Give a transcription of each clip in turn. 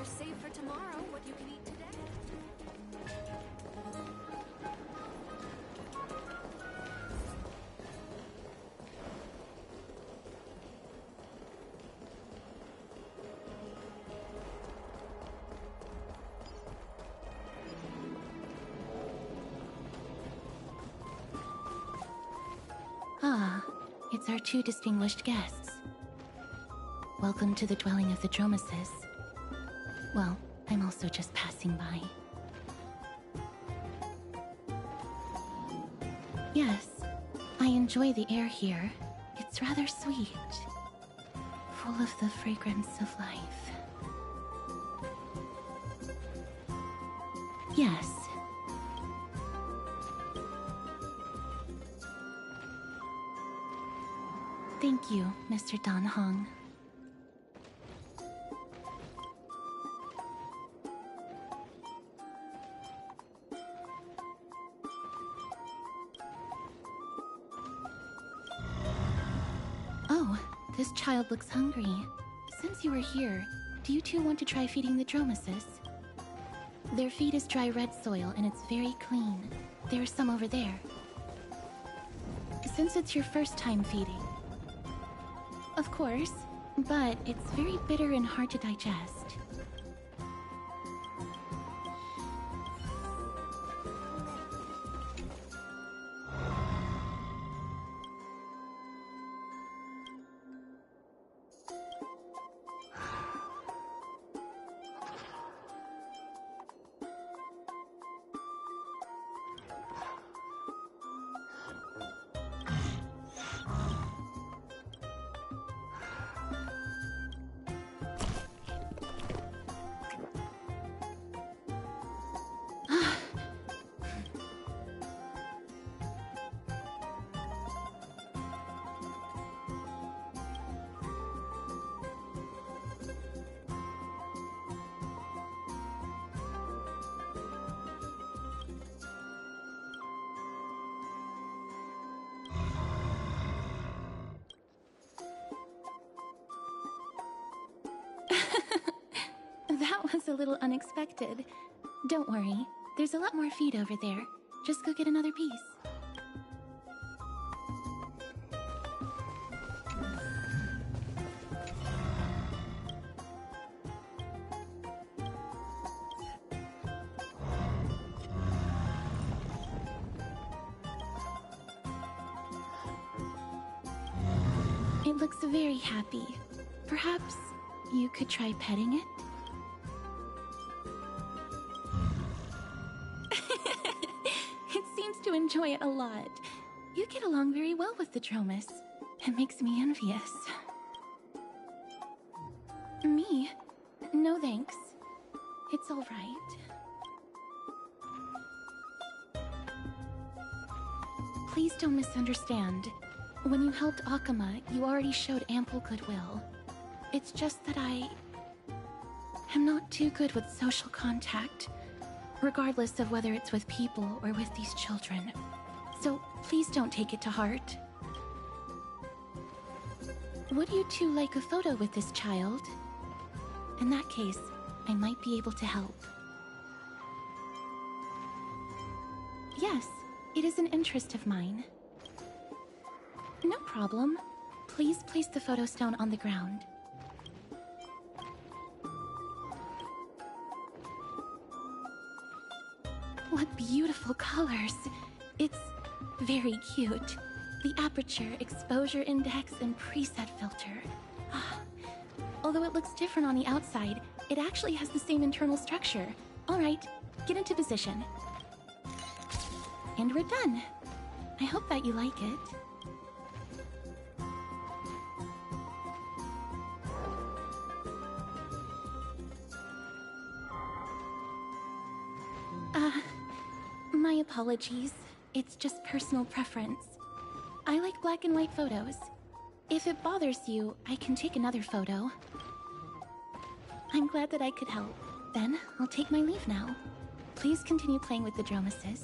better save for tomorrow what you can eat today. Ah, it's our two distinguished guests. Welcome to the dwelling of the Dromeses. Well, I'm also just passing by. Yes, I enjoy the air here. It's rather sweet, full of the fragrance of life. Yes. Thank you, Mr. Dan Hong. Oh, this child looks hungry. Since you are here, do you two want to try feeding the Dromeses? Their feed is dry red soil and it's very clean. There's some over there. Since it's your first time feeding. Of course, but it's very bitter and hard to digest. That was a little unexpected. Don't worry, there's a lot more feed over there. Just go get another piece. It looks very happy. Perhaps you could try petting it? It seems to enjoy it a lot. You get along very well with the Dromes. It makes me envious. Me? No thanks. It's all right. Please don't misunderstand. When you helped Akama, you already showed ample goodwill. It's just that I am not too good with social contact, regardless of whether it's with people or with these children. So please don't take it to heart. Would you two like a photo with this child? In that case, I might be able to help. Yes, it is an interest of mine. No problem. Please place the photo stone on the ground. What beautiful colors! It's very cute. The aperture, exposure index, and preset filter. Although it looks different on the outside, it actually has the same internal structure. Alright, get into position. And we're done. I hope that you like it. My apologies. It's just personal preference. I like black and white photos. If it bothers you, I can take another photo. I'm glad that I could help. Then, I'll take my leave now. Please continue playing with the Dromeses.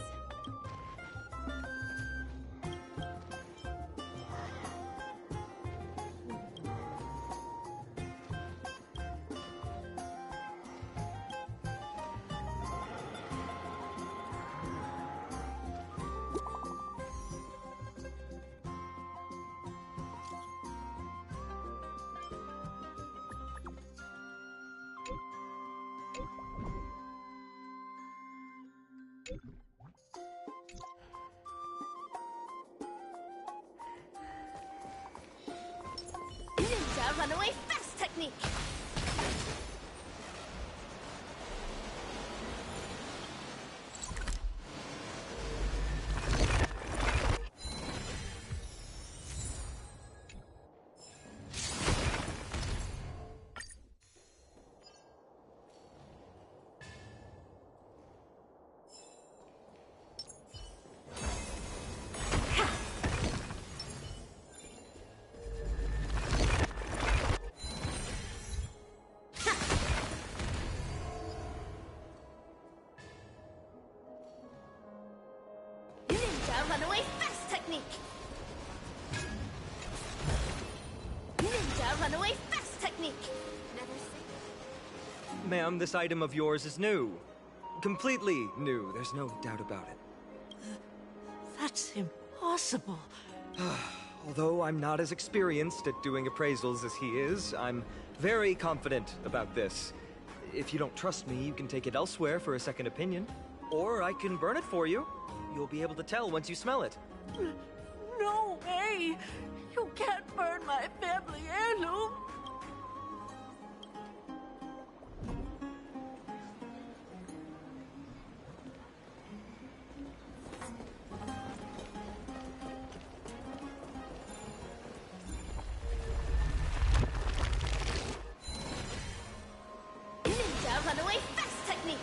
Ninja runaway fast technique! Runaway fast technique! Ninja runaway fast technique! Never seen. Ma'am, this item of yours is new. Completely new, there's no doubt about it. That's impossible. Although I'm not as experienced at doing appraisals as he is, I'm very confident about this. If you don't trust me, you can take it elsewhere for a second opinion. Or I can burn it for you. You'll be able to tell once you smell it. No way! You can't burn my family heirloom! Ninja runaway fast technique!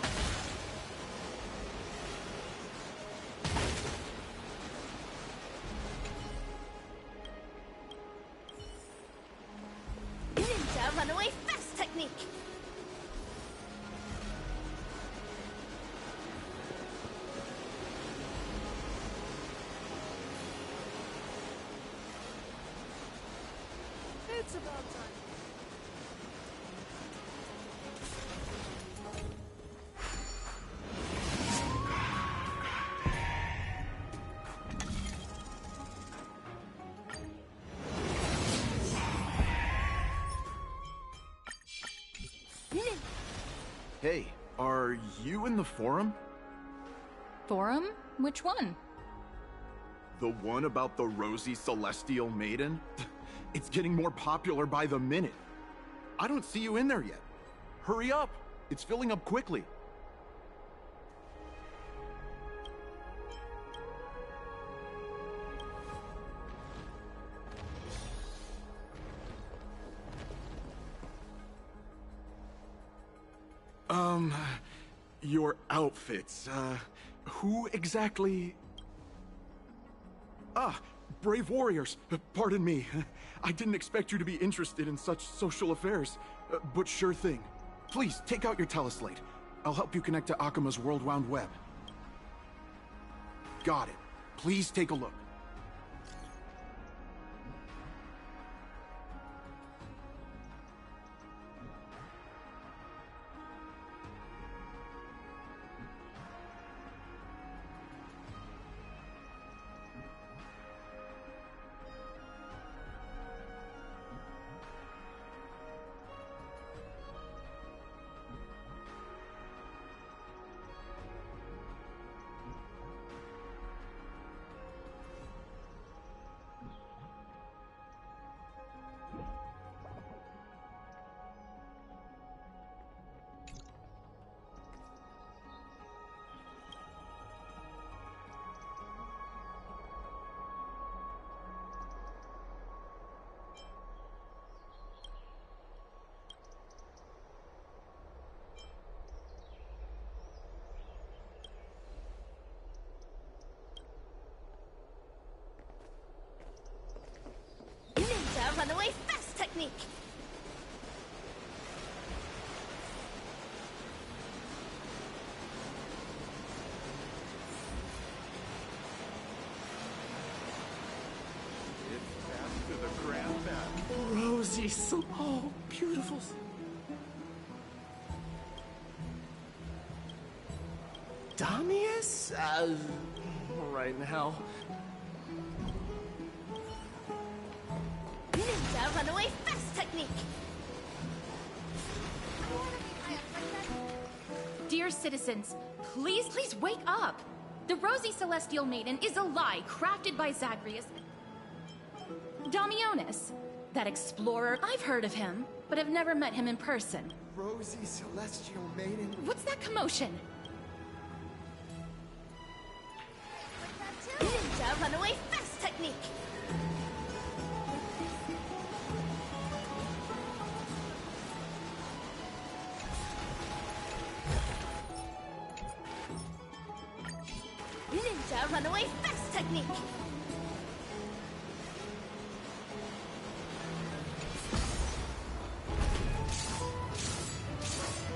Runaway fast technique! It's about time. Hey, are you in the forum? Forum? Which one? The one about the rosy celestial maiden? It's getting more popular by the minute. I don't see you in there yet. Hurry up! It's filling up quickly. Your outfits, who exactly... Ah, brave warriors, pardon me. I didn't expect you to be interested in such social affairs, but sure thing. Please, take out your teleslate. I'll help you connect to Akuma's World Wound Web. Got it. Please take a look. Ninja runaway fast technique! It's fast to the grandma. Rosie, so beautiful. Damius? Right now. Ninja runaway fast technique! Dear citizens, please wake up! The Rosy Celestial Maiden is a lie crafted by Zagreus Damionis. That explorer, I've heard of him, but have never met him in person. Rosy Celestial Maiden? What's that commotion? Ninja runaway fast technique! Ninja runaway fast technique!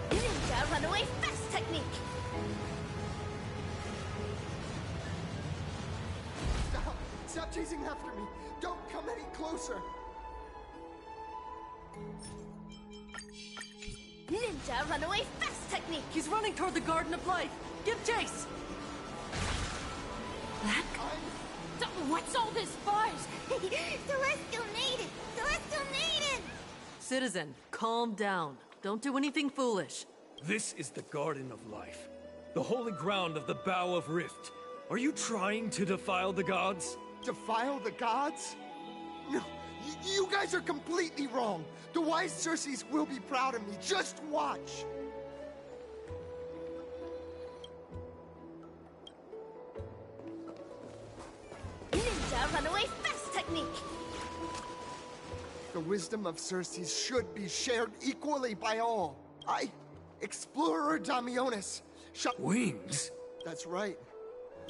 Ninja runaway fast technique! Stop chasing after me! Don't come any closer! Ninja runaway fast technique! He's running toward the Garden of Life. Give chase! That guy? What's all this buzz? Celestial Maiden! Celestial Maiden! Citizen, calm down. Don't do anything foolish. This is the Garden of Life, the holy ground of the Bow of Rift. Are you trying to defile the gods? Defile the gods? No, you guys are completely wrong. The wise Circes will be proud of me. Just watch. Ninja runaway fast technique! The wisdom of Circes should be shared equally by all. Explorer Damionis, shall— Wings? That's right.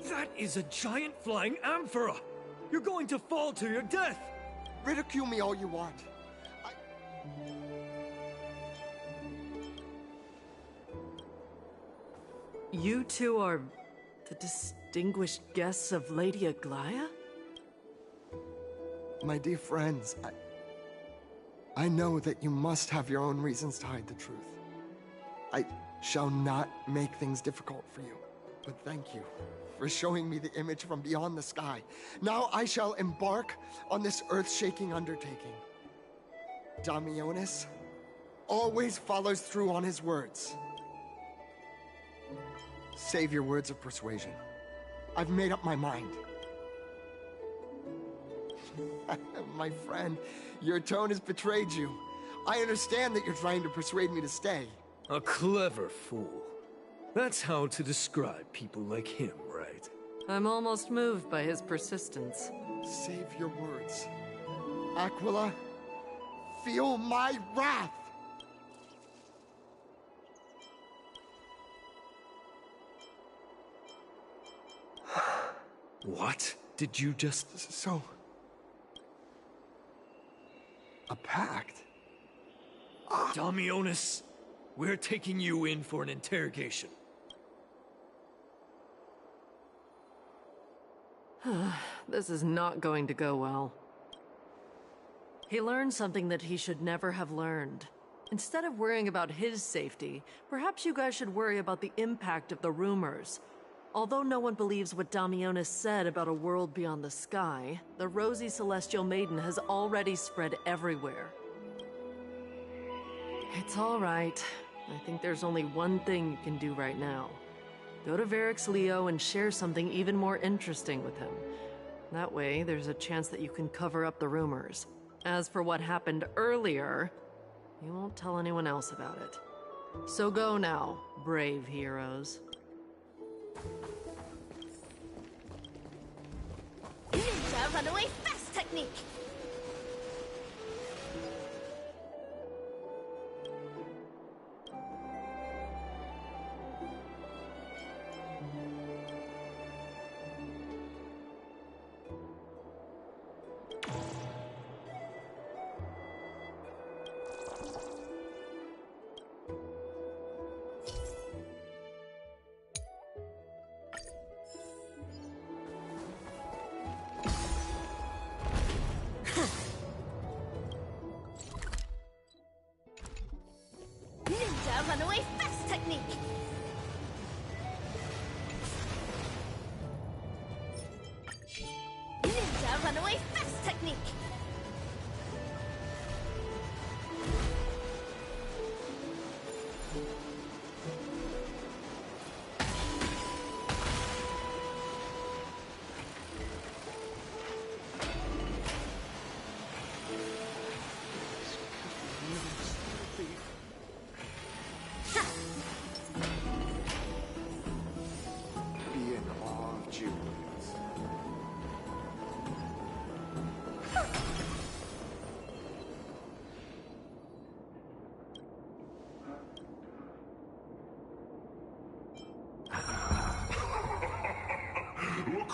That is a giant flying amphora! You're going to fall to your death! Ridicule me all you want. You two are the distinguished guests of Lady Aglaya? My dear friends, I know that you must have your own reasons to hide the truth. I shall not make things difficult for you, but thank you for showing me the image from beyond the sky. Now I shall embark on this earth-shaking undertaking. Damionis always follows through on his words. Save your words of persuasion. I've made up my mind. My friend, your tone has betrayed you. I understand that you're trying to persuade me to stay. A clever fool. That's how to describe people like him, right? I'm almost moved by his persistence. Save your words. Aquila, feel my wrath! What? Did you just... So... a pact? Damionis, we're taking you in for an interrogation. This is not going to go well. He learned something that he should never have learned. Instead of worrying about his safety, perhaps you guys should worry about the impact of the rumors. Although no one believes what Damionis said about a world beyond the sky, the Rosy Celestial Maiden has already spread everywhere. It's all right. I think there's only one thing you can do right now. Go to Varix Leo and share something even more interesting with him. That way, there's a chance that you can cover up the rumors. As for what happened earlier, you won't tell anyone else about it. So go now, brave heroes. Ninja runaway fast technique! Ninja runaway fast technique! Ninja runaway fast technique!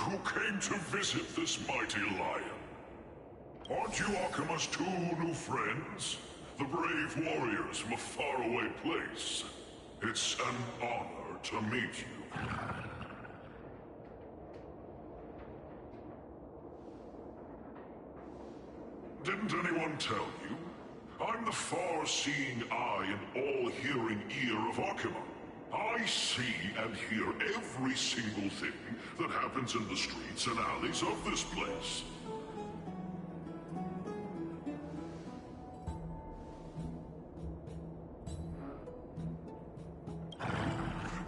who came to visit this mighty lion. Aren't you Akima's two new friends? The brave warriors from a faraway place. It's an honor to meet you. Didn't anyone tell you? I'm the far-seeing eye and all-hearing ear of Akima. I see and hear every single thing that happens in the streets and alleys of this place.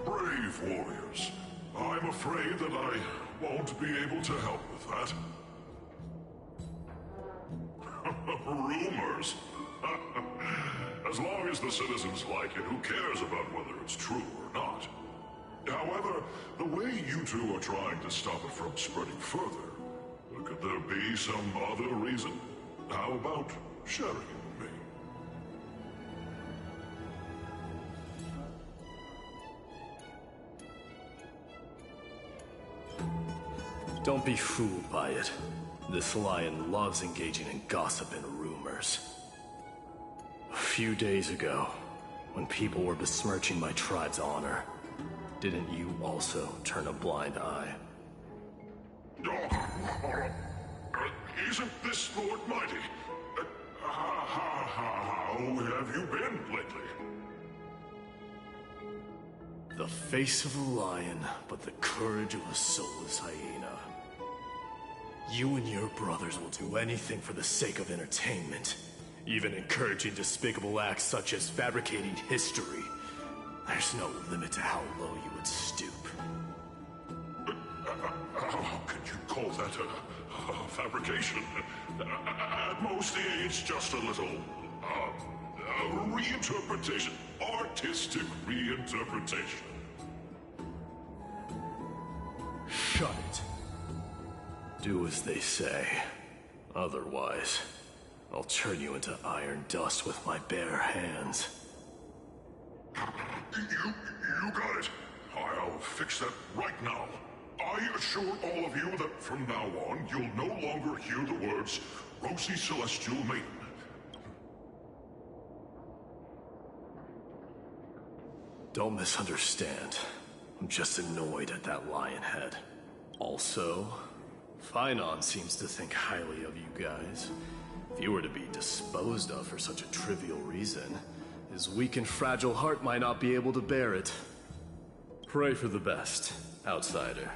Brave warriors. I'm afraid that I won't be able to help with that. Rumors? As long as the citizens like it, who cares about whether it's true or not? However, the way you two are trying to stop it from spreading further, could there be some other reason? How about sharing it with me? Don't be fooled by it. This lion loves engaging in gossip and rumors. A few days ago, when people were besmirching my tribe's honor, didn't you also turn a blind eye? Isn't this Lord Mighty? How have you been lately? The face of a lion, but the courage of a soulless hyena. You and your brothers will do anything for the sake of entertainment, even encouraging despicable acts such as fabricating history. There's no limit to how low you would stoop. How can you call that a fabrication? At most, it's just a little reinterpretation, artistic reinterpretation. Shut it. Do as they say. Otherwise, I'll turn you into iron dust with my bare hands. You got it. I'll fix that right now. I assure all of you that from now on, you'll no longer hear the words Rosy Celestial Maiden. Don't misunderstand. I'm just annoyed at that lion head. Also, Finon seems to think highly of you guys. If you were to be disposed of for such a trivial reason, his weak and fragile heart might not be able to bear it. Pray for the best, outsider.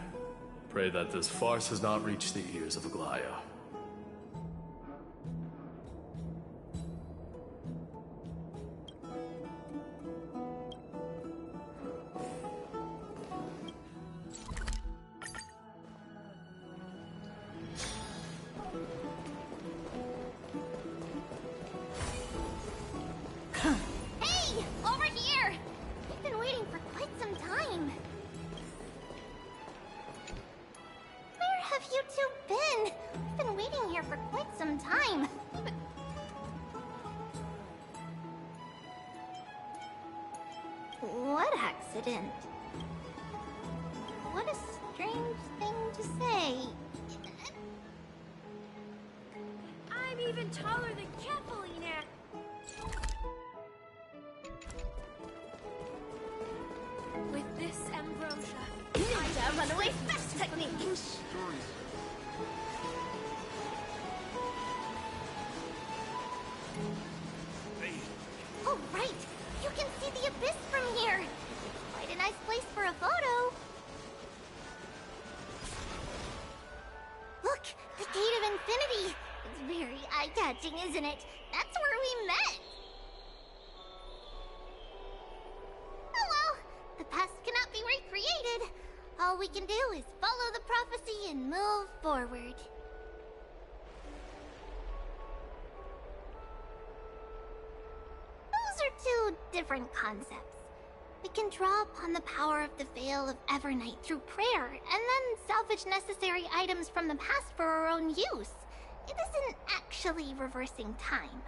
Pray that this farce has not reached the ears of Aglaya. Hey! Over here! We've been waiting for quite some time. Where have you two been? We've been waiting here for quite some time. What accident? What a strange thing to say. I'm even taller than Kathleen. With this ambrosia, Ninja runaway fast technique! Oh, right! You can see the abyss from here! It's quite a nice place for a photo! Look! The Gate of Infinity! It's very eye-catching, isn't it? That's where we met! Oh well! The past cannot be recreated! All we can do is follow the prophecy and move forward. Those are two different concepts. We can draw upon the power of the Veil of Evernight through prayer, and then salvage necessary items from the past for our own use. It isn't actually reversing time.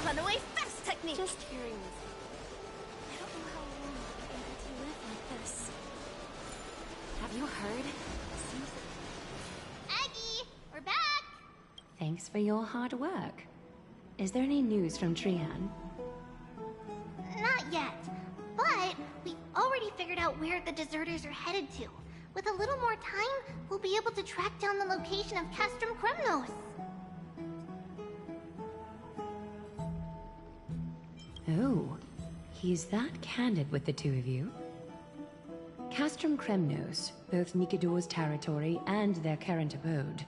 runaway fast technique! Just curious. I don't know how long I'll be able to live like this. Have you heard? Seems Aggie, we're back! Thanks for your hard work. Is there any news from Trian? Not yet, but we've already figured out where the deserters are headed to. With a little more time, we'll be able to track down the location of Castrum Kremnos. Oh, he's that candid with the two of you. Castrum Kremnos, both Nikidor's territory and their current abode,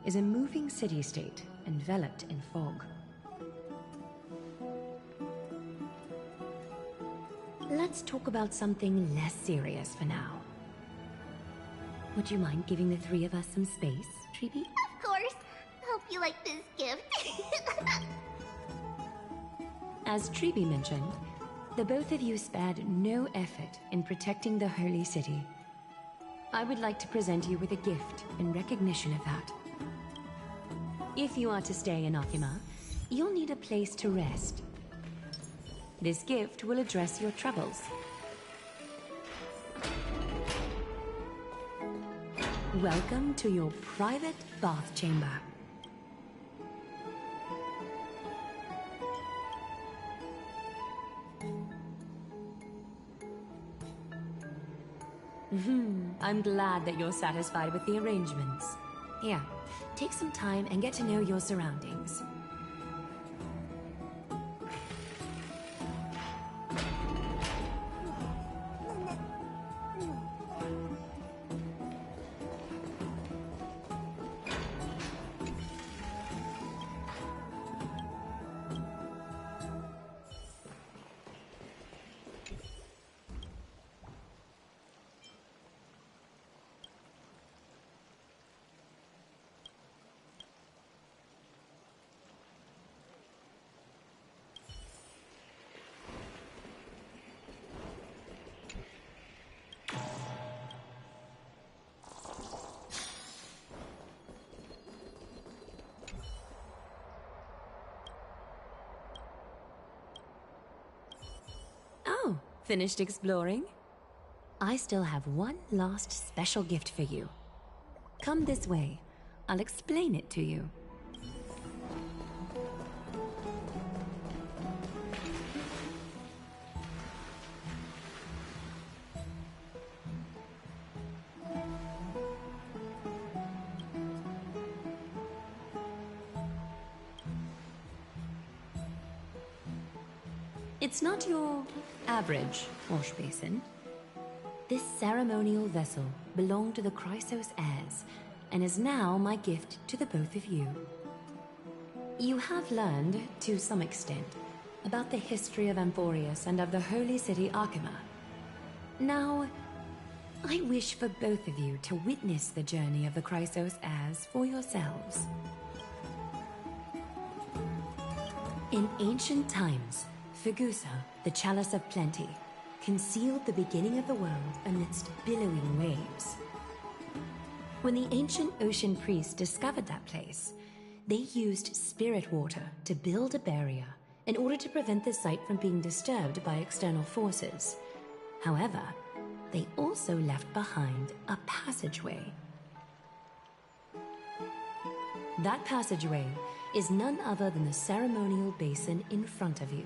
is a moving city-state enveloped in fog. Let's talk about something less serious for now. Would you mind giving the three of us some space, Treeby? Of course. Hope you like this gift. As Treeby mentioned, the both of you spared no effort in protecting the Holy City. I would like to present you with a gift in recognition of that. If you are to stay in Akima, you'll need a place to rest. This gift will address your troubles. Welcome to your private bath chamber. I'm glad that you're satisfied with the arrangements. Here, take some time and get to know your surroundings. Oh, finished exploring? I still have one last special gift for you. Come this way. I'll explain it to you. It's not your average wash basin. This ceremonial vessel belonged to the Chrysos heirs and is now my gift to the both of you. You have learned, to some extent, about the history of Amphoreus and of the holy city Akima. Now, I wish for both of you to witness the journey of the Chrysos heirs for yourselves. In ancient times, Fegusa, the Chalice of Plenty, concealed the beginning of the world amidst billowing waves. When the ancient ocean priests discovered that place, they used spirit water to build a barrier in order to prevent the site from being disturbed by external forces. However, they also left behind a passageway. That passageway is none other than the ceremonial basin in front of you.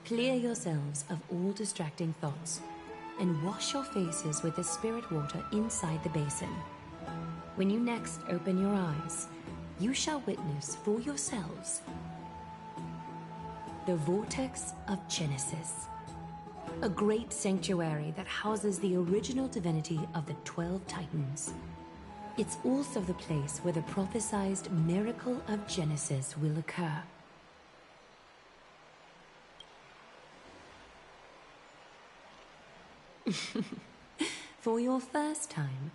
Clear yourselves of all distracting thoughts and wash your faces with the spirit water inside the basin. When you next open your eyes, you shall witness for yourselves the Vortex of Genesis, a great sanctuary that houses the original divinity of the 12 Titans. It's also the place where the prophesized miracle of Genesis will occur. For your first time,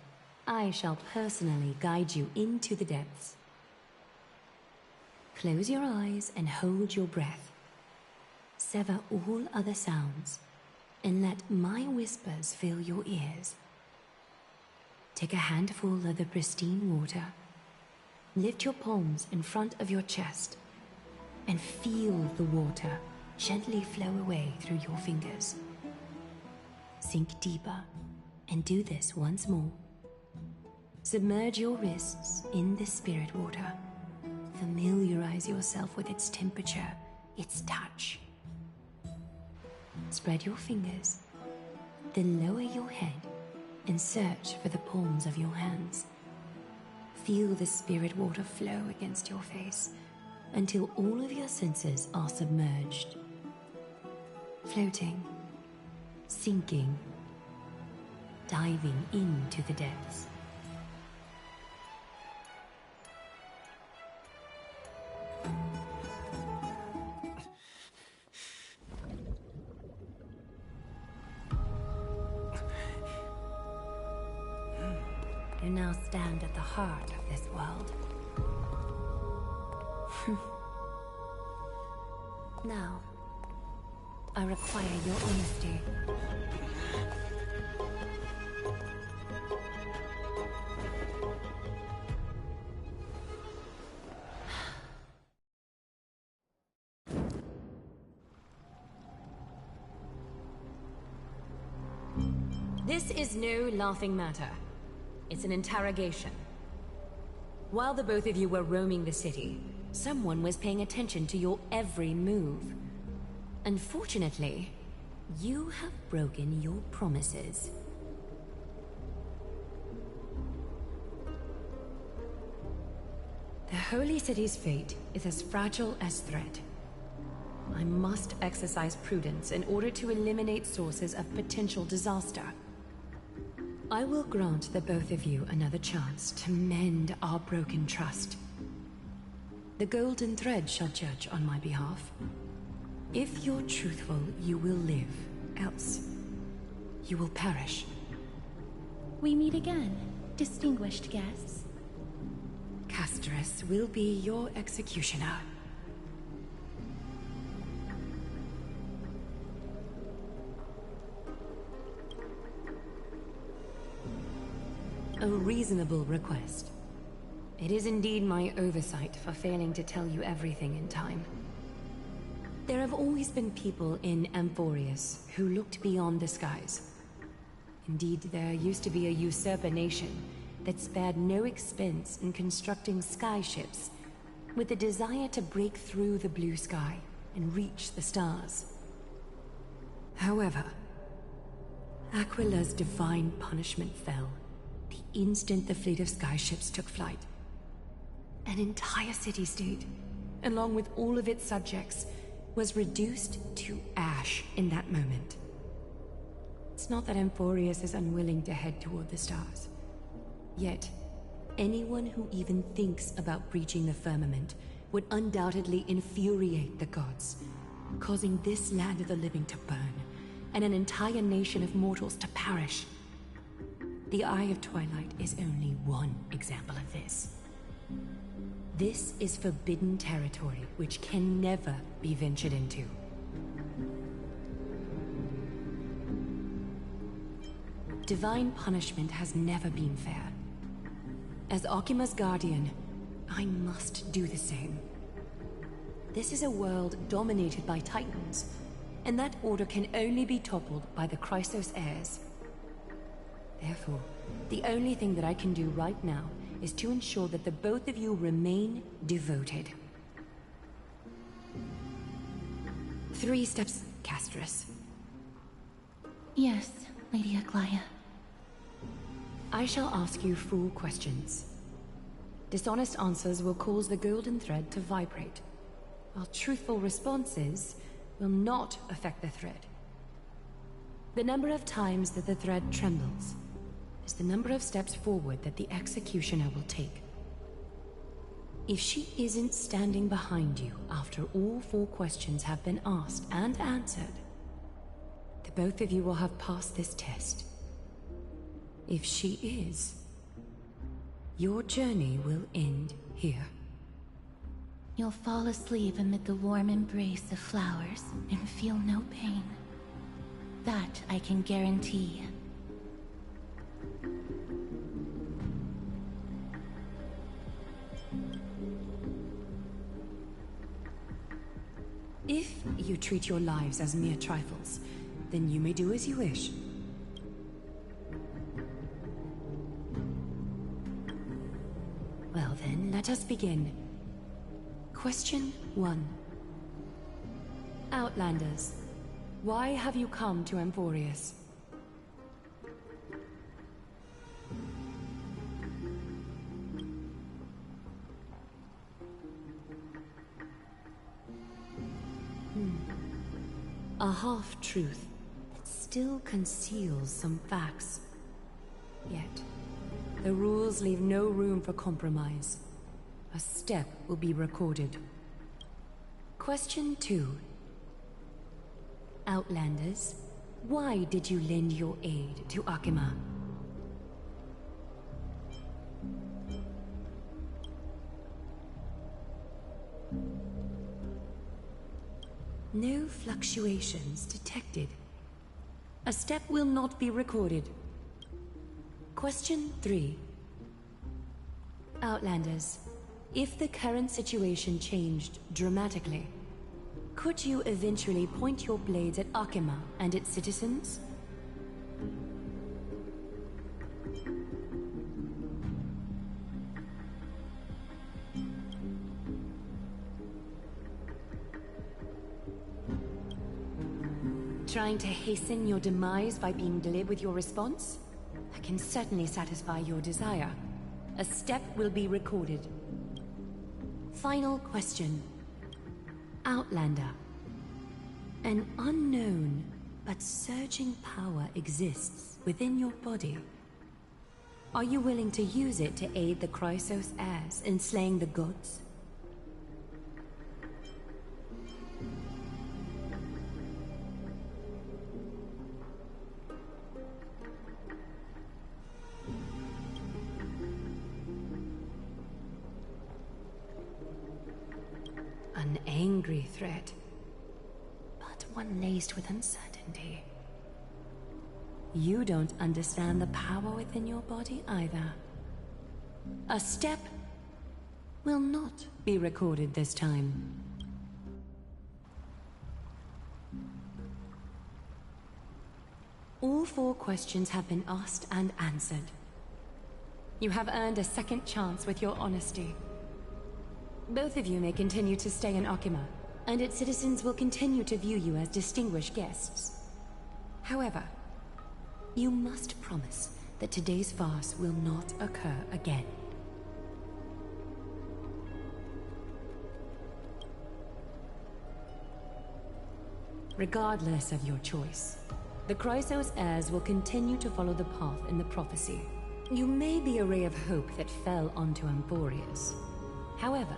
I shall personally guide you into the depths. Close your eyes and hold your breath. Sever all other sounds, and let my whispers fill your ears. Take a handful of the pristine water. Lift your palms in front of your chest, and feel the water gently flow away through your fingers. Sink deeper and do this once more. Submerge your wrists in the spirit water. Familiarize yourself with its temperature, its touch. Spread your fingers, then lower your head and search for the palms of your hands. Feel the spirit water flow against your face until all of your senses are submerged. Floating, sinking, diving into the depths. You now stand at the heart of this world. Now, I require your honesty. This is no laughing matter. It's an interrogation. While the both of you were roaming the city, someone was paying attention to your every move. Unfortunately, you have broken your promises. The Holy City's fate is as fragile as thread. I must exercise prudence in order to eliminate sources of potential disaster. I will grant the both of you another chance to mend our broken trust. The Golden Thread shall judge on my behalf. If you're truthful, you will live. Else, you will perish. We meet again, distinguished guests. Castress will be your executioner. A reasonable request. It is indeed my oversight for failing to tell you everything in time. There have always been people in Amphoreus who looked beyond the skies. Indeed, there used to be a usurper nation that spared no expense in constructing skyships with the desire to break through the blue sky and reach the stars. However, Aquila's divine punishment fell the instant the fleet of skyships took flight. An entire city-state, along with all of its subjects, was reduced to ash in that moment. It's not that Amphoreus is unwilling to head toward the stars. Yet, anyone who even thinks about breaching the firmament would undoubtedly infuriate the gods, causing this land of the living to burn, and an entire nation of mortals to perish. The Eye of Twilight is only one example of this. This is forbidden territory which can never be ventured into. Divine punishment has never been fair. As Akima's guardian, I must do the same. This is a world dominated by Titans, and that order can only be toppled by the Chrysos heirs. Therefore, the only thing that I can do right now is to ensure that the both of you remain devoted. 3 steps, Castress. Yes, Lady Aglaya. I shall ask you 4 questions. Dishonest answers will cause the golden thread to vibrate, while truthful responses will not affect the thread. The number of times that the thread trembles is the number of steps forward that the executioner will take. If she isn't standing behind you after all 4 questions have been asked and answered, the both of you will have passed this test. If she is, your journey will end here. You'll fall asleep amid the warm embrace of flowers and feel no pain. That I can guarantee. If you treat your lives as mere trifles, then you may do as you wish. Well then, let us begin. Question 1. Outlanders, why have you come to Amphoreus? A half-truth that still conceals some facts. Yet, the rules leave no room for compromise. A step will be recorded. Question 2. Outlanders, why did you lend your aid to Akima? No fluctuations detected. A step will not be recorded. Question 3. Outlanders, if the current situation changed dramatically, could you eventually point your blades at Akima and its citizens? Trying to hasten your demise by being glib with your response? I can certainly satisfy your desire. A step will be recorded. Final question. Outlander. An unknown but surging power exists within your body. Are you willing to use it to aid the Chrysos heirs in slaying the gods? An angry threat, but one laced with uncertainty. You don't understand the power within your body either. A step will not be recorded this time. All 4 questions have been asked and answered. You have earned a second chance with your honesty. Both of you may continue to stay in Akima, and its citizens will continue to view you as distinguished guests. However, you must promise that today's farce will not occur again. Regardless of your choice, the Chrysos heirs will continue to follow the path in the prophecy. You may be a ray of hope that fell onto Amphoreus. However,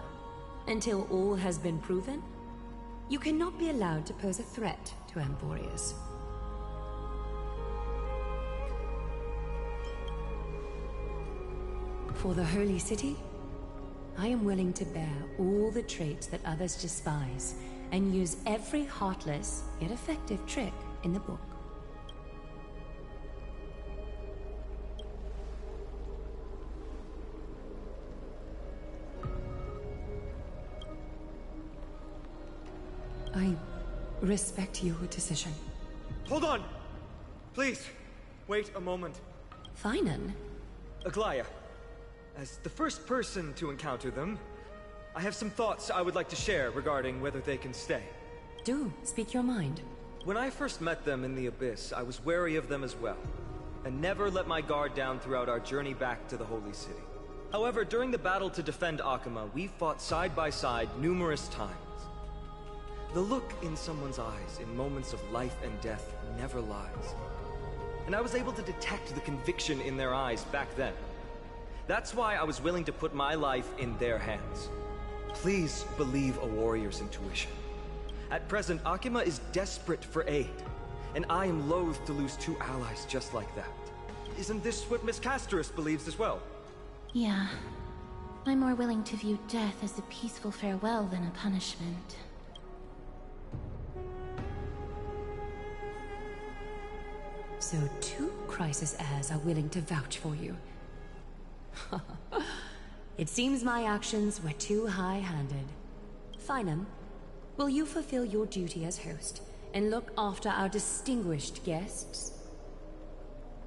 until all has been proven, you cannot be allowed to pose a threat to Amphoreus. For the Holy City, I am willing to bear all the traits that others despise and use every heartless yet effective trick in the book. I respect your decision. Hold on! Please, wait a moment. Finan? Aglaya, as the first person to encounter them, I have some thoughts I would like to share regarding whether they can stay. Do, speak your mind. When I first met them in the Abyss, I was wary of them as well, and never let my guard down throughout our journey back to the Holy City. However, during the battle to defend Akima, we fought side by side numerous times. The look in someone's eyes in moments of life and death never lies. And I was able to detect the conviction in their eyes back then. That's why I was willing to put my life in their hands. Please believe a warrior's intuition. At present, Akima is desperate for aid, and I am loath to lose 2 allies just like that. Isn't this what Miss Casterus believes as well? Yeah. I'm more willing to view death as a peaceful farewell than a punishment. So 2 Chrysos heirs are willing to vouch for you. It seems my actions were too high-handed. Finam, Will you fulfill your duty as host and look after our distinguished guests?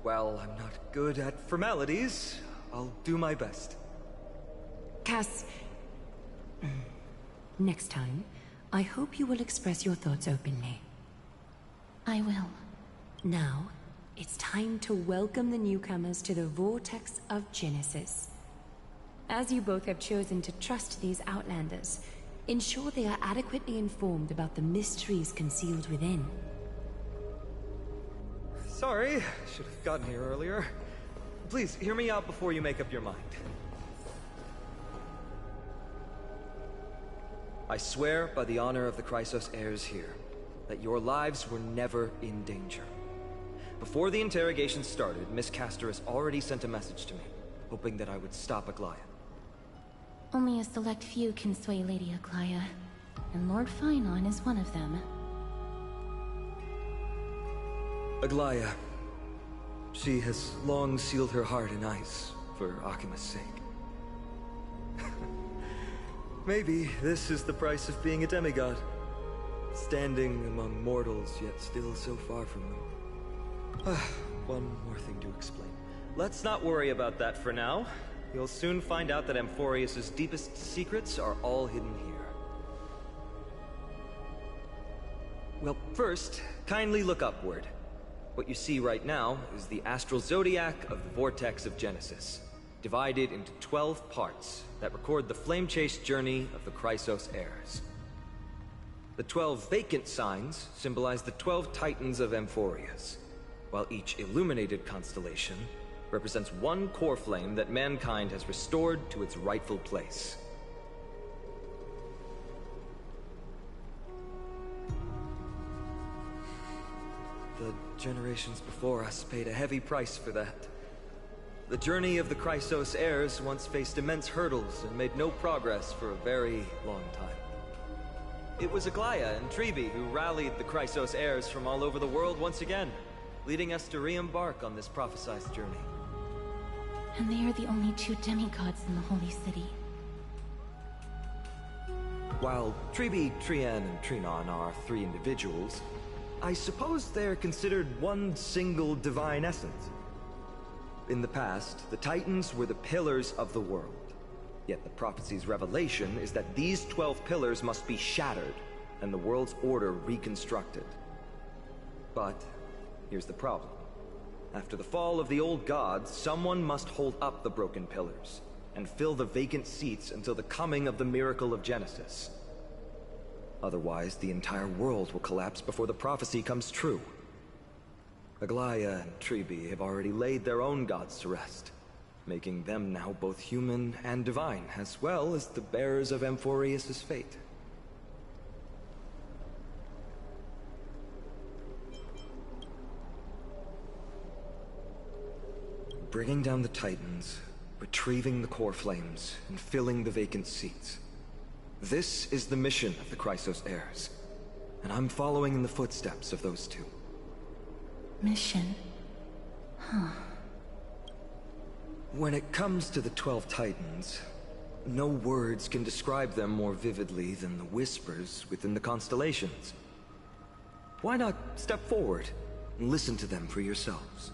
Well, I'm not good at formalities. I'll do my best. Cass... Next time, I hope you will express your thoughts openly. I will. Now, it's time to welcome the newcomers to the Vortex of Genesis. As you both have chosen to trust these Outlanders, ensure they are adequately informed about the mysteries concealed within. Sorry, should have gotten here earlier. Please, hear me out before you make up your mind. I swear by the honor of the Chrysos heirs here, that your lives were never in danger. Before the interrogation started, Miss Castor has already sent a message to me, hoping that I would stop Aglaya. Only a select few can sway Lady Aglaya, and Lord Finon is one of them. Aglaya. She has long sealed her heart in ice for Akima's sake. Maybe this is the price of being a demigod. Standing among mortals, yet still so far from them. One more thing to explain. Let's not worry about that for now. You'll soon find out that Amphoreus' deepest secrets are all hidden here. Well, first, kindly look upward. What you see right now is the astral zodiac of the Vortex of Genesis, divided into 12 parts that record the flame-chased journey of the Chrysos heirs. The 12 vacant signs symbolize the 12 titans of Amphoreus, while each illuminated constellation represents one core flame that mankind has restored to its rightful place. The generations before us paid a heavy price for that. The journey of the Chrysos heirs once faced immense hurdles and made no progress for a very long time. It was Aglaya and Trebi who rallied the Chrysos heirs from all over the world once again, leading us to re-embark on this prophesized journey. And they are the only two demigods in the Holy City. While Trebi, Trian, and Trinon are 3 individuals, I suppose they're considered one single divine essence. In the past, the Titans were the pillars of the world. Yet the prophecy's revelation is that these 12 pillars must be shattered, and the world's order reconstructed. But here's the problem. After the fall of the old gods, someone must hold up the broken pillars, and fill the vacant seats until the coming of the miracle of Genesis. Otherwise, the entire world will collapse before the prophecy comes true. Aglaya and Trebi have already laid their own gods to rest, making them now both human and divine, as well as the bearers of Amphoreus' fate. Bringing down the Titans, retrieving the core flames, and filling the vacant seats. This is the mission of the Chrysos heirs, and I'm following in the footsteps of those two. Mission? Huh. When it comes to the 12 Titans, no words can describe them more vividly than the whispers within the constellations. Why not step forward and listen to them for yourselves?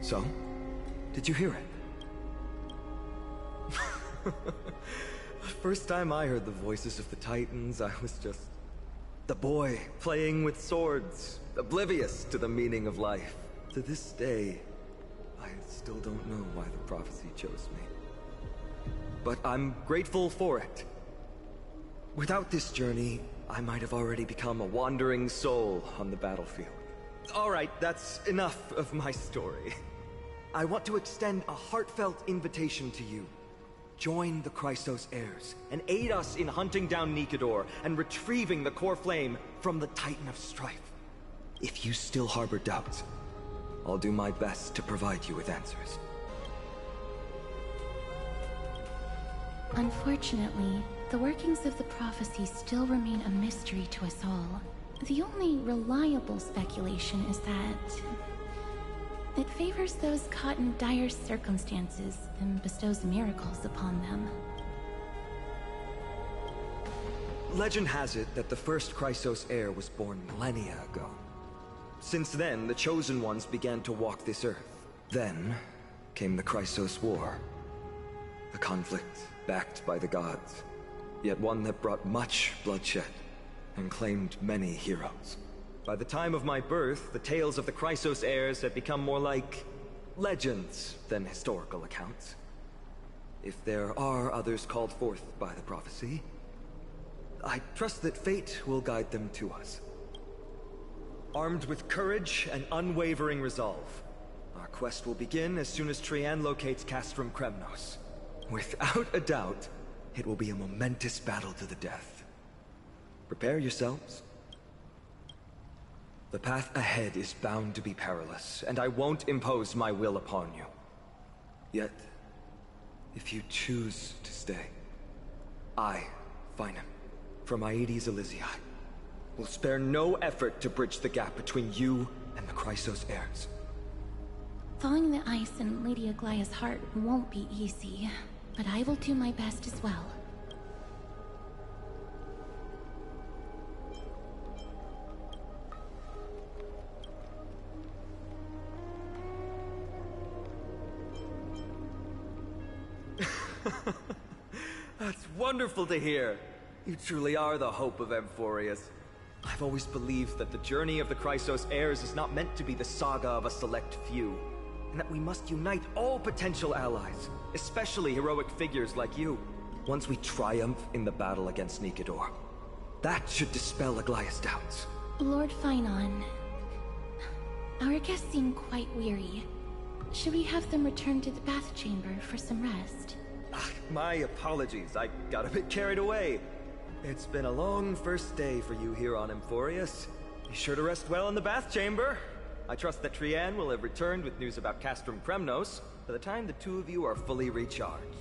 So, did you hear it? The first time I heard the voices of the Titans, I was just the boy playing with swords, oblivious to the meaning of life. To this day, I still don't know why the prophecy chose me. but I'm grateful for it. Without this journey, I might have already become a wandering soul on the battlefield. Alright, that's enough of my story. I want to extend a heartfelt invitation to you. Join the Chrysos heirs, and aid us in hunting down Nikador and retrieving the core flame from the Titan of Strife. If you still harbor doubts, I'll do my best to provide you with answers. Unfortunately, the workings of the prophecy still remain a mystery to us all. The only reliable speculation is that it favors those caught in dire circumstances and bestows miracles upon them. Legend has it that the first Chrysos heir was born millennia ago. Since then, the Chosen Ones began to walk this earth. Then came the Chrysos War. A conflict backed by the gods, yet one that brought much bloodshed and claimed many heroes. By the time of my birth, the tales of the Chrysos heirs had become more like legends than historical accounts. If there are others called forth by the prophecy, I trust that fate will guide them to us. Armed with courage and unwavering resolve, our quest will begin as soon as Trian locates Castrum Kremnos. Without a doubt, it will be a momentous battle to the death. Prepare yourselves. The path ahead is bound to be perilous, and I won't impose my will upon you. Yet, if you choose to stay, I, Finam, from Aedes Elysiae, will spare no effort to bridge the gap between you and the Chrysos heirs. Thawing the ice in Lady Aglaya's heart won't be easy, but I will do my best as well. That's wonderful to hear. You truly are the hope of Amphoreus. I've always believed that the journey of the Chrysos heirs is not meant to be the saga of a select few, and that we must unite all potential allies, especially heroic figures like you. Once we triumph in the battle against Nikador, that should dispel Aglaya's doubts. Lord Finon, our guests seem quite weary. Should we have them return to the bath chamber for some rest? My apologies, I got a bit carried away. It's been a long first day for you here on Amphoreus. Be sure to rest well in the bath chamber. I trust that Trian will have returned with news about Castrum Kremnos by the time the two of you are fully recharged.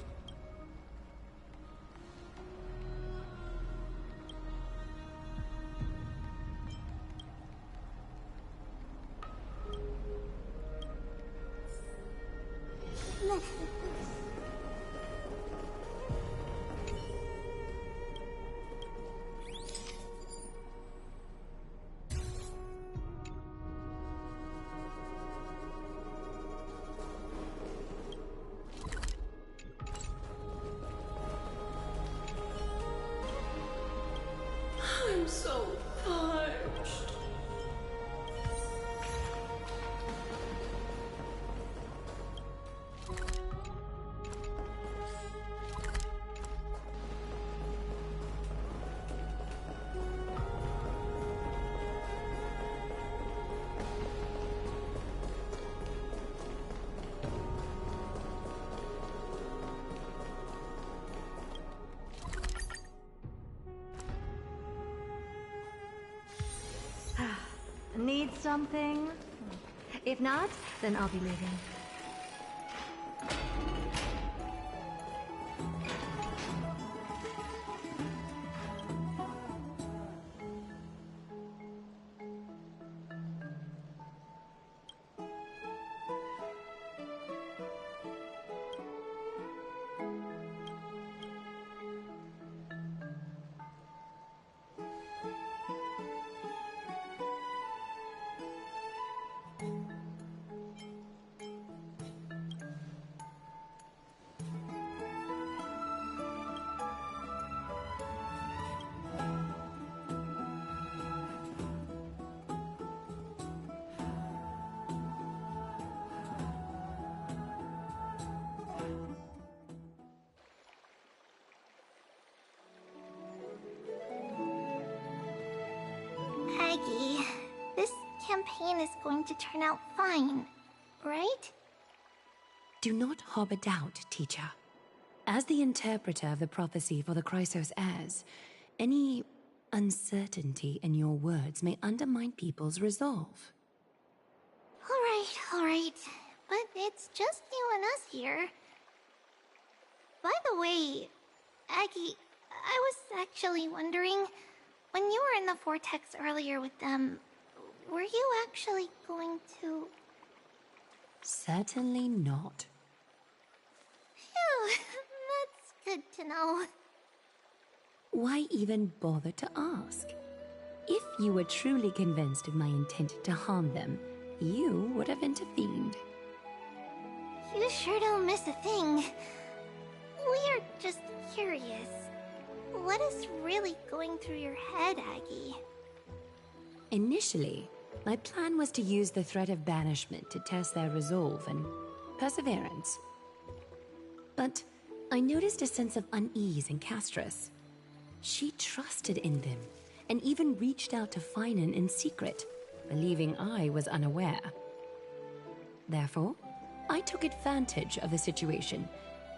I'm so parched. Need something? If not, then I'll be leaving. Fontaine is going to turn out fine, right? Do not harbor doubt, teacher. As the interpreter of the prophecy for the Chrysos heirs, any uncertainty in your words may undermine people's resolve. Alright. But it's just you and us here. By the way, Aggie, I was actually wondering, when you were in the vortex earlier with them, were you actually going to... Certainly not. Phew, that's good to know. Why even bother to ask? If you were truly convinced of my intent to harm them, you would have intervened. You sure don't miss a thing. We're just curious. What is really going through your head, Aggie? Initially, my plan was to use the threat of banishment to test their resolve and perseverance. But I noticed a sense of unease in Castris. She trusted in them, and even reached out to Finan in secret, believing I was unaware. Therefore, I took advantage of the situation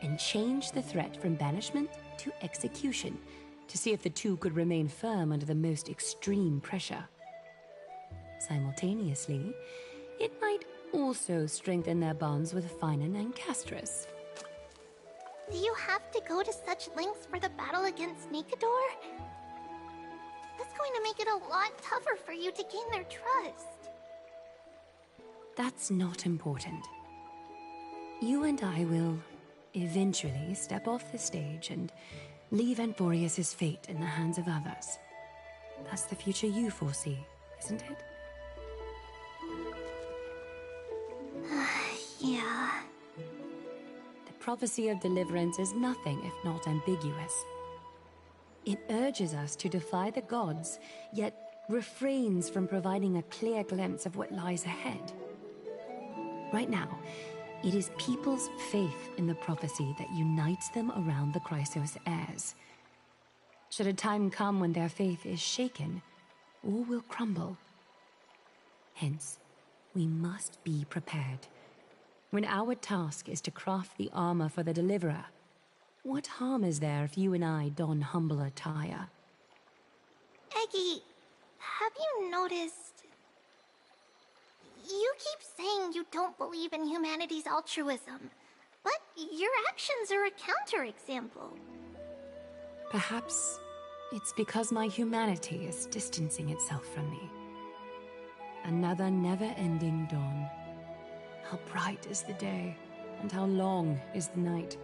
and changed the threat from banishment to execution to see if the two could remain firm under the most extreme pressure. Simultaneously, it might also strengthen their bonds with Finan and Castris. Do you have to go to such lengths for the battle against Nikador? That's going to make it a lot tougher for you to gain their trust. That's not important. You and I will eventually step off the stage and leave Amphoreus' fate in the hands of others. That's the future you foresee, isn't it? Yeah. The prophecy of deliverance is nothing if not ambiguous. It urges us to defy the gods, yet refrains from providing a clear glimpse of what lies ahead. Right now, it is people's faith in the prophecy that unites them around the Chrysos heirs. Should a time come when their faith is shaken, all will crumble. Hence, we must be prepared. When our task is to craft the armor for the Deliverer, what harm is there if you and I don humble attire? Eggie, have you noticed... You keep saying you don't believe in humanity's altruism, but your actions are a counterexample. Perhaps it's because my humanity is distancing itself from me. Another never-ending dawn. How bright is the day, and how long is the night.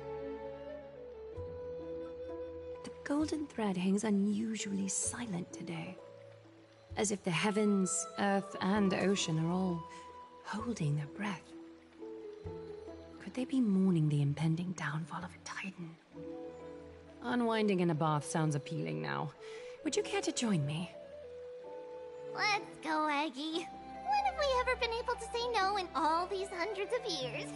The golden thread hangs unusually silent today, as if the heavens, earth, and ocean are all holding their breath. Could they be mourning the impending downfall of a titan? Unwinding in a bath sounds appealing now. Would you care to join me? Let's go, Aggie. When have we ever been able to say no in all these hundreds of years?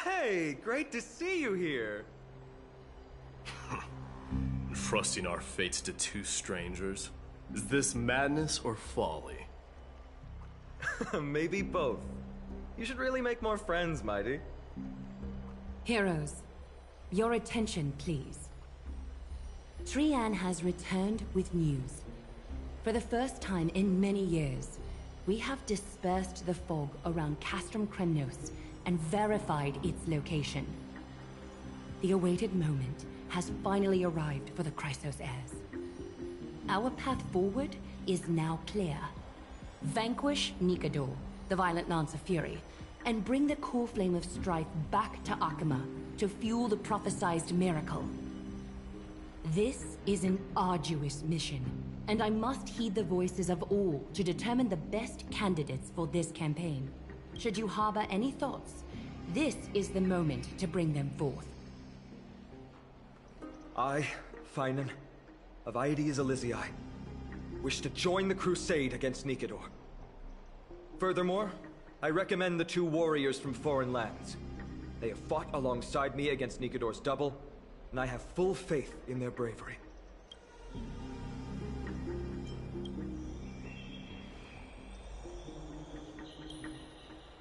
Hey, great to see you here. Trusting our fates to two strangers? Is this madness or folly? Maybe both. You should really make more friends, Mighty. Heroes, your attention, please. Trian has returned with news. For the first time in many years, we have dispersed the fog around Castrum Kremnos and verified its location. The awaited moment has finally arrived for the Chrysos heirs. Our path forward is now clear. Vanquish Nikador, the Violent Lance of Fury, and bring the core flame of strife back to Akama to fuel the prophesized miracle. This is an arduous mission, and I must heed the voices of all to determine the best candidates for this campaign. Should you harbor any thoughts, this is the moment to bring them forth. I, Finan, of Aedes Elysiae, wish to join the crusade against Nikador. Furthermore, I recommend the two warriors from foreign lands. They have fought alongside me against Nikador's double, and I have full faith in their bravery.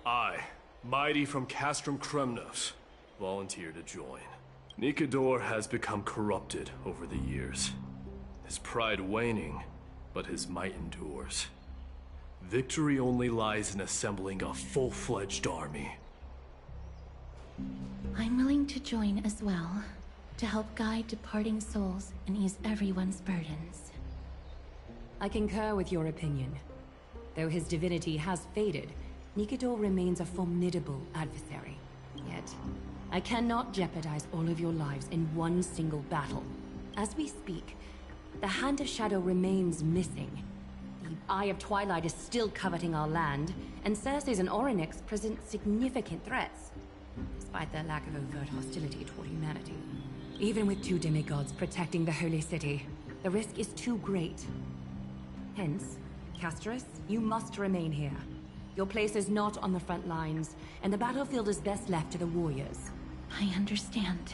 I, Mighty from Castrum Kremnos, volunteer to join. Nikador has become corrupted over the years. His pride waning, but his might endures. Victory only lies in assembling a full-fledged army. I'm willing to join as well, to help guide departing souls and ease everyone's burdens. I concur with your opinion. Though his divinity has faded, Nikador remains a formidable adversary. Yet, I cannot jeopardize all of your lives in one single battle. As we speak, the Hand of Shadow remains missing. The Eye of Twilight is still coveting our land, and Circes and Orynyx present significant threats, despite their lack of overt hostility toward humanity. Even with two demigods protecting the Holy City, the risk is too great. Hence, Casterus, you must remain here. Your place is not on the front lines, and the battlefield is best left to the warriors. I understand.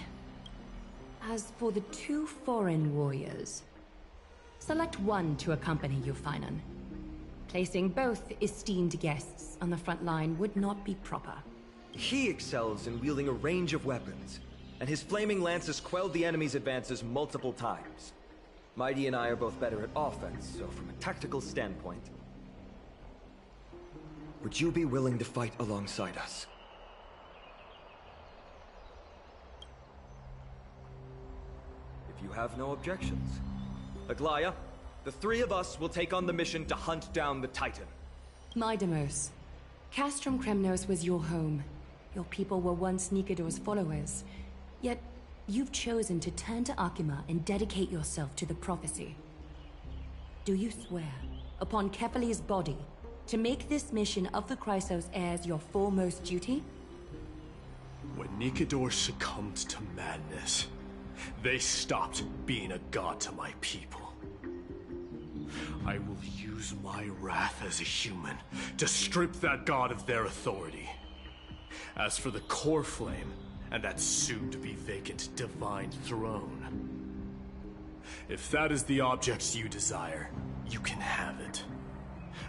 As for the two foreign warriors, select one to accompany you, Finan. Placing both esteemed guests on the front line would not be proper. He excels in wielding a range of weapons, and his flaming lances quelled the enemy's advances multiple times. Mighty and I are both better at offense, so from a tactical standpoint... Would you be willing to fight alongside us? If you have no objections. Aglaya, the three of us will take on the mission to hunt down the Titan. Mydemos, Castrum Kremnos was your home. Your people were once Nikador's followers. Yet, you've chosen to turn to Akima and dedicate yourself to the prophecy. Do you swear, upon Kefali's body, to make this mission of the Chrysos heirs your foremost duty? When Nikador succumbed to madness, they stopped being a god to my people. I will use my wrath as a human to strip that god of their authority. As for the core flame, and that soon-to-be vacant divine throne, if that is the object you desire, you can have it.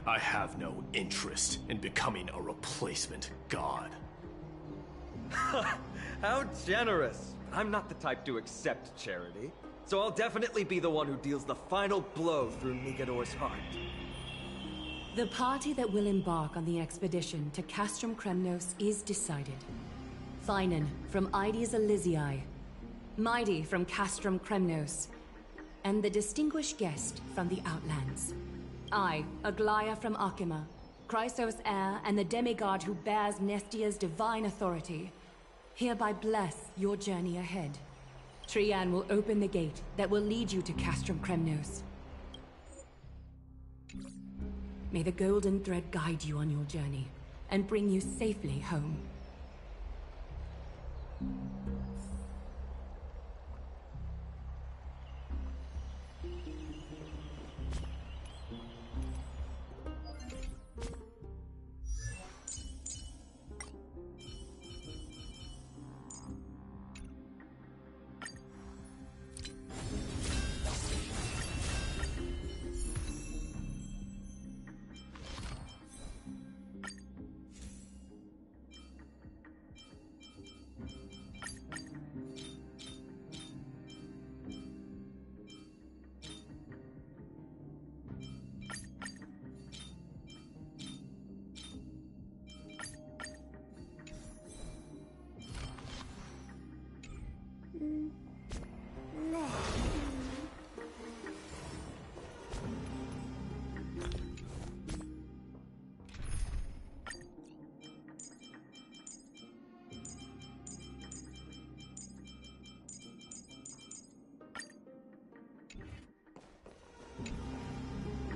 I have no interest in becoming a replacement god. How generous! I'm not the type to accept charity, so I'll definitely be the one who deals the final blow through Nikador's heart. The party that will embark on the expedition to Castrum Kremnos is decided. Finan from Aedes Elysiae, Mighty from Castrum Kremnos, and the distinguished guest from the Outlands. I, Aglaya from Akima, Chrysos heir and the demigod who bears Nestia's divine authority, hereby bless your journey ahead. Trian will open the gate that will lead you to Castrum Kremnos. May the golden thread guide you on your journey and bring you safely home.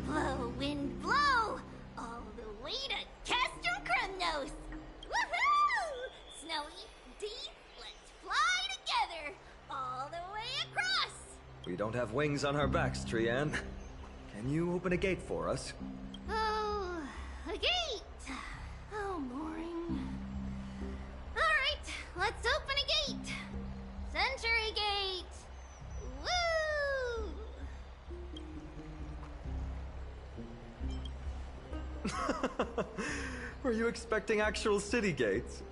Blow, wind, blow! All the way to Castrum Kremnos! Woohoo! Snowy, D, let's fly together! All the way across! We don't have wings on our backs, Trian. Can you open a gate for us? Oh, a gate! Oh, boring. Alright, let's open a gate! Century Gate! Woo! Were you expecting actual city gates?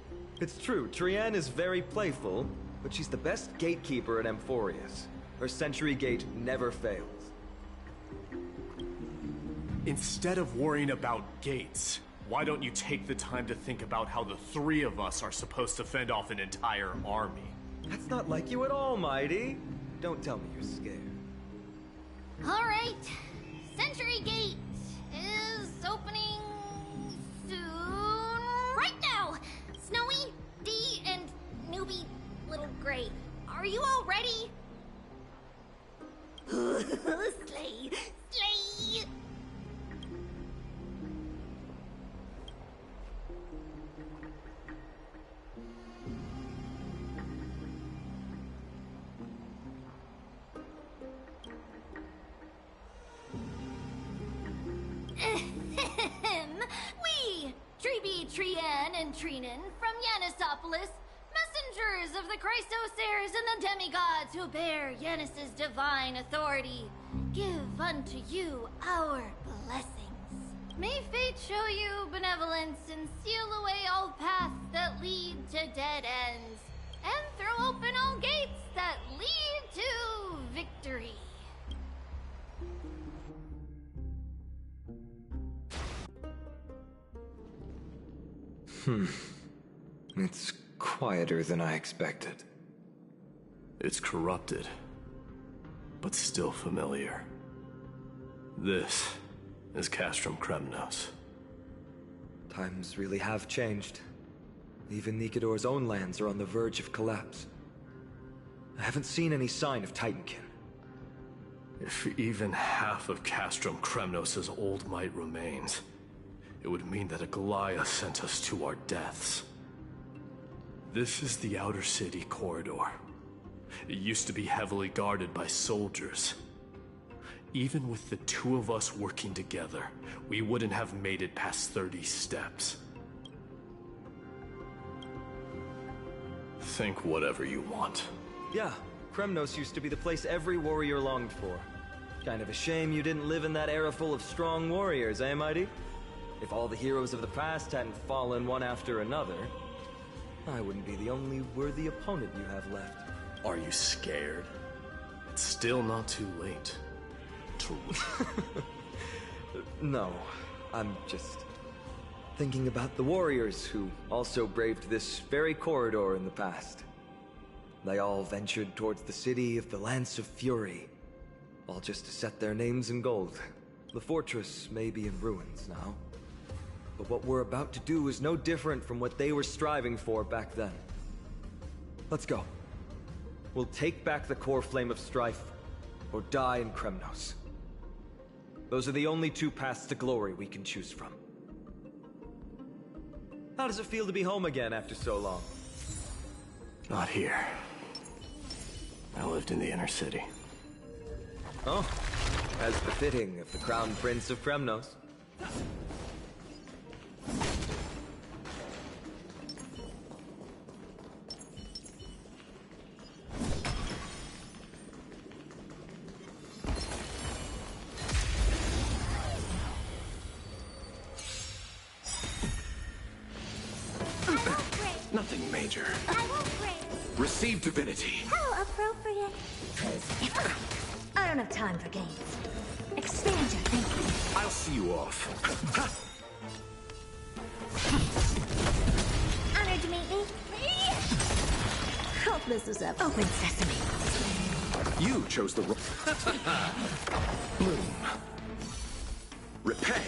It's true, Trian is very playful, but she's the best gatekeeper at Amphoreus. Her Century Gate never fails. Instead of worrying about gates, why don't you take the time to think about how the three of us are supposed to fend off an entire army? That's not like you at all, Mighty. Don't tell me you're scared. Alright, Century Gate is opening soon. Right now! Snowy, D, and newbie Little Gray, are you all ready? Slay! Slay! We, Treeby, Trian, and Trinan from Yanisopolis, messengers of the Chrysosairs and the demigods who bear Yanis's divine authority, give unto you our blessings. May fate show you benevolence and seal away all paths that lead to dead ends, and throw open all gates that lead to victory. It's quieter than I expected. It's corrupted, but still familiar. This is Castrum Kremnos. Times really have changed. Even Nikodor's own lands are on the verge of collapse. I haven't seen any sign of Titankin. If even half of Castrum Kremnos' old might remains, it would mean that a Goliath sent us to our deaths. This is the Outer City corridor. It used to be heavily guarded by soldiers. Even with the two of us working together, we wouldn't have made it past 30 steps. Think whatever you want. Yeah, Kremnos used to be the place every warrior longed for. Kind of a shame you didn't live in that era full of strong warriors, eh, Mighty? If all the heroes of the past hadn't fallen one after another, I wouldn't be the only worthy opponent you have left. Are you scared? It's still not too late. No, I'm just thinking about the warriors who also braved this very corridor in the past. They all ventured towards the city of the Lance of Fury, all just to set their names in gold. The fortress may be in ruins now, but what we're about to do is no different from what they were striving for back then. Let's go. We'll take back the core flame of strife, or die in Kremnos. Those are the only two paths to glory we can choose from. How does it feel to be home again after so long? Not here. I lived in the inner city. Oh, as befitting of the Crown Prince of Kremnos. Nothing major. I won't break. Receive divinity. How appropriate. I don't have time for games. Expand your thinking. I'll see you off. Honored to meet me. Hope This is epic. Open sesame. You chose the wrong... Bloom. Repay.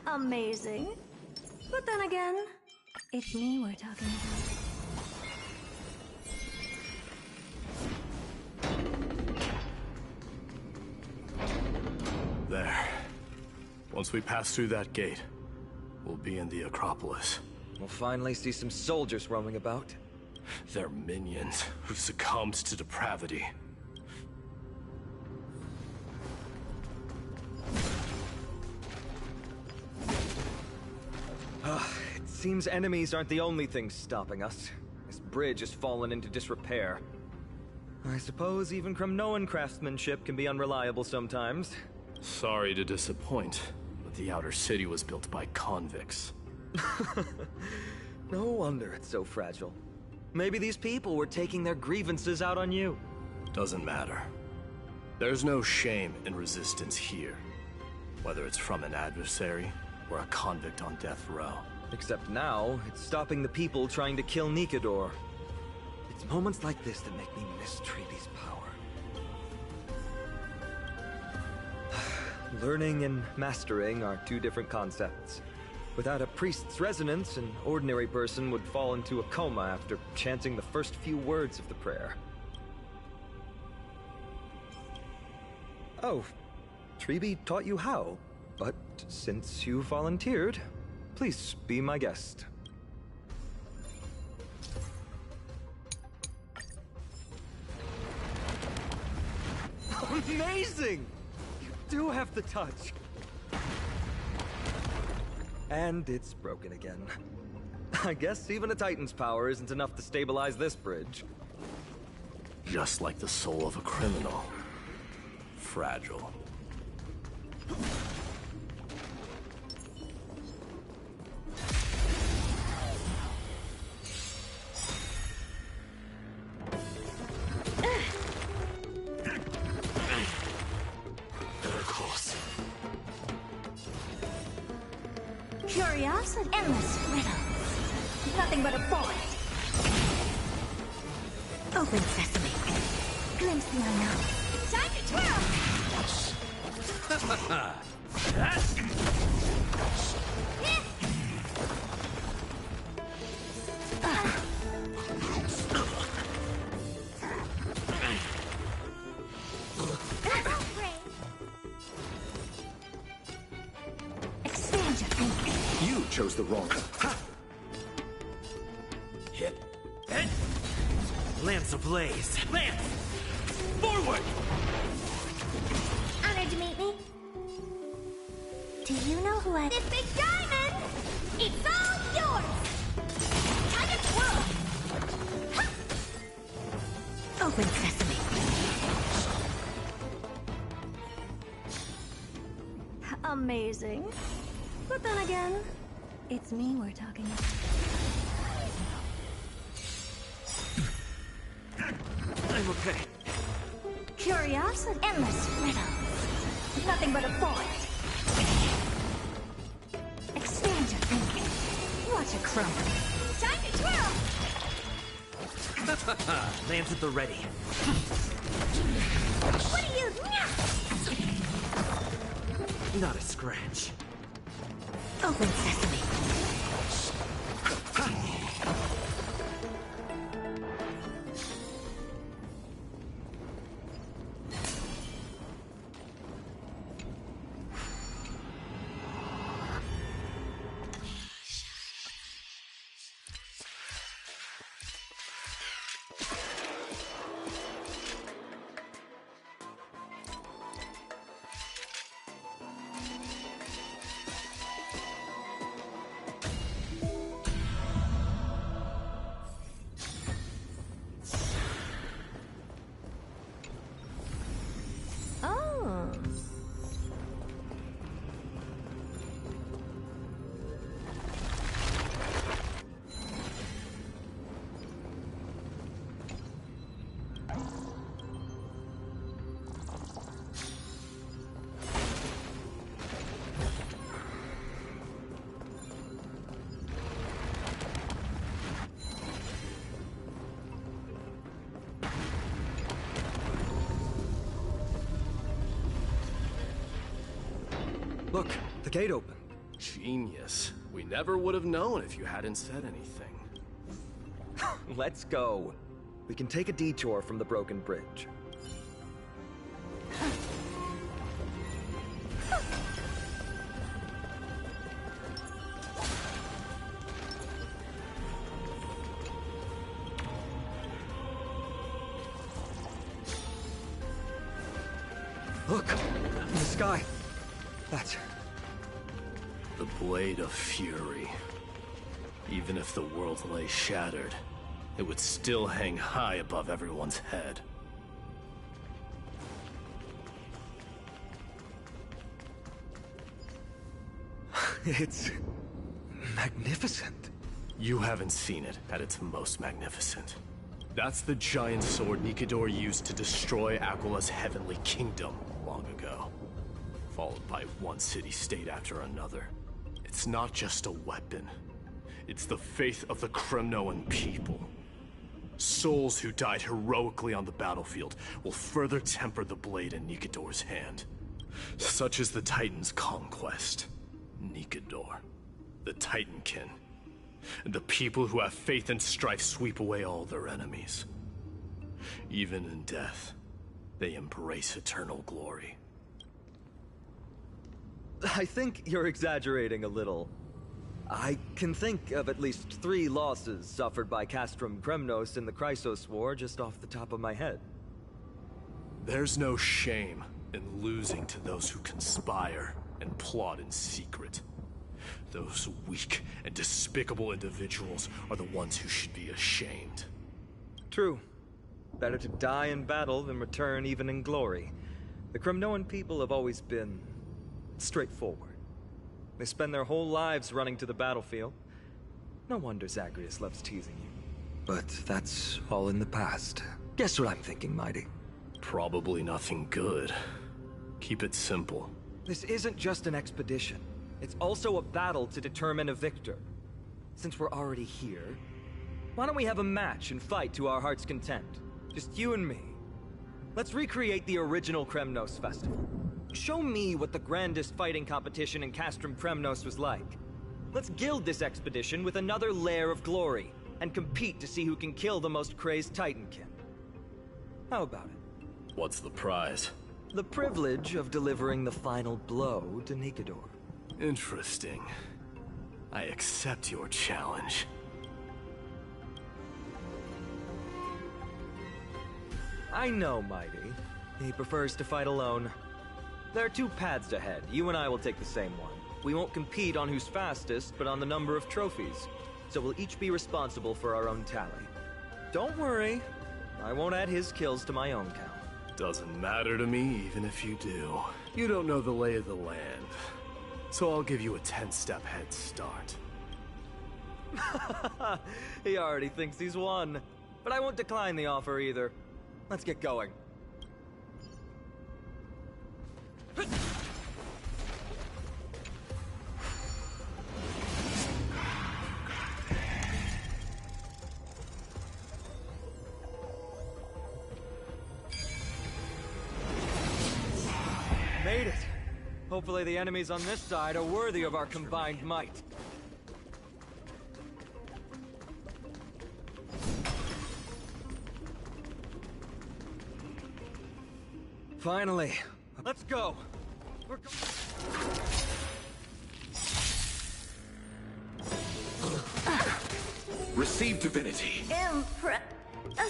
Amazing. But then again, it's me we're talking about. There. Once we pass through that gate, we'll be in the Acropolis. We'll finally see some soldiers roaming about. They're minions who succumbed to depravity. It seems enemies aren't the only things stopping us. This bridge has fallen into disrepair. I suppose even Kremnoan craftsmanship can be unreliable sometimes. Sorry to disappoint, but the outer city was built by convicts. No wonder it's so fragile. Maybe these people were taking their grievances out on you. Doesn't matter. There's no shame in resistance here, whether it's from an adversary or a convict on death row. Except now, it's stopping the people trying to kill Nikador. It's moments like this that make me miss Treaty's power. Learning and mastering are two different concepts. Without a priest's resonance, an ordinary person would fall into a coma after chanting the first few words of the prayer. Oh, Treeby taught you how, but since you volunteered, please be my guest. Amazing! You do have the touch! And it's broken again. I guess even a Titan's power isn't enough to stabilize this bridge. Just like the soul of a criminal. Fragile. Curiosity, endless riddle. Nothing but a void. Open sesame. Glimpse the unknown. Time to twirl! Expand your thinking. You chose the wrong... Hit. Hit. Lance ablaze. Lance! Forward! Honored to meet me. Do you know who I... This big diamond! It's all yours! Time to twirl! Open sesame. Amazing. But then again, it's me we're talking about. I'm okay. Curiosity, endless riddle. Nothing but a void. Expand your thinking. Watch it crumble. Time to twirl! Lance at the ready. What do you... Not a scratch. Open sesame. Look, the gate opened. Genius. We never would have known if you hadn't said anything. Let's go. We can take a detour from the broken bridge. Look! In the sky! That's... The Blade of Fury. Even if the world lay shattered, it would still hang high above everyone's head. It's... magnificent. You haven't seen it at its most magnificent. That's the giant sword Nikidor used to destroy Aquala's heavenly kingdom long ago. Followed by one city-state after another. It's not just a weapon. It's the faith of the Kremnoan people. Souls who died heroically on the battlefield will further temper the blade in Nikidor's hand. Such is the Titan's conquest. Nikidor, the Titankin. And the people who have faith and strife sweep away all their enemies. Even in death, they embrace eternal glory. I think you're exaggerating a little. I can think of at least 3 losses suffered by Castrum Kremnos in the Chrysos War just off the top of my head. There's no shame in losing to those who conspire and plot in secret. Those weak and despicable individuals are the ones who should be ashamed. True. Better to die in battle than return even in glory. The Kremnoan people have always been straightforward. They spend their whole lives running to the battlefield. No wonder Zagreus loves teasing you. But that's all in the past. Guess what I'm thinking, Mighty? Probably nothing good. Keep it simple. This isn't just an expedition. It's also a battle to determine a victor. Since we're already here, why don't we have a match and fight to our heart's content? Just you and me. Let's recreate the original Kremnos festival. Show me what the grandest fighting competition in Castrum Kremnos was like. Let's gild this expedition with another layer of glory, and compete to see who can kill the most crazed Titankin. How about it? What's the prize? The privilege of delivering the final blow to Nikidor. Interesting. I accept your challenge. I know, Mighty. He prefers to fight alone. There are 2 paths ahead. You and I will take the same one. We won't compete on who's fastest, but on the number of trophies. So we'll each be responsible for our own tally. Don't worry. I won't add his kills to my own count. Doesn't matter to me, even if you do. You don't know the lay of the land. So I'll give you a 10-step head start. He already thinks he's won. But I won't decline the offer either. Let's get going. Made it. Hopefully the enemies on this side are worthy of our combined might. Finally. Let's go. We're Receive divinity. Impressive.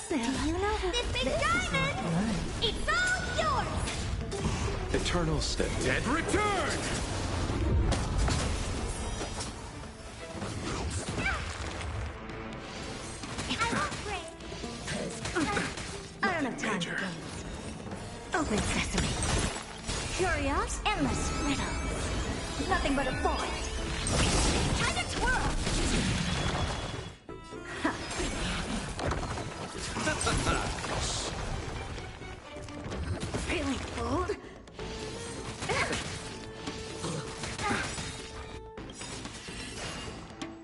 Do you know this big diamond? It's all yours! Eternal step. Dead return! I don't have time for games. Open sesame. Curious, endless riddles. Nothing but a void. Time to twirl! Feeling bold?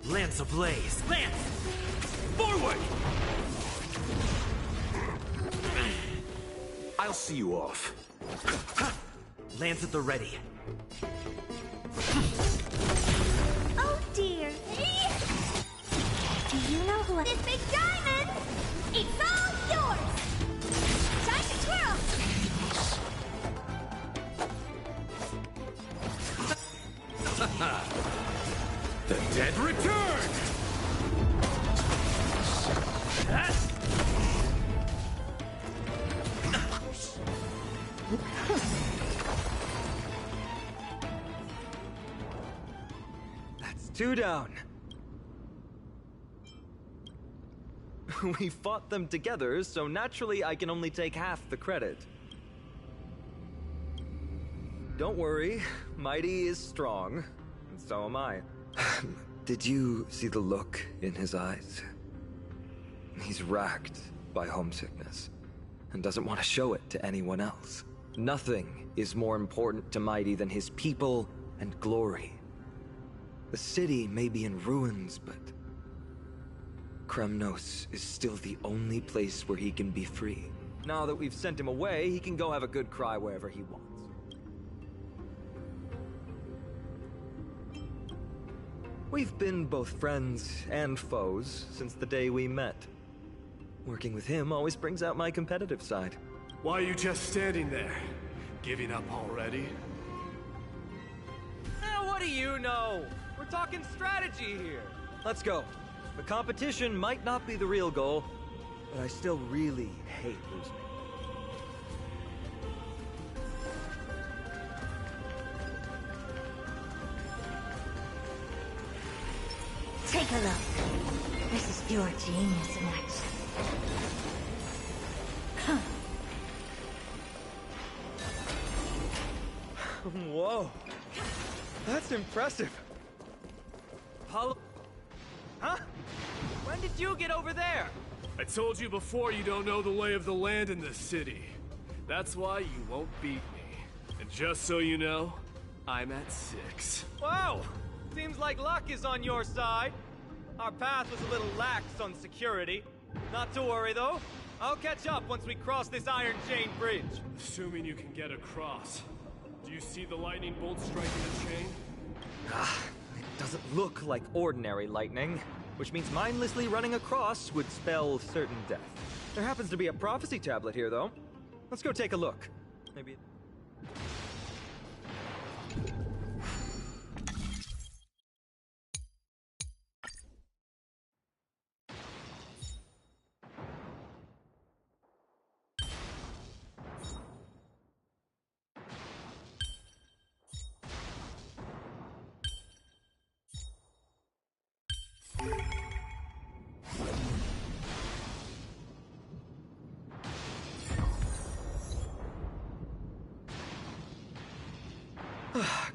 Lance ablaze! Lance! Forward! I'll see you off. Lance at the ready. Oh dear. Do you know who this big diamond? It's all yours. Time to twirl. The dead return! That's 2 down. We fought them together, so naturally I can only take half the credit. Don't worry, Mighty is strong, and so am I. Did you see the look in his eyes? He's racked by homesickness, and doesn't want to show it to anyone else. Nothing is more important to Mighty than his people and glory. The city may be in ruins, but Kremnos is still the only place where he can be free. Now that we've sent him away, he can go have a good cry wherever he wants. We've been both friends and foes since the day we met. Working with him always brings out my competitive side. Why are you just standing there? Giving up already? What do you know? We're talking strategy here. Let's go. The competition might not be the real goal, but I still really hate losing. Take a look. This is pure genius in action. Whoa. That's impressive. Huh? When did you get over there? I told you before you don't know the lay of the land in this city. That's why you won't beat me. And just so you know, I'm at 6. Wow! Seems like luck is on your side. Our path was a little lax on security. Not to worry, though. I'll catch up once we cross this iron chain bridge. Assuming you can get across. Do you see the lightning bolt striking the chain? It doesn't look like ordinary lightning, which means mindlessly running across would spell certain death. There happens to be a prophecy tablet here, though. Let's go take a look. Maybe...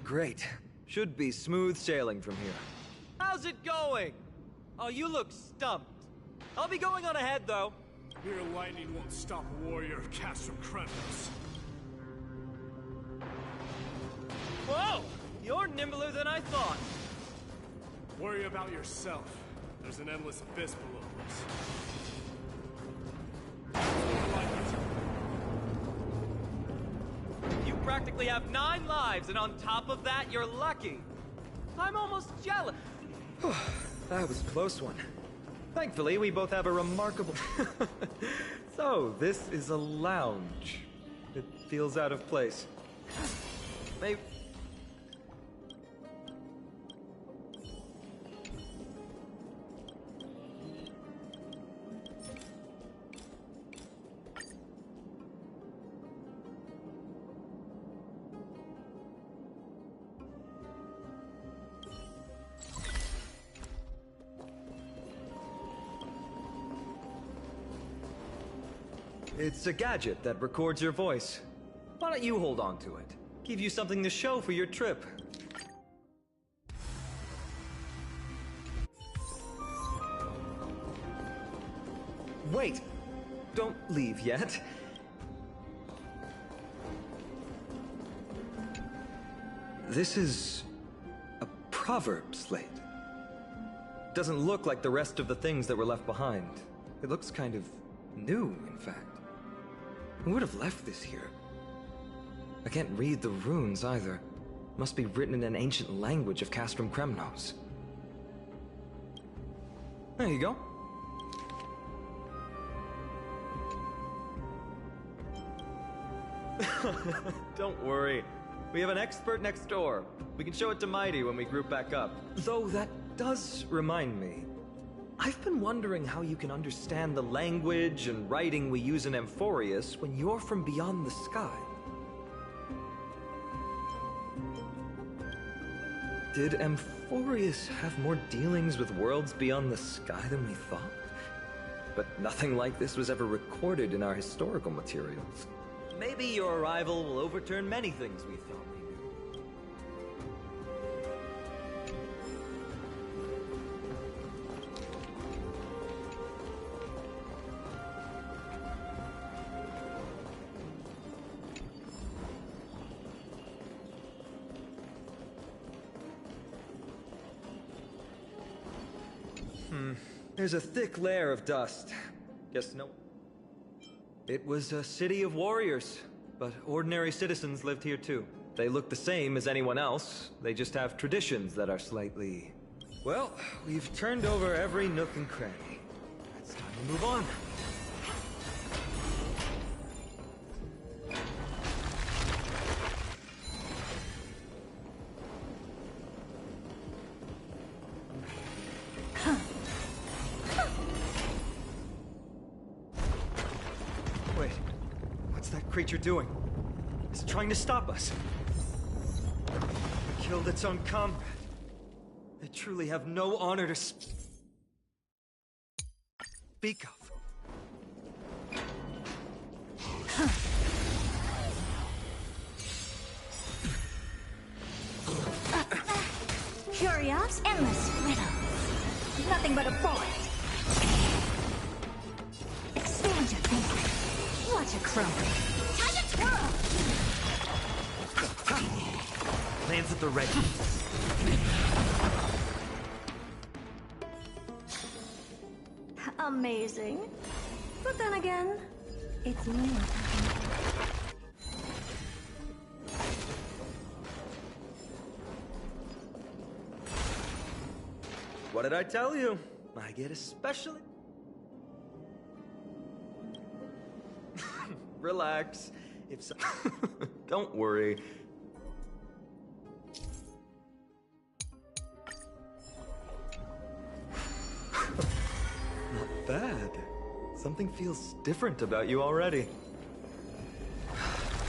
Great. Should be smooth sailing from here. How's it going? Oh, you look stumped. I'll be going on ahead, though. Mere lightning won't stop a warrior cast from Kremnos. Whoa! You're nimbler than I thought. Worry about yourself. There's an endless abyss below us. You practically have 9 lives, and on top of that, you're lucky. I'm almost jealous. That was a close one. Thankfully, we both have a remarkable... So, this is a lounge. It feels out of place. Maybe... It's a gadget that records your voice. Why don't you hold on to it? Give you something to show for your trip. Wait! Don't leave yet. This is a proverb slate. Doesn't look like the rest of the things that were left behind. It looks kind of new, in fact. Who would have left this here? I can't read the runes either. Must be written in an ancient language of Castrum Kremnos. There you go. Don't worry. We have an expert next door. We can show it to Mighty when we group back up. Though that does remind me. I've been wondering how you can understand the language and writing we use in Amphoreus when you're from beyond the sky. Did Amphoreus have more dealings with worlds beyond the sky than we thought? But nothing like this was ever recorded in our historical materials. Maybe your arrival will overturn many things we thought we knew. There's a thick layer of dust. Guess no. It was a city of warriors, but ordinary citizens lived here too. They look the same as anyone else. They just have traditions that are slightly... Well, we've turned over every nook and cranny. It's time to move on. Creature doing? It's trying to stop us. It killed its own comrade. They truly have no honor to speak of. Curious, endless riddle. Nothing but a void. Expand your thinking. Watch it crumble. Lands at the ready. Amazing. But then again, it's me. What did I tell you? I get especially... Relax. If so... Don't worry. Not bad. Something feels different about you already.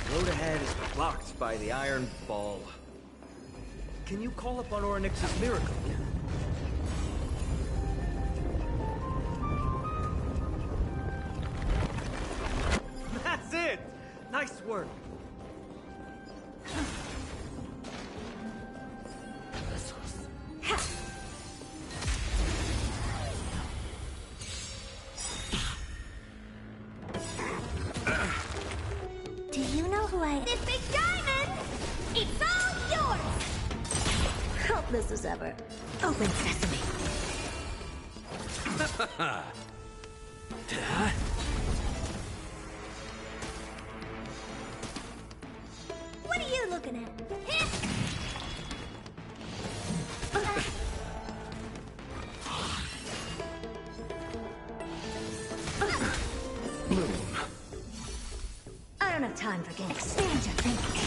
The road ahead is blocked by the iron ball. Can you call upon Orynyx's miracle? That's it! Nice work! Do you know who I... This big diamond! It's all yours! Helpless as ever. Open sesame. What are you looking at? I don't have time for games. Expand your thinking.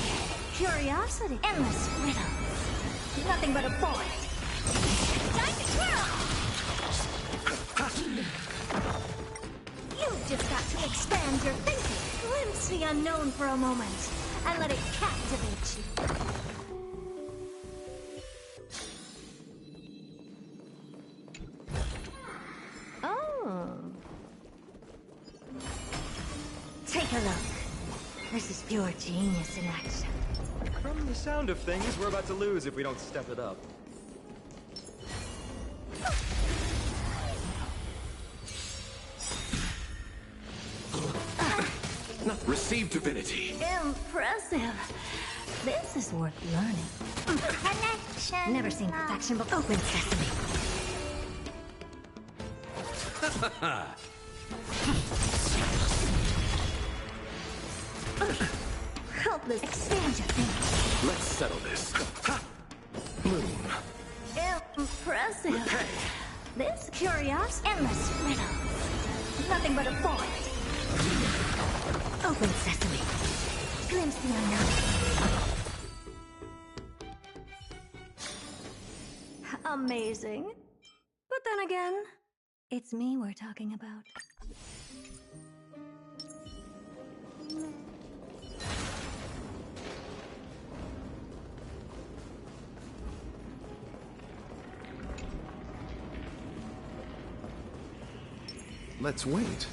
Curiosity. Endless riddle. Nothing but a void. Time to twirl! You've just got to expand your thinking. Glimpse the unknown for a moment, and let it captivate you. Oh. Take a look. This is pure genius in action. From the sound of things, we're about to lose if we don't step it up. Receive divinity. Impressive. This is worth learning. Connection. Never seen perfection before. Open sesame. Helpless. Expand your thinking. Let's settle this. Bloom. Impressive. Repay. This curious, endless riddle. Nothing but a void. Open sesame. Glimpse the unknown. Amazing. But then again, it's me we're talking about. Let's wait.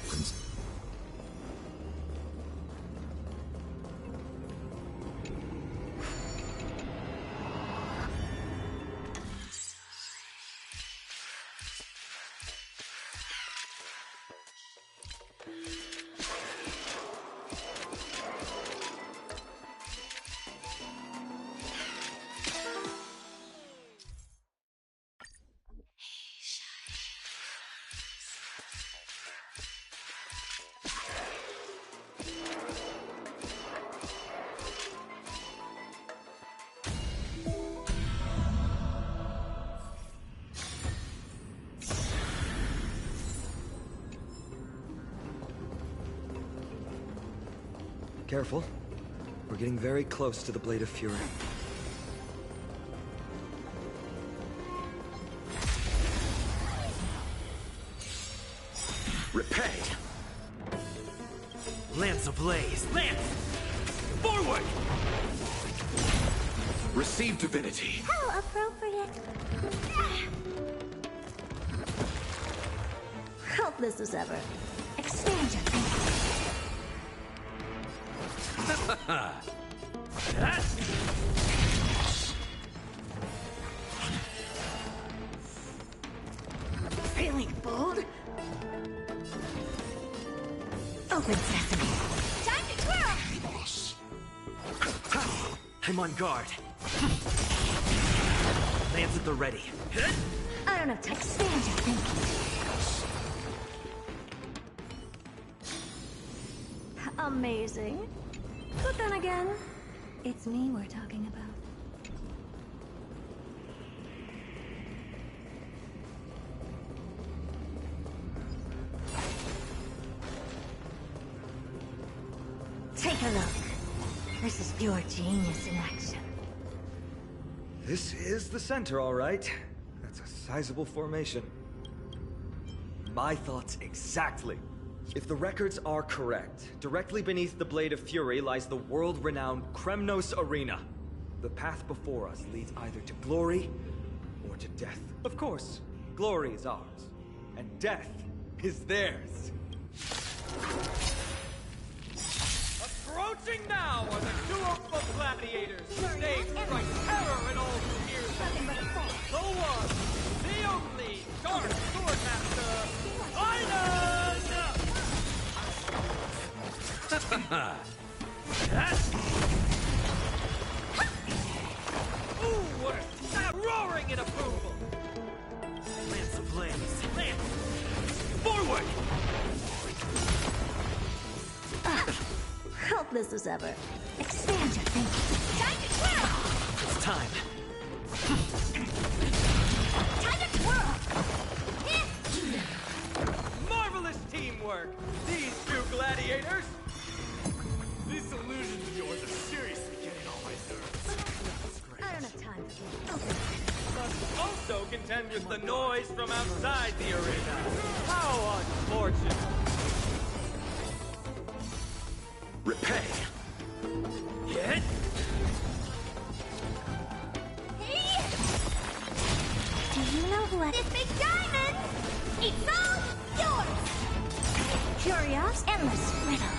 Careful. We're getting very close to the Blade of Fury. Repay. Lance ablaze! Lance! Forward! Receive divinity. How appropriate. Helpless as ever. Expand your thinking. Feeling bold? Open sesame. Time to twirl! I'm on guard. Lance at the ready. I don't have to expand your thinking. Amazing. But then again, it's me we're talking about. Take a look. This is pure genius in action. This is the center, all right. That's a sizable formation. My thoughts exactly. If the records are correct, directly beneath the Blade of Fury lies the world-renowned Kremnos Arena. The path before us leads either to glory or to death. Of course, glory is ours, and death is theirs. Approaching now are the duo of gladiators. They strike terror in all who hear them. The one, the only, Dark Swordmaster, Inon! Ooh, we're roaring in approval! Lance ablaze! Lance! Forward! Helpless as ever. Expand your thinking. Time to twirl! It's time. Time to twirl! Marvelous teamwork! These two gladiators! These illusions of yours are seriously getting on my nerves. I don't have time for this. Must also contend with the noise from outside the arena. How unfortunate! Repay. Hit! Do you know who had this big diamond? It's all yours! Curious, endless riddle.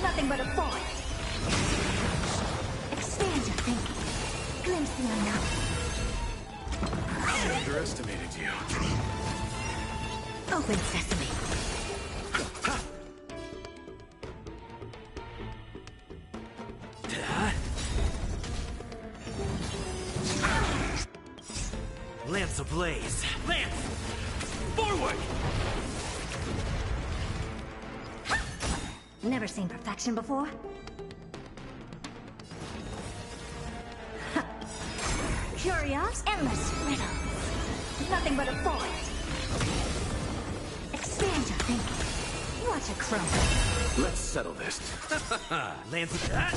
Nothing but a void. Expand your thinking. Glimpse the unknown. I underestimated you. Open sesame. Lance ablaze! Lance! Forward! Never seen perfection before? Curious, endless riddles. Nothing but a void. Expand your thinking. Watch it crumble. Let's settle this. Lands with that?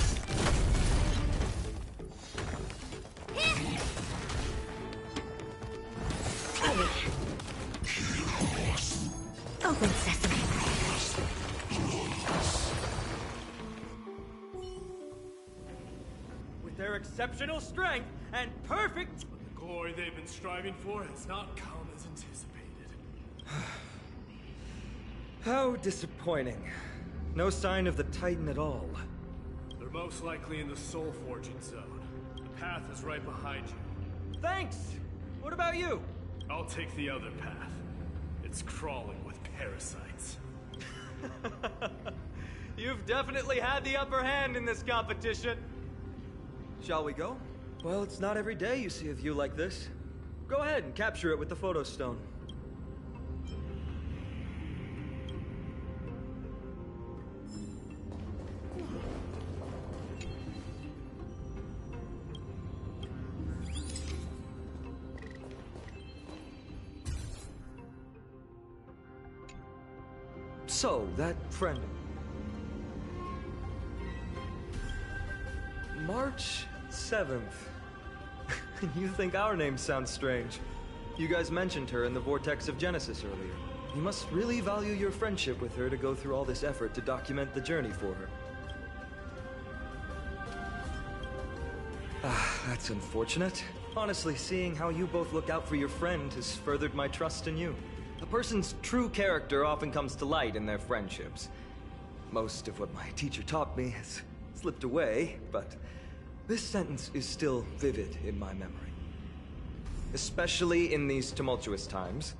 Open sesame. With their exceptional strength and perfect... The glory they've been striving for has not come as anticipated. How disappointing. No sign of the Titan at all. They're most likely in the soul forging zone. The path is right behind you. Thanks! What about you? I'll take the other path. It's crawling with parasites. You've definitely had the upper hand in this competition. Shall we go? Well, it's not every day you see a view like this. Go ahead and capture it with the photo stone. So, that friend... March 7th. You think our name sounds strange. You guys mentioned her in the Vortex of Genesis earlier. You must really value your friendship with her to go through all this effort to document the journey for her. That's unfortunate. Honestly, seeing how you both look out for your friend has furthered my trust in you. A person's true character often comes to light in their friendships. Most of what my teacher taught me has slipped away, but this sentence is still vivid in my memory. Especially in these tumultuous times,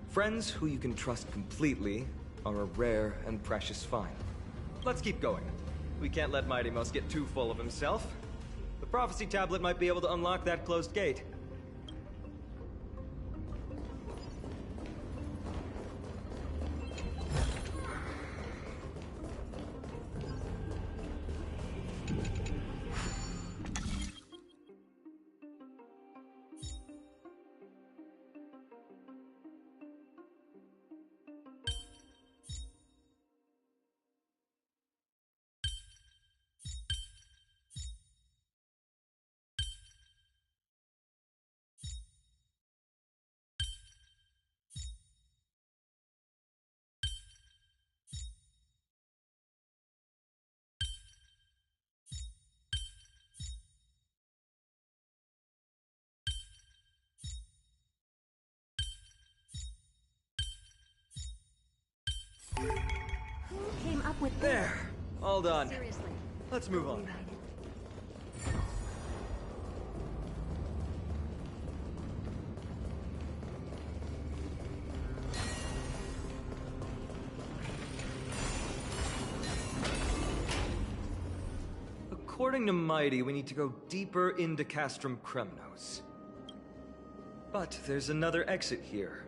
friends who you can trust completely are a rare and precious find. Let's keep going. We can't let Mighty Mouse get too full of himself. The prophecy tablet might be able to unlock that closed gate. Who came up with There! All done. Seriously. Let's move on. According to Mighty, we need to go deeper into Castrum Kremnos. But there's another exit here.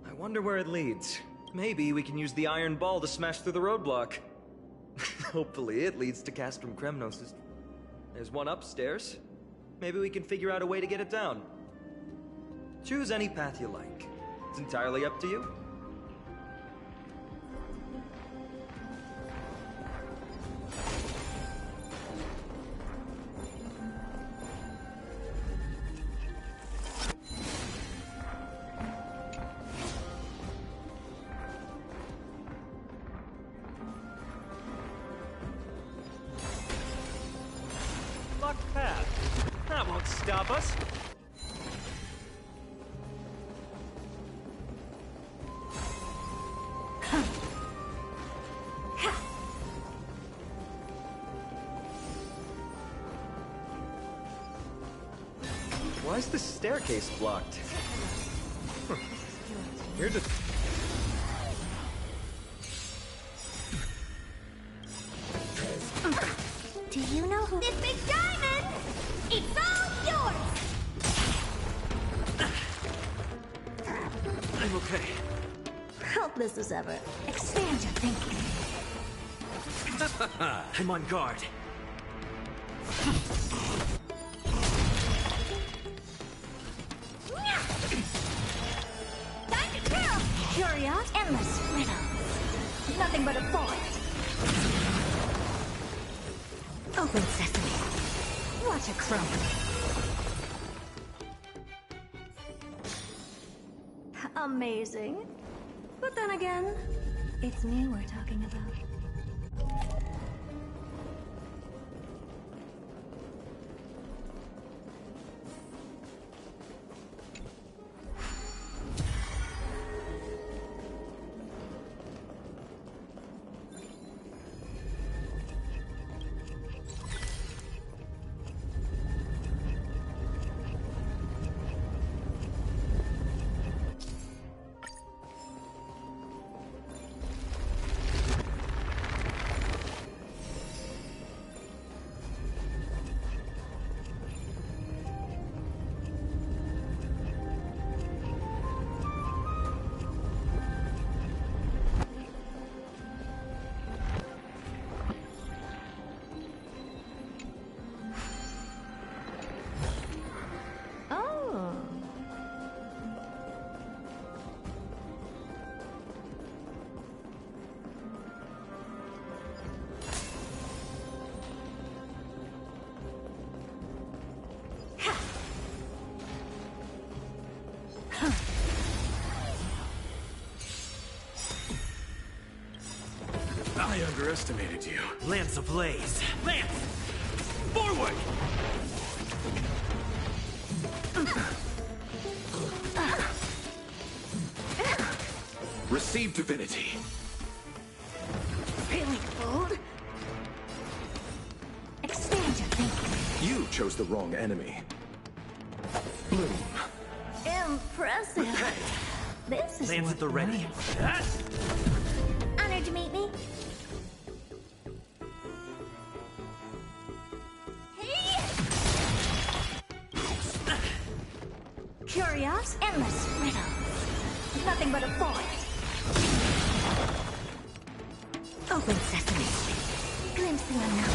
I wonder where it leads. Maybe we can use the iron ball to smash through the roadblock. Hopefully it leads to Castrum Kremnos. There's one upstairs. Maybe we can figure out a way to get it down. Choose any path you like. It's entirely up to you. Locked path. That won't stop us. Why is the staircase blocked? You're just... Do you know who... This big diamond! It's all yours! I'm okay. Helpless as ever. Expand your thinking. I'm on guard. Nothing but a thought. Open sesame. What a crumb. Amazing. But then again, it's me we're talking about. I underestimated you. Lance ablaze. Lance! Forward! Receive divinity. Really bold? Expand your thinking. You chose the wrong enemy. Bloom. Impressive. This is Lance at the ready. Honored to meet me. Curious, endless riddle. Nothing but a thought. Open sesame. Glimpse the unknown.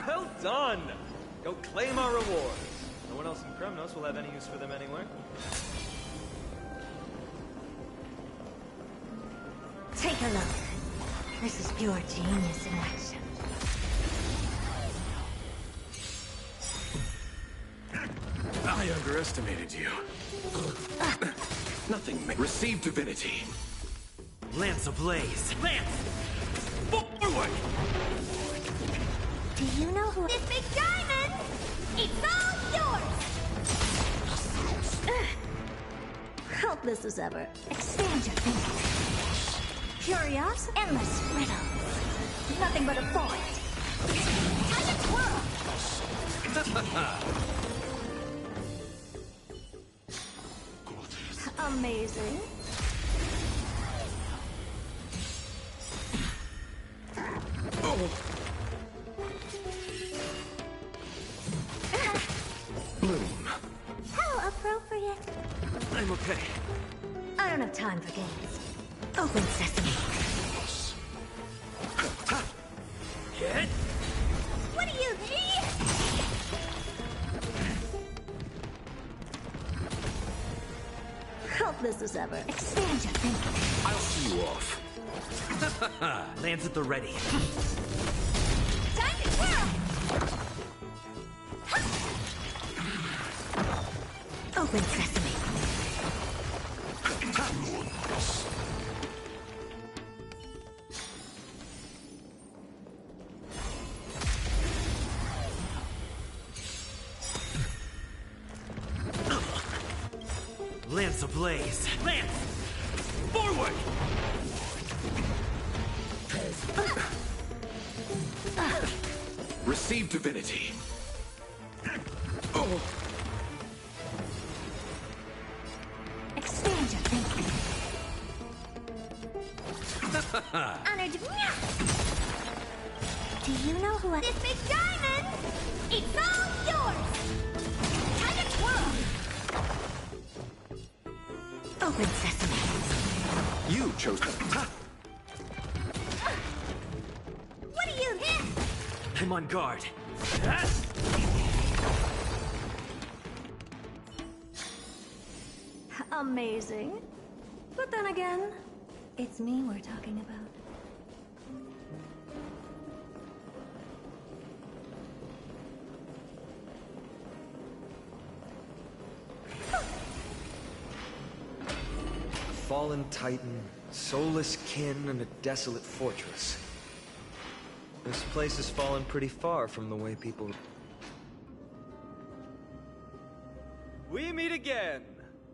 Well done! Go claim our rewards. No one else in Kremnos will have any use for them anyway. Take a look. This is pure genius in action. I underestimated you. Nothing. Receive divinity. Lance ablaze. Lance! Forward! Do you know who— This big diamond! It's all yours! Helpless as ever. Expand your thinking. Curious, endless riddle. Nothing but a thought. Time to twirl! Amazing. Bloom. How appropriate. I'm okay. I don't have time for games. Open sesame. Get! What do you need? Helpless as ever. Expand your thinking. I'll see you off. Lance at the ready. Time to twirl! Open sesame. Lance ablaze! Lance! Forward! Receive divinity. Oh. Expand your thinking. Honored. Do you know who I... This big diamond! It's all yours! Time to twirl! Open sesame. You chose them. What do you hit? I'm on guard. Amazing. But then again, it's me we're talking about. Fallen titan, soulless kin, and a desolate fortress. This place has fallen pretty far from the way people... We meet again!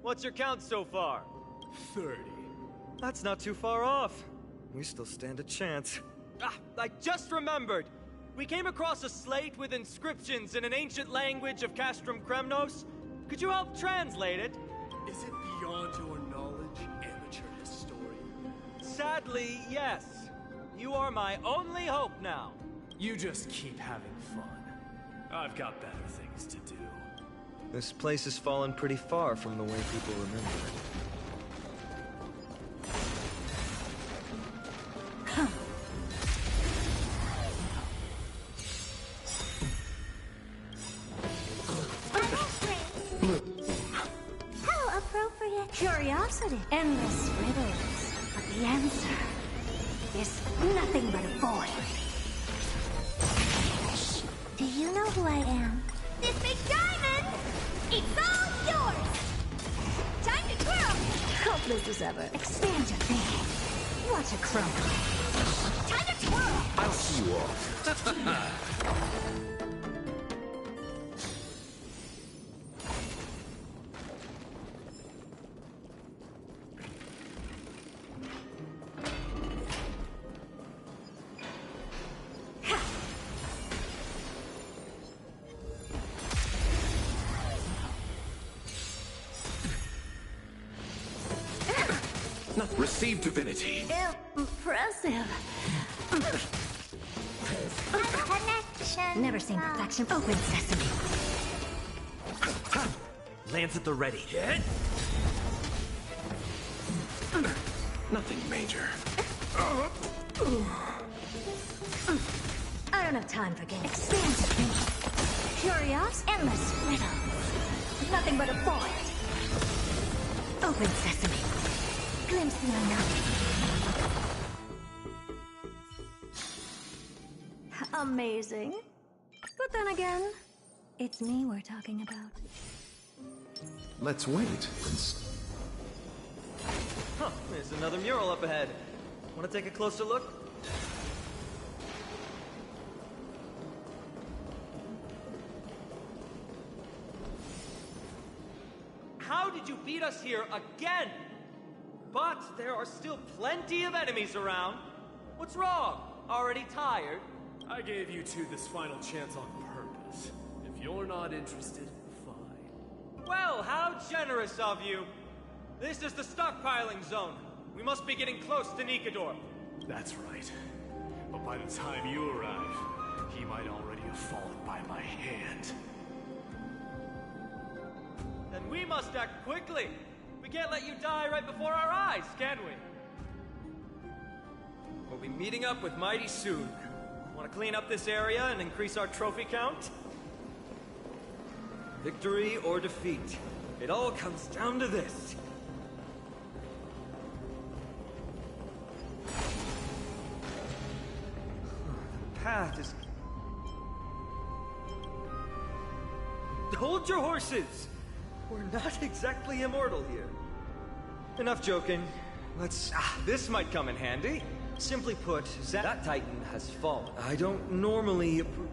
What's your count so far? 30. That's not too far off. We still stand a chance. Ah, I just remembered! We came across a slate with inscriptions in an ancient language of Castrum Kremnos. Could you help translate it? Is it beyond your knowledge, amateur historian? Sadly, yes. You are my only hope now. You just keep having fun. I've got better things to do. This place has fallen pretty far from the way people remember it. How appropriate. Curiosity. Endless riddles. But the answer is nothing but a void. Do you know who I am? This big diamond! It's all yours! Time to twirl! Hopeless as ever. Expand your thinking. Watch it crumble. Time to twirl! I'll see you all. Receive divinity. Impressive. Connection. Never seen perfection. Open sesame. Lance at the ready. Hit! Nothing major. I don't have time for games. Expand your thinking. Curious, endless riddles. Nothing but a void. Open sesame. Glimpse the unknown. Amazing. But then again, it's me we're talking about. Let's wait. Huh, there's another mural up ahead. Want to take a closer look? How did you beat us here again? But there are still plenty of enemies around. What's wrong? Already tired? I gave you two this final chance on purpose. If you're not interested, fine. Well, how generous of you. This is the stockpiling zone. We must be getting close to Nikador. That's right. But by the time you arrive, he might already have fallen by my hand. Then we must act quickly. We can't let you die right before our eyes, can we? We'll be meeting up with Mighty soon. Want to clean up this area and increase our trophy count? Victory or defeat. It all comes down to this. The path is... Hold your horses! We're not exactly immortal here. Enough joking. Let's... This might come in handy. Simply put, that Titan has fallen. I don't normally approve...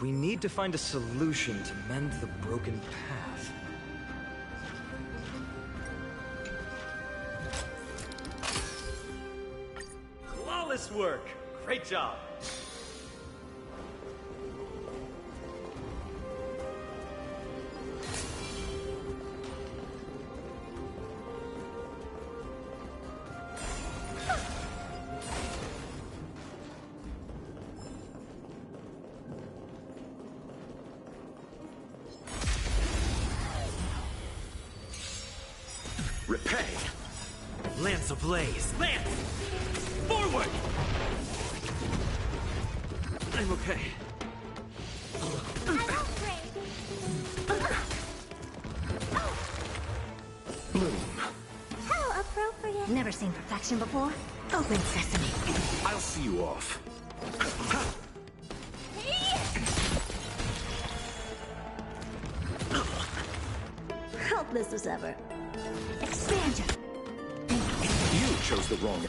We need to find a solution to mend the broken path. Flawless work! Great job! Repay! Lance ablaze! Lance! Forward! I'm okay. I won't break. Bloom. How appropriate. Never seen perfection before. Open sesame. I'll see you off. Helpless as ever. Expansion. You chose the wrong...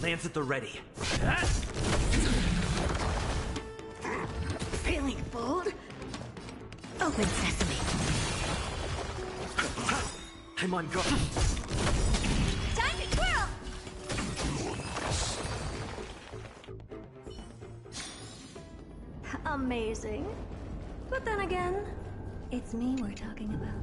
Lance at the ready. Feeling bold? Open sesame. I'm on guard. Time to twirl. Amazing. But then again, it's me we're talking about.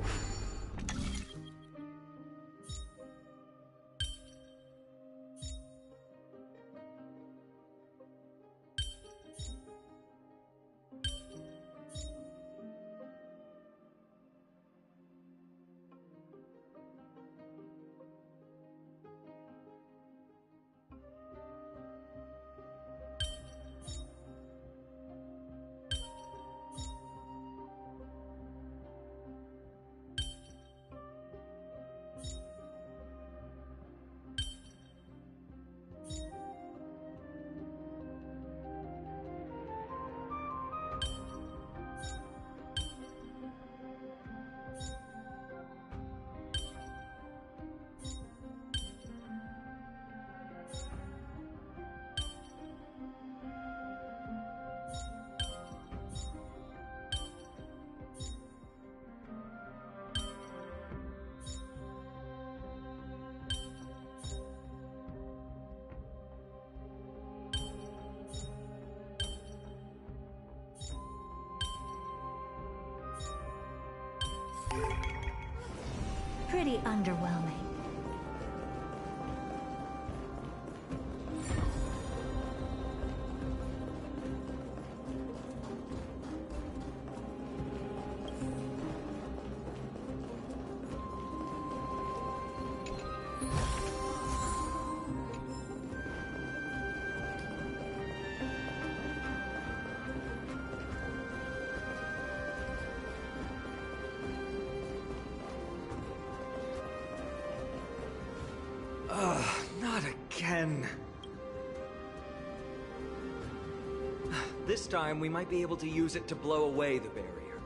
Pretty underwhelming. Not again. This time, we might be able to use it to blow away the barrier.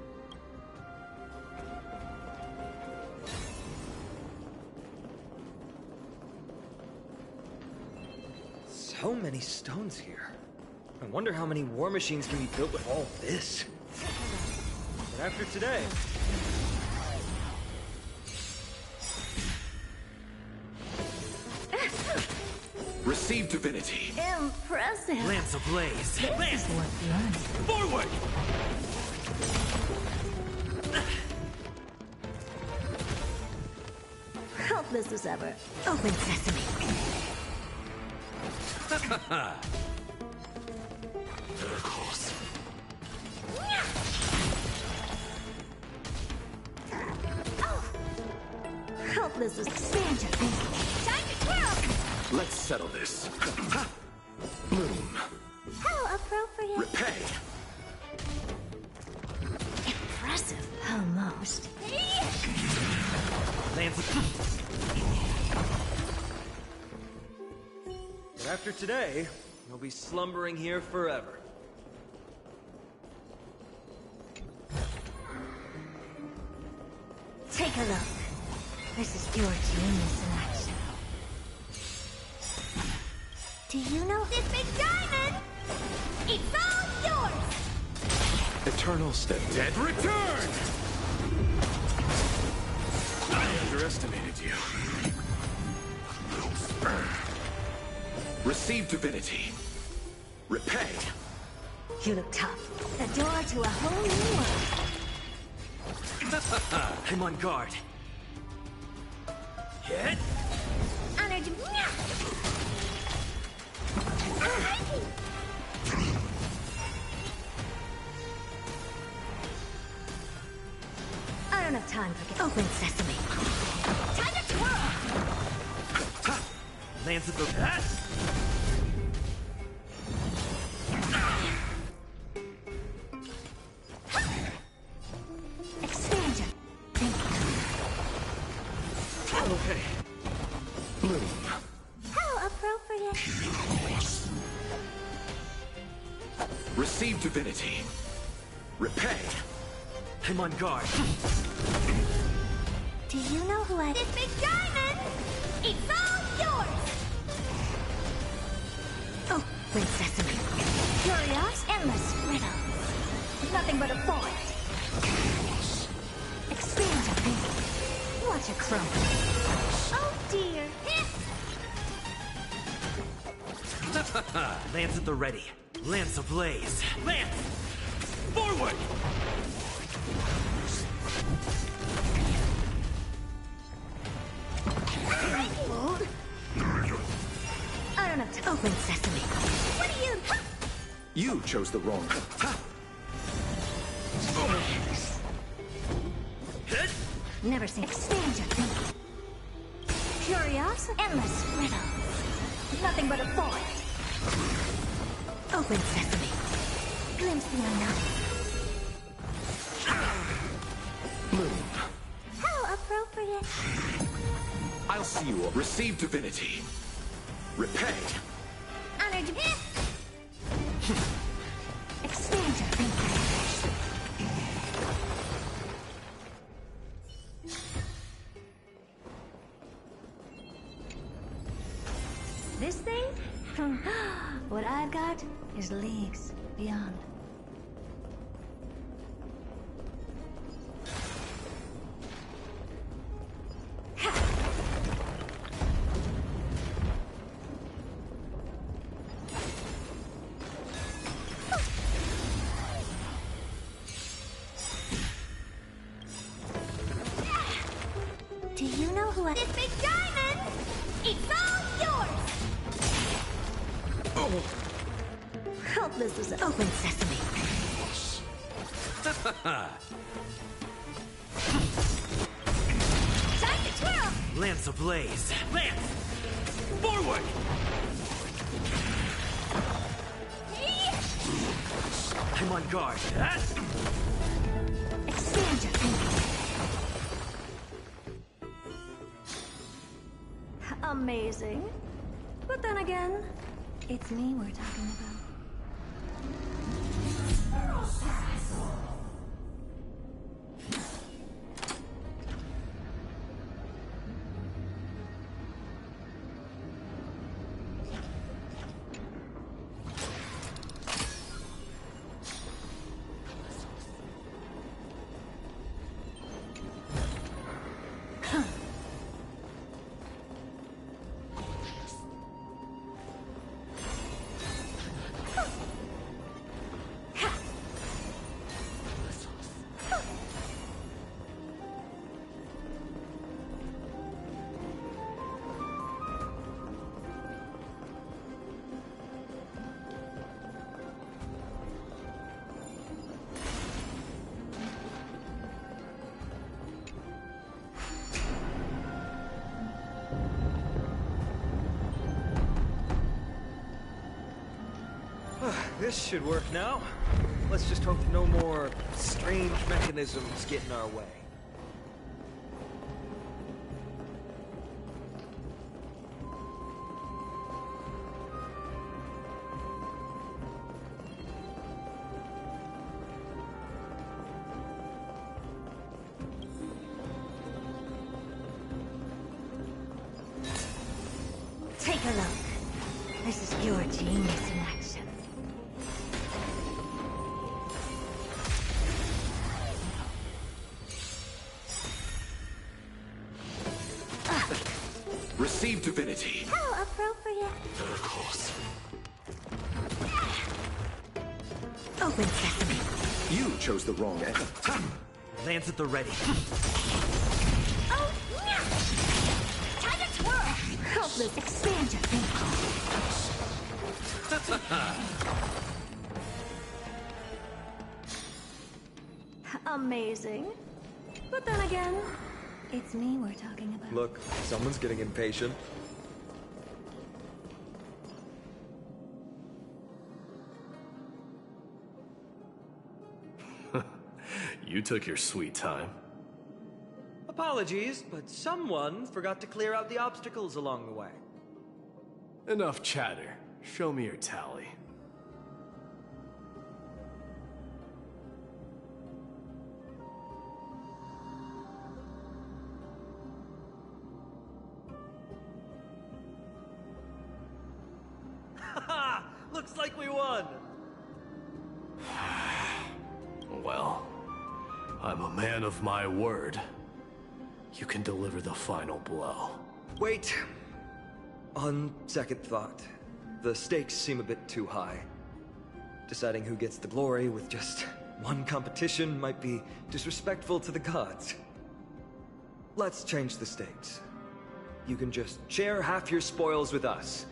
So many stones here. I wonder how many war machines can be built with all this. But after today... Receive divinity. Impressive. Lance ablaze. This Lance! is worth learning. Forward! Helpless as ever. Open sesame. Miracles. Helpless as expansion. Time to twirl. Let's settle this. Bloom. How appropriate. Repay. Impressive. Almost. Lance... But after today, you'll be slumbering here forever. Take a look. This is pure genius in action. Do you know this big diamond? It's all yours! Eternal step. Dead return! I underestimated you. Receive divinity. Repay. You look tough. The door to a whole new world. I'm on guard. Hit! Honored. I don't have time for open sesame. Time to twirl! Lands at the... Expansion. Okay. Bloom. How appropriate. Receive divinity. Repay. I'm on guard. Do you know who I... This big diamond! It's all yours! Open sesame. Curious, endless riddles. Nothing but a void. Expand your thinking. Watch it crumble. Oh dear. Lance at the ready. Lance ablaze. Lance! Forward! I don't have to open sesame. What are you... You chose the wrong. Never seen. Expand your thinking. Curious, endless riddles. Nothing but a void. Open sesame. Glimpse the unknown. Bloom. How appropriate. I'll see you all. Receive divinity. Repay. Honored. Expand your thinking. This thing? What I've got is leagues beyond. Do you know who I... This big diamond! It's all yours! Helpless as open sesame. Time to twirl! Lance ablaze. Lance! Forward! I'm on guard. Expand your thinking. Amazing. But then again, it's me we're talking about. This should work now. Let's just hope no more strange mechanisms get in our way. Take a look. This is pure genius in action. Receive divinity. How appropriate. Of course. Open sesame. You chose the wrong end. Lance at the ready. Oh, yeah. Time to twirl. Helpless, expand your thinking. Amazing. But then again, it's me we're talking about. Look, someone's getting impatient. You took your sweet time. Apologies, but someone forgot to clear out the obstacles along the way. Enough chatter. Show me your tally. Haha! Looks like we won! Well, I'm a man of my word. You can deliver the final blow. Wait. On second thought, the stakes seem a bit too high. Deciding who gets the glory with just one competition might be disrespectful to the gods. Let's change the stakes. You can just share half your spoils with us.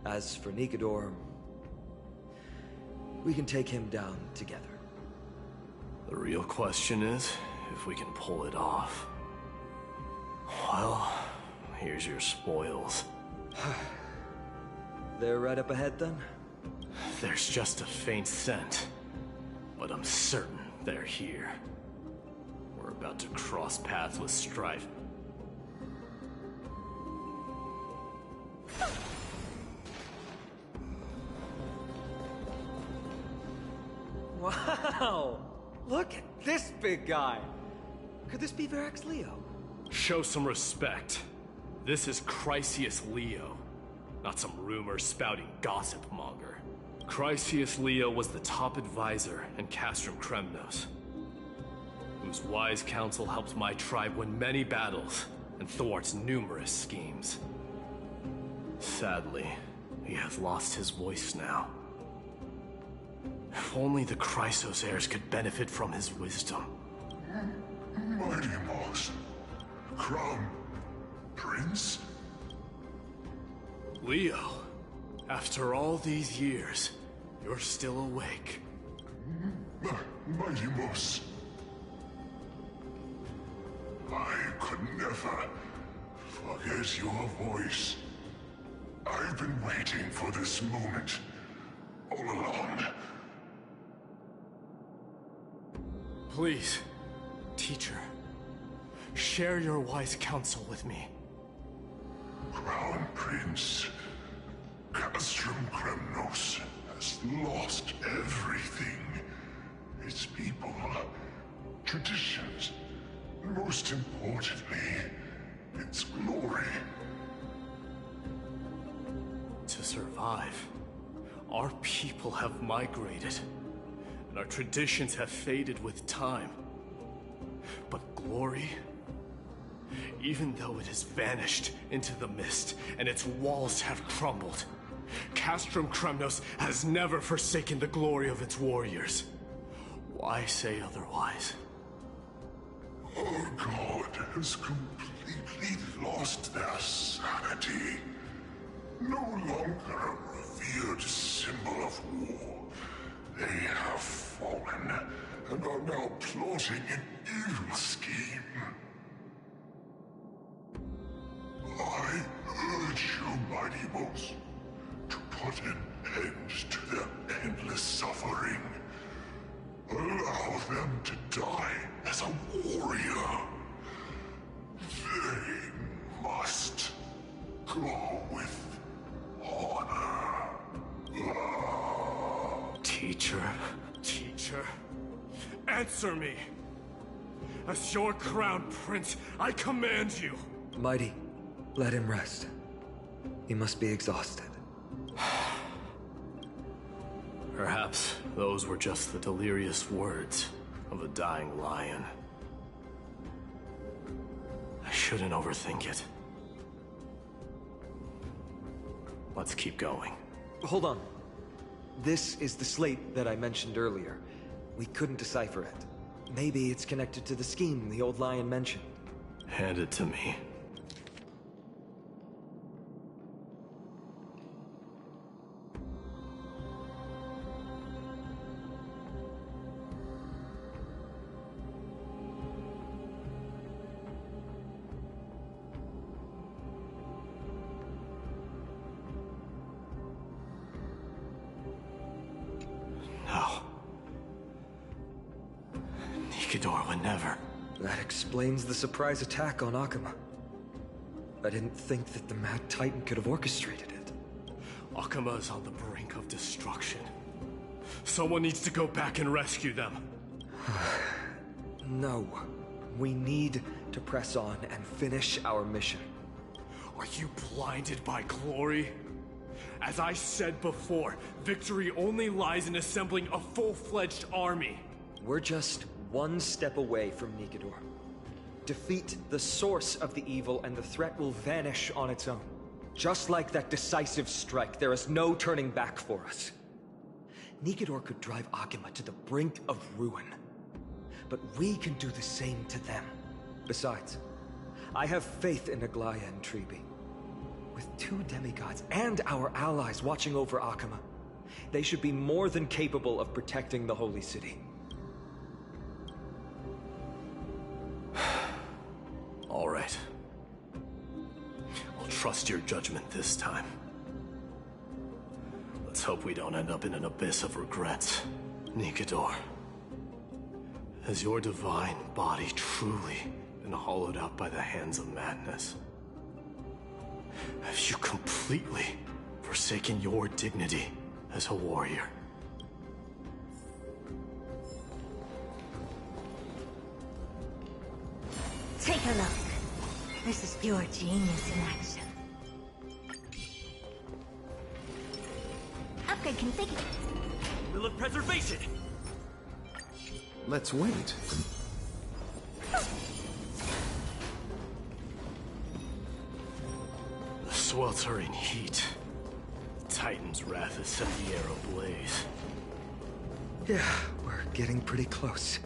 As for Nikador, we can take him down together. The real question is if we can pull it off. Well, here's your spoils. They're right up ahead then? There's just a faint scent, but I'm certain they're here. We're about to cross paths with strife. Wow! Look at this big guy! Could this be Verax Leo? Show some respect. This is Chrysius Leo, not some rumor-spouting gossip monger. Chrysius Leo was the top advisor in Castrum Kremnos, whose wise counsel helped my tribe win many battles and thwarts numerous schemes. Sadly, he has lost his voice now. If only the Chrysos heirs could benefit from his wisdom. Mighty Moss. Crown Prince? Leo, after all these years, you're still awake. Mighty Moss. I could never forget your voice. I've been waiting for this moment all along. Please, teacher, share your wise counsel with me. Crown Prince, Castrum Kremnos has lost everything. Its people, traditions, and most importantly, its glory. To survive, our people have migrated, and our traditions have faded with time. But glory, even though it has vanished into the mist and its walls have crumbled, Castrum Kremnos has never forsaken the glory of its warriors. Why say otherwise? Our god has completely lost their sanity. No longer a revered symbol of war, they have fallen and are now plotting an evil scheme. I urge you, Mighty Moss, to put an end to their endless suffering. Allow them to die as a warrior. They must go with honor. Teacher, answer me! As your crown prince, I command you! Mighty, let him rest. He must be exhausted. Perhaps those were just the delirious words of a dying lion. I shouldn't overthink it. Let's keep going. Hold on. This is the slate that I mentioned earlier. We couldn't decipher it. Maybe it's connected to the scheme the old lion mentioned. Hand it to me. Would never. That explains the surprise attack on Akuma. I didn't think that the Mad Titan could have orchestrated it. Akuma is on the brink of destruction. Someone needs to go back and rescue them. No. We need to press on and finish our mission. Are you blinded by glory? As I said before, victory only lies in assembling a full-fledged army. We're just one step away from Nikador. Defeat the source of the evil and the threat will vanish on its own. Just like that decisive strike, there is no turning back for us. Nikador could drive Akuma to the brink of ruin. But we can do the same to them. Besides, I have faith in Aglaya and Tribi. With 2 demigods and our allies watching over Akuma, they should be more than capable of protecting the Holy City. All right. I'll trust your judgment this time. Let's hope we don't end up in an abyss of regrets. Nikador, has your divine body truly been hollowed out by the hands of madness? Have you completely forsaken your dignity as a warrior? Take a look. This is pure genius in action. Upgrade configured. Will of preservation! Let's wait. The sweltering heat. Titan's wrath has set the air ablaze. Yeah, we're getting pretty close.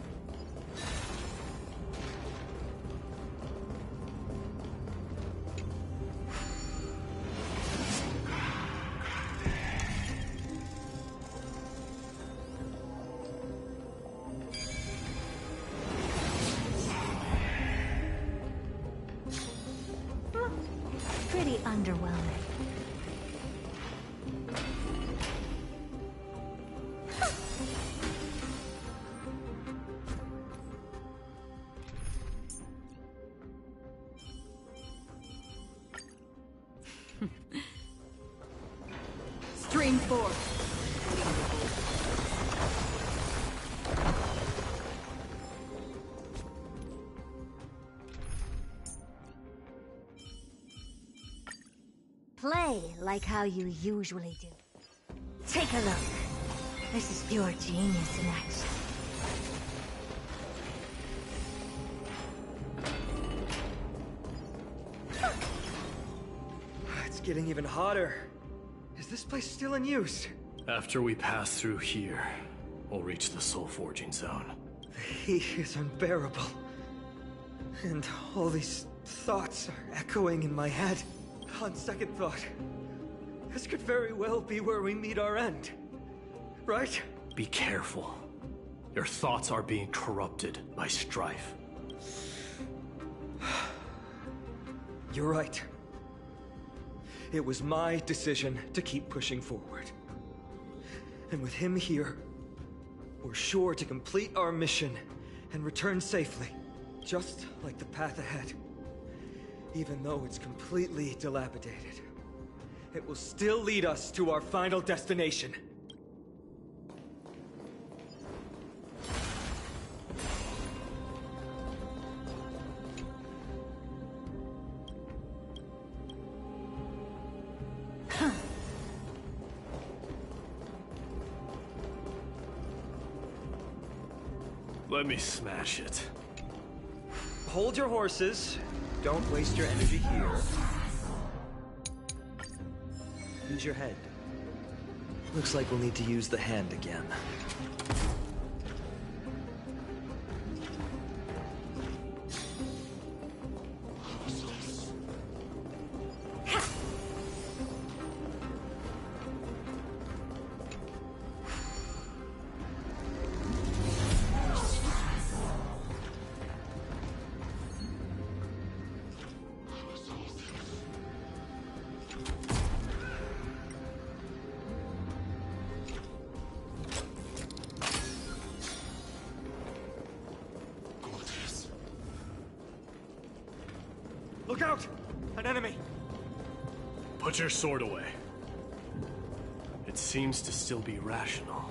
Pretty underwhelming. Stream 4. Play like how you usually do. Take a look. This is pure genius in action. It's getting even hotter. Is this place still in use? After we pass through here, we'll reach the soul forging zone. The heat is unbearable. And all these thoughts are echoing in my head. On second thought, this could very well be where we meet our end. Right? Be careful. Your thoughts are being corrupted by strife. You're right. It was my decision to keep pushing forward. And with him here, we're sure to complete our mission and return safely, just like the path ahead. Even though it's completely dilapidated, it will still lead us to our final destination. Let me smash it. Hold your horses. Don't waste your energy here. Use your head. Looks like we'll need to use the hand again. Look out! An enemy! Put your sword away. It seems to still be rational.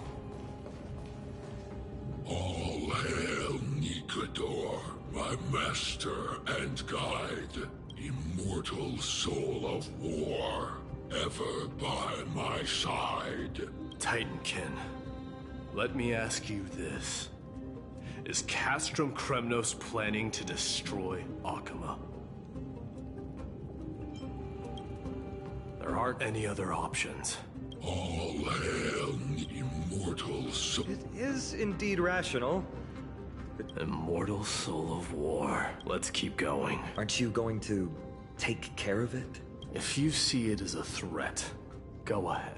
All hail Nikador, my master and guide, immortal soul of war, ever by my side. Titankin, let me ask you this. Is Castrum Kremnos planning to destroy Akuma? There aren't any other options. All hail immortal soul. It is indeed rational. Immortal soul of war. Let's keep going. Aren't you going to take care of it? If you see it as a threat, go ahead.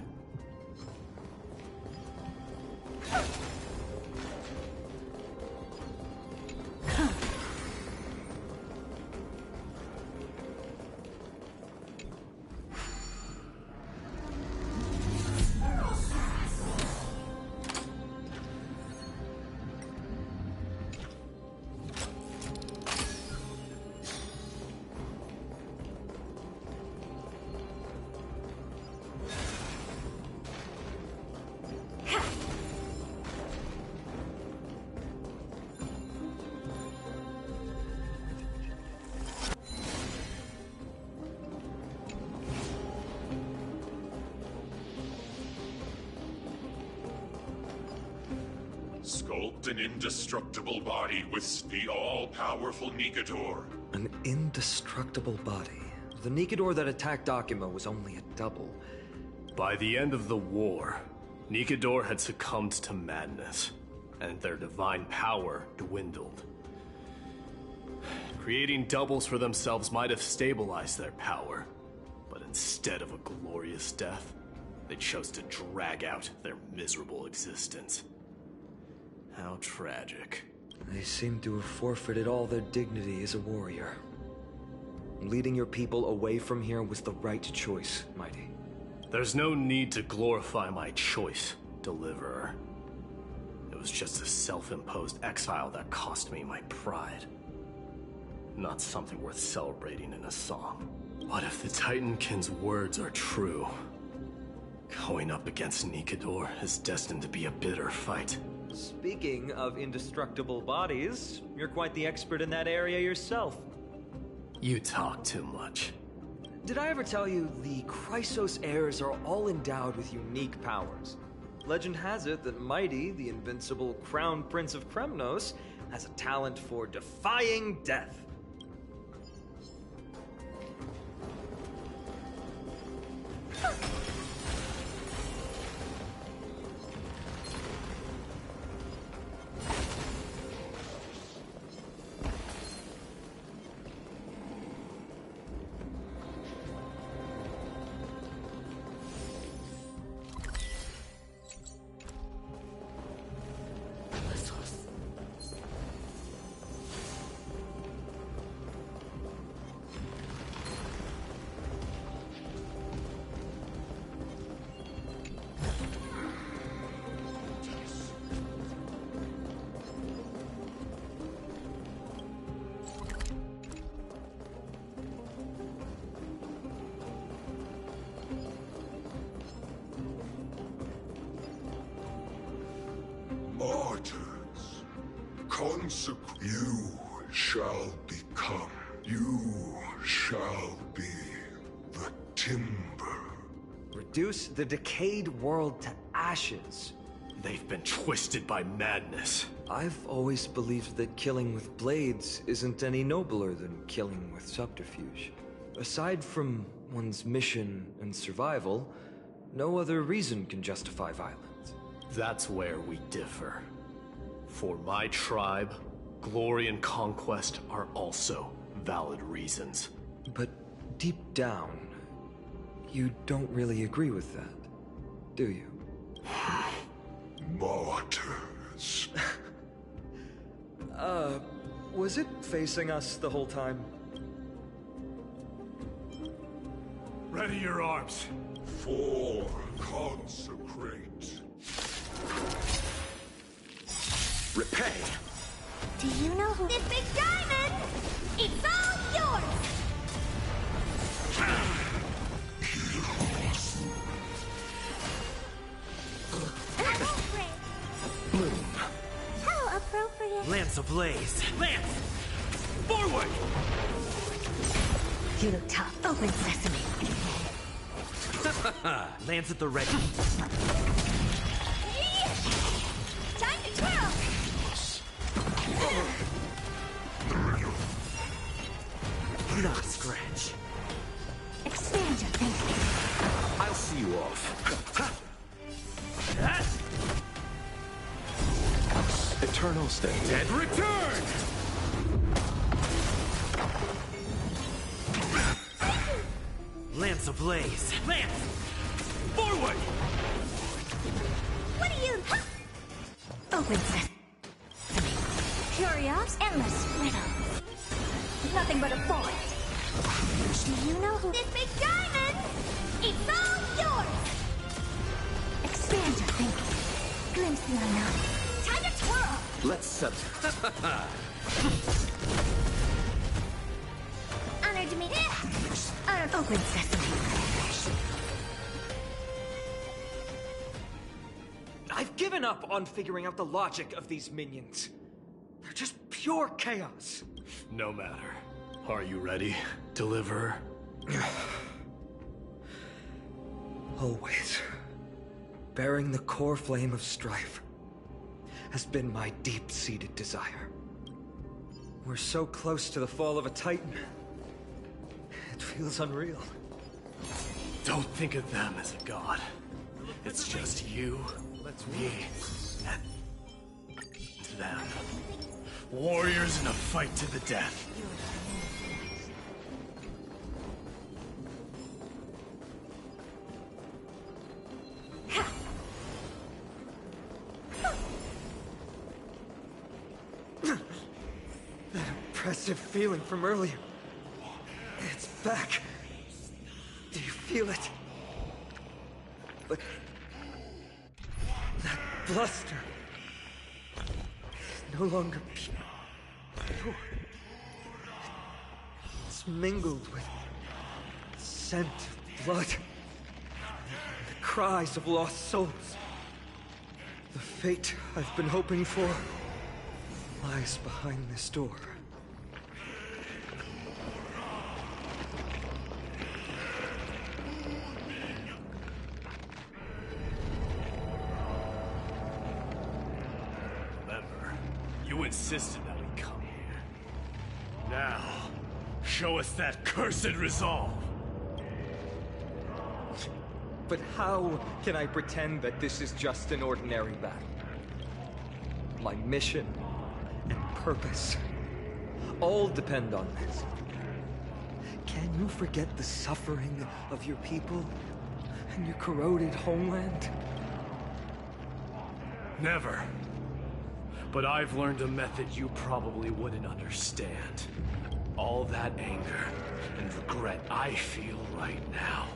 Sculpt an indestructible body with the all-powerful Nikador. An indestructible body. The Nikador that attacked Akuma was only a double. By the end of the war, Nikador had succumbed to madness, and their divine power dwindled. Creating doubles for themselves might have stabilized their power, but instead of a glorious death, they chose to drag out their miserable existence. How tragic. They seem to have forfeited all their dignity as a warrior. Leading your people away from here was the right choice, Mighty. There's no need to glorify my choice, Deliverer. It was just a self-imposed exile that cost me my pride. Not something worth celebrating in a song. What if the Titankin's words are true? Going up against Nikador is destined to be a bitter fight. Speaking of indestructible bodies, you're quite the expert in that area yourself. You talk too much. Did I ever tell you the Chrysos heirs are all endowed with unique powers? Legend has it that Mighty, the invincible Crown Prince of Kremnos, has a talent for defying death. Martyrs, you shall become. You shall be the timber. Reduce the decayed world to ashes. They've been twisted by madness. I've always believed that killing with blades isn't any nobler than killing with subterfuge. Aside from one's mission and survival, no other reason can justify violence. That's where we differ. For my tribe, glory and conquest are also valid reasons. But deep down, you don't really agree with that, do you? Martyrs. Was it facing us the whole time? Ready your arms. For consecrate. Repay! Do you know who this big diamond? It's all yours! Bloom. How appropriate. Lance ablaze! Lance! Forward! You look tough. Open sesame. Lance at the ready. Time to twirl! Not a scratch. Expand your thinking. I'll see you off. Eternal stay. Dead return! Lance ablaze! Lance! Forward! What are you? Huh? Open sesame. Curious, endless riddles. Nothing but a void. Do you know who this big diamond? It's all yours! Expand your thinking. Glimpse the unknown. Time to twirl! Let's settle. Honor to meet Open sesame. I've given up on figuring out the logic of these minions. They're just pure chaos. No matter. Are you ready, Deliverer? Always. Bearing the core flame of strife has been my deep-seated desire. We're so close to the fall of a Titan. It feels unreal. Don't think of them as a god. It's just you, me, and them. Warriors in a fight to the death. That oppressive feeling from earlier. It's back. Do you feel it? But that bluster is no longer pure. It's mingled with the scent of blood, the cries of lost souls. The fate I've been hoping for lies behind this door. Remember, you insisted that we come here. Now, show us that cursed resolve. But how can I pretend that this is just an ordinary battle? My mission and purpose all depend on this. Can you forget the suffering of your people and your corroded homeland? Never. But I've learned a method you probably wouldn't understand. All that anger and regret I feel right now.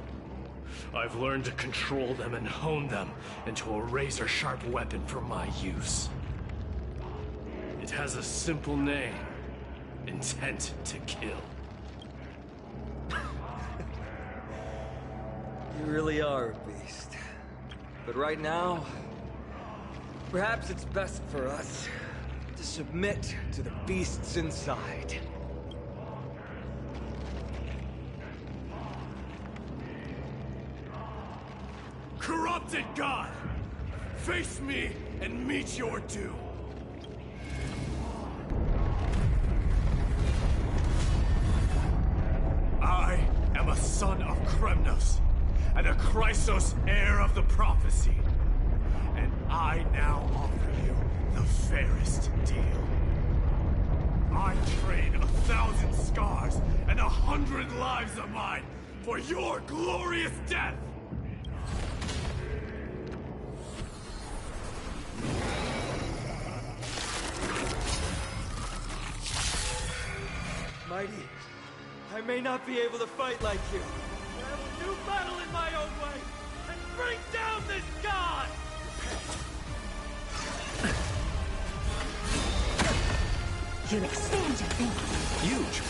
I've learned to control them and hone them into a razor-sharp weapon for my use. It has a simple name. Intent to kill. You really are a beast. But right now, perhaps it's best for us to submit to the beasts inside. Corrupted God! Face me and meet your doom! Kremnos, and a Chrysos heir of the prophecy. And I now offer you the fairest deal. I trade 1,000 scars and 100 lives of mine for your glorious death! Mighty, I may not be able to fight like you. I will do battle in my own way and bring down this god! You expand your thinking. Huge.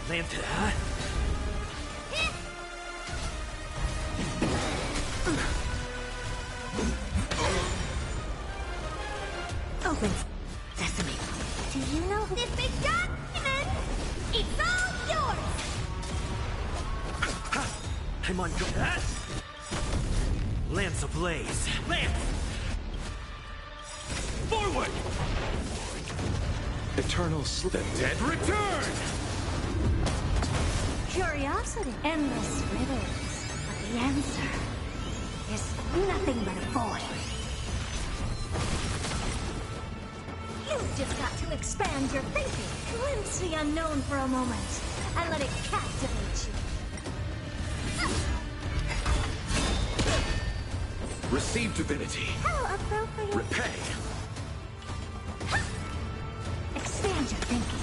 Landed, huh? Open sesame. Do you know who This big diamond? It's all yours! I'm on go. Lance ablaze. Lance! Forward! Eternal slip. The dead return! curiosity? Endless riddles. But the answer is nothing but a void. You've just got to expand your thinking. Glimpse the unknown for a moment, and let it captivate you. Receive divinity. How appropriate. Repay. Expand your thinking.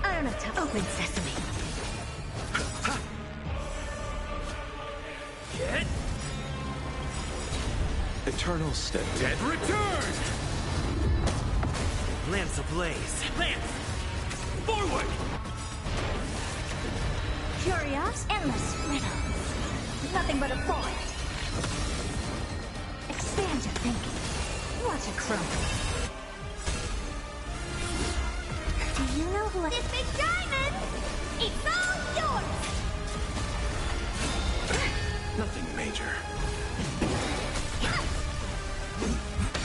I don't have time. Open sesame. Get. Eternal step. Dead return! Lance ablaze. Lance! Forward! Curious, endless riddles. Nothing but a void. Expand your thinking. Watch it crumble. Do you know who I... This big diamond! It's all yours! Nothing major.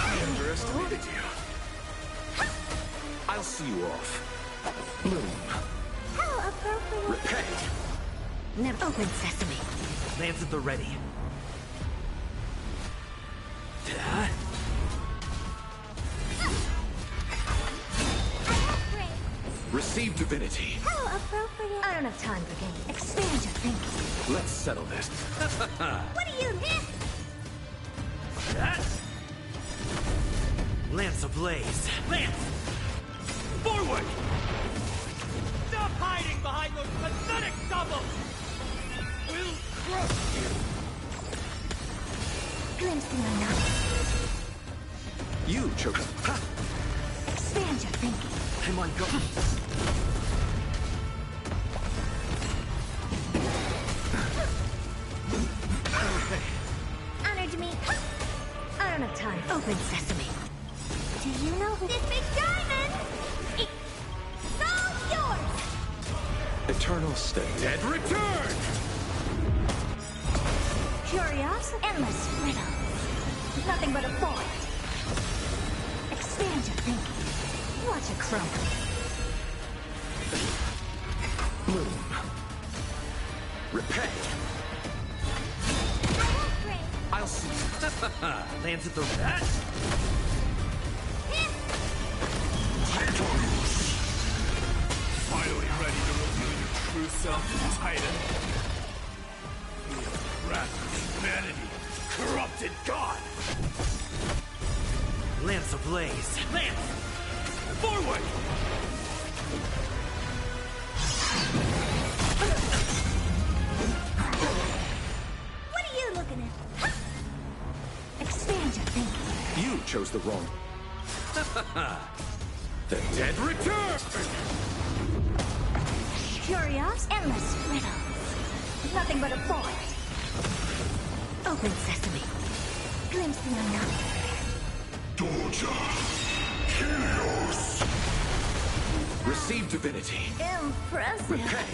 I underestimated you. I'll see you off. Bloom. How appropriate. Repay. Never open sesame. Lance at the ready. Receive divinity. How appropriate. I don't have time for games. Expand your thinking. Let's settle this. What do you hit? Lance ablaze. Lance! Forward! Stop hiding behind those pathetic doubles! We'll crush you! Glimpse the unknown. You choke. Expand your thinking. I'm on go. Honor to me. I don't have time. Open sesame. Do you know who... This big diamond! It's all yours! Eternal step. Dead return! Curious, endless riddles. Nothing but a void. Expand your thinking. Watch it crumble. Bloom. Repay. I won't break. I'll see. Lance at the rat. Finally ready to reveal your true self, Titan. The wrath of humanity, corrupted God! Lance ablaze. Lance! Forward! What are you looking at? Expand your thinking. You chose the wrong. The dead return! Curious, endless riddles. Nothing but a void. Open sesame. Glimpse the unknown. Doja. Helios. Receive divinity. Impressive. Repay.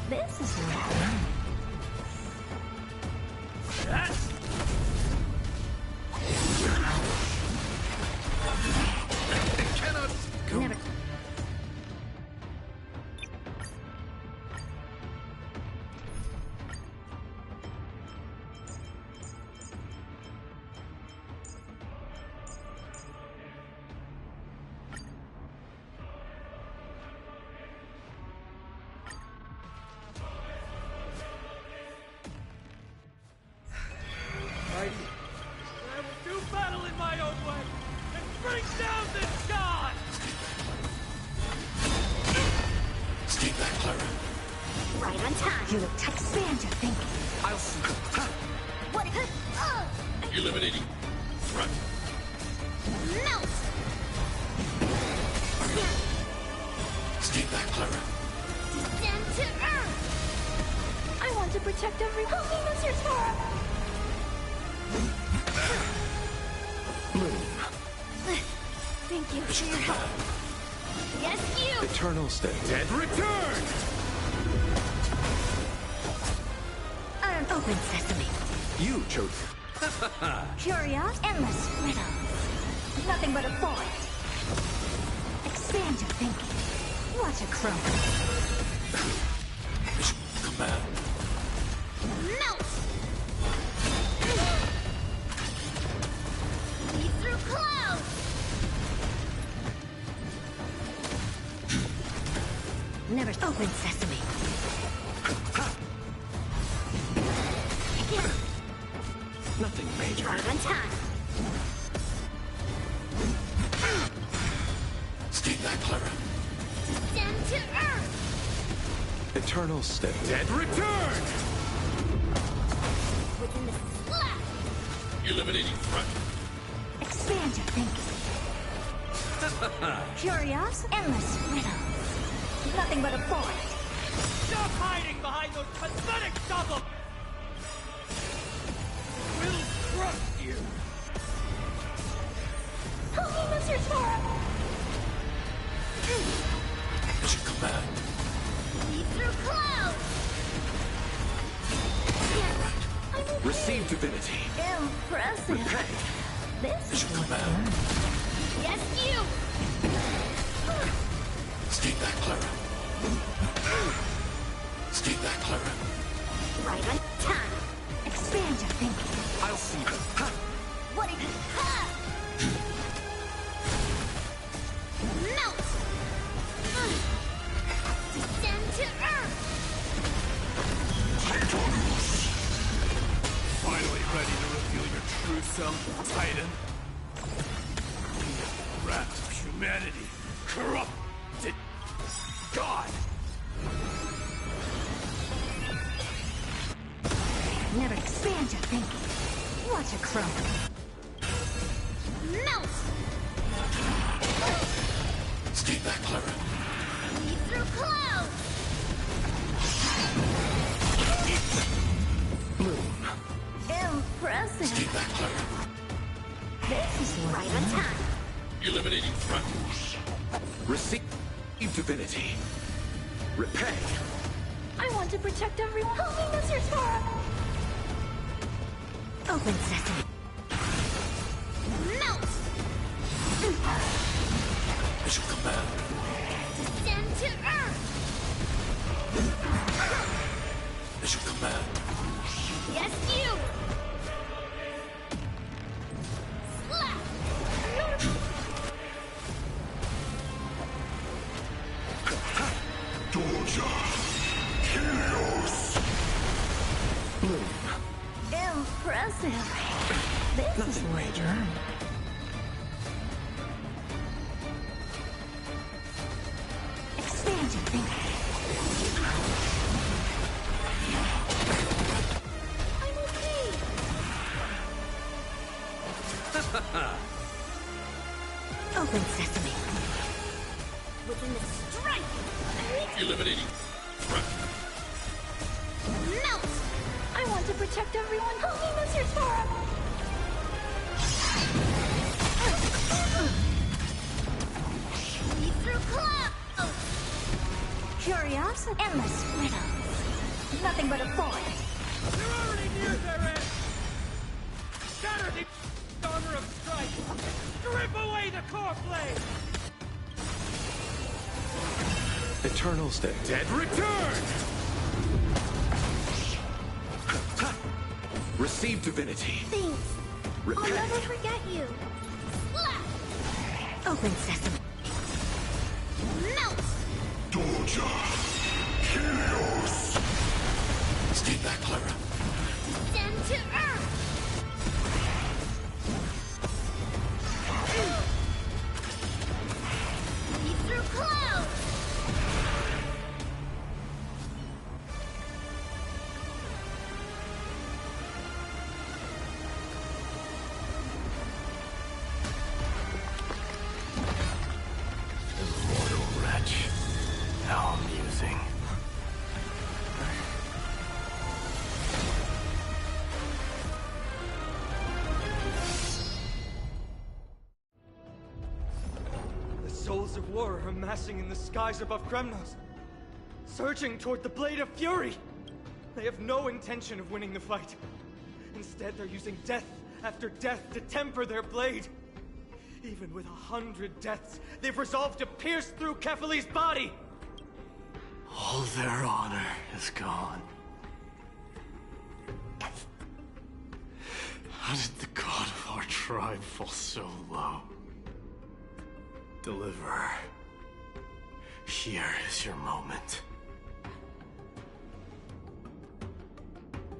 This is wrong. You look tight. Expand your thinking. I'll see. What? Eliminating threat. Melt! Stay back, Clara. Descend to Earth! I want to protect everyone. Help me, Mr. Sora! Bloom. Thank you for your help. Yes, you! Eternal state. Dead return! Open sesame. You chose. Curious, endless riddles. Nothing but a void. Expand your thinking. Watch it crumble. Command. Melt! See through clouds! Never open sesame. Nothing major. Right on time. Stay back, Clara. Descend to Earth! Eternal state. Dead return! Within the slap! Eliminating threat. Expand your thinking. Curious, endless riddles. Nothing but a void. Stop hiding behind those pathetic double! We'll trust you! Help me, Mr. Sora! Mission command. See through clouds! Receive divinity. Impressive. Repay. This is Mission command. Yes, you! Stay back, Clara. Stay back, Clara. Right on time. Expand your thinking. I'll see you. Ha! What if... Ha! Melt! Descend to Earth! Finally ready to reveal your true self, Titan. Wrath of humanity. Corrupted. God! Never expand your thinking. Watch it crumble. Melt! Stay back, Clara. See through clouds! Bloom. impressive. Stay back, Clara. This is Right on time. Eliminating threat. Receive divinity. Repay. I want to protect everyone. Help me, Mr. Sora! open sesame. Melt! Mission command. Descend to Earth! Mission command. Yes, you! Slap! Doja! Helios! Bloom. Impressive. This is Nothing major. Expand your thinking. I'm okay. Open sesame. Within the strike! Eliminating threat. Melt! I want to protect everyone. Help me, Mr. Sora! See through clouds! Curious, endless riddles. Nothing but a void. You're already near their end! Shatter the armor of strife! Strip away the core blade! Eternal state. Dead return! Receive divinity. Thanks. Repay. I'll never forget you. Slap! Open sesame. Melt! Doja! Helios! Stay back, Clara. Descend to Earth! See through clouds! war amassing in the skies above Kremnos, surging toward the Blade of Fury. They have no intention of winning the fight. Instead, they're using death after death to temper their blade. Even with 100 deaths, they've resolved to pierce through Kefali's body. All their honor is gone. How did the god of our tribe fall so low? Deliverer, here is your moment.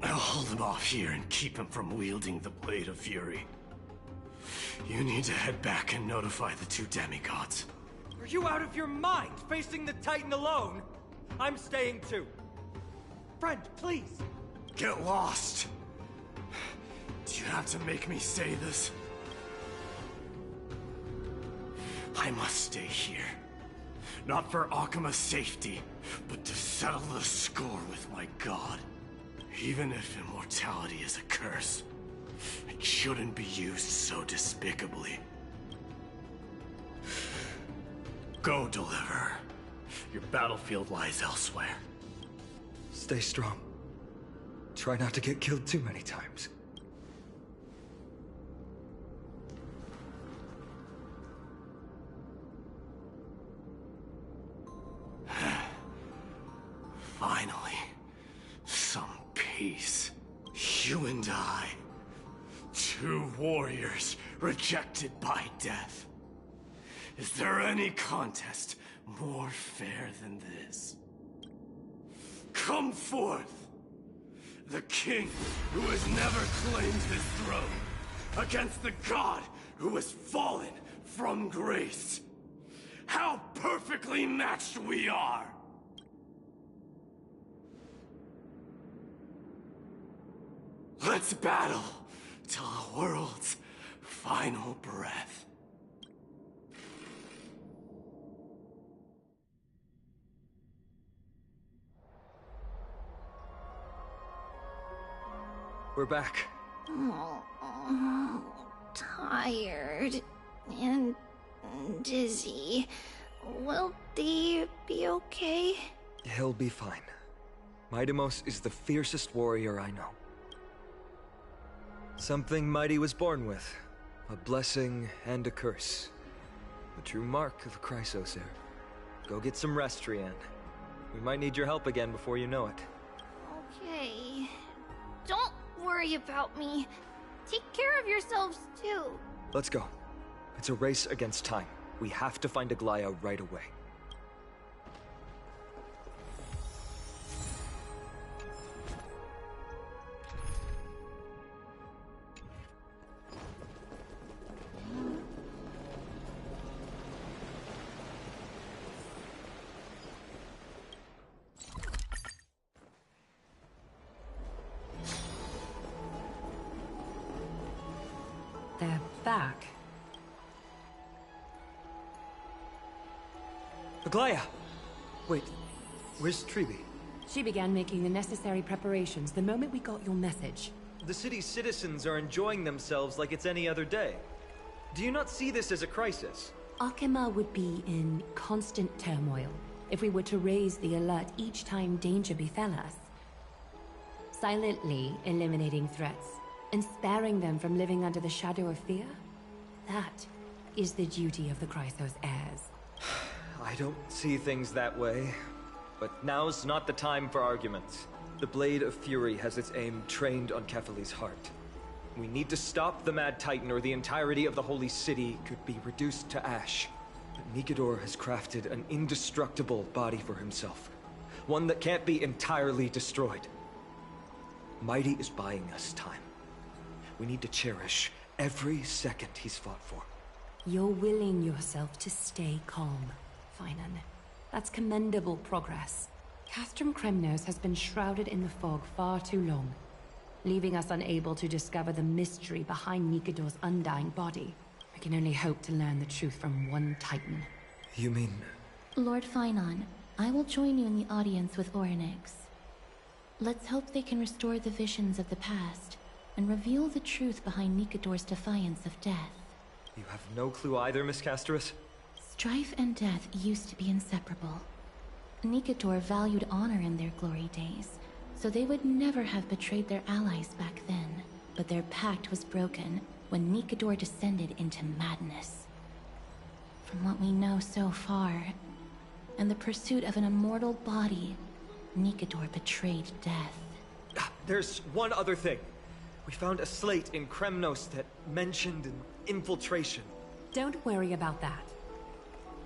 I'll hold him off here and keep him from wielding the Blade of Fury. You need to head back and notify the two demigods. Are you out of your mind, facing the Titan alone? I'm staying too. Friend, please. Get lost! Do you have to make me say this? I must stay here. Not for Akima's safety, but to settle the score with my god. Even if immortality is a curse, it shouldn't be used so despicably. Go, Deliverer. Your battlefield lies elsewhere. Stay strong. Try not to get killed too many times. Finally, some peace. You and I, two warriors rejected by death. Is there any contest more fair than this? Come forth! The king who has never claimed his throne, against the god who has fallen from grace. How perfectly matched we are! Let's battle till the world's final breath. We're back. Oh, tired and dizzy. Will Dee be okay? He'll be fine. Mightimos is the fiercest warrior I know. Something Mighty was born with. A blessing and a curse. The true mark of a Chrysos heir. Go get some rest, Trian. We might need your help again before you know it. Okay. Don't worry about me. Take care of yourselves, too. Let's go. It's a race against time. We have to find Aglaya right away. They're back. Aglaya! Wait, where's Tribi? She began making the necessary preparations the moment we got your message. The city's citizens are enjoying themselves like it's any other day. Do you not see this as a crisis? Akima would be in constant turmoil if we were to raise the alert each time danger befell us. Silently eliminating threats and sparing them from living under the shadow of fear? That is the duty of the Chrysos heirs. I don't see things that way, but now's not the time for arguments. The Blade of Fury has its aim trained on Kefali's heart. We need to stop the Mad Titan or the entirety of the Holy City could be reduced to ash. But Nikador has crafted an indestructible body for himself. One that can't be entirely destroyed. Mighty is buying us time. We need to cherish every second he's fought for. You're willing yourself to stay calm, Finan. That's commendable progress. Castrum Kremnos has been shrouded in the fog far too long, leaving us unable to discover the mystery behind Nikador's undying body. We can only hope to learn the truth from one Titan. You mean... Lord Finan, I will join you in the audience with Orynyx. Let's hope they can restore the visions of the past and reveal the truth behind Nikador's defiance of death. You have no clue either, Miss Casterus? Strife and death used to be inseparable. Nicator valued honor in their glory days, so they would never have betrayed their allies back then. But their pact was broken when Nicator descended into madness. From what we know so far, and the pursuit of an immortal body, Nicator betrayed death. There's one other thing. We found a slate in Kremnos that mentioned an infiltration. Don't worry about that.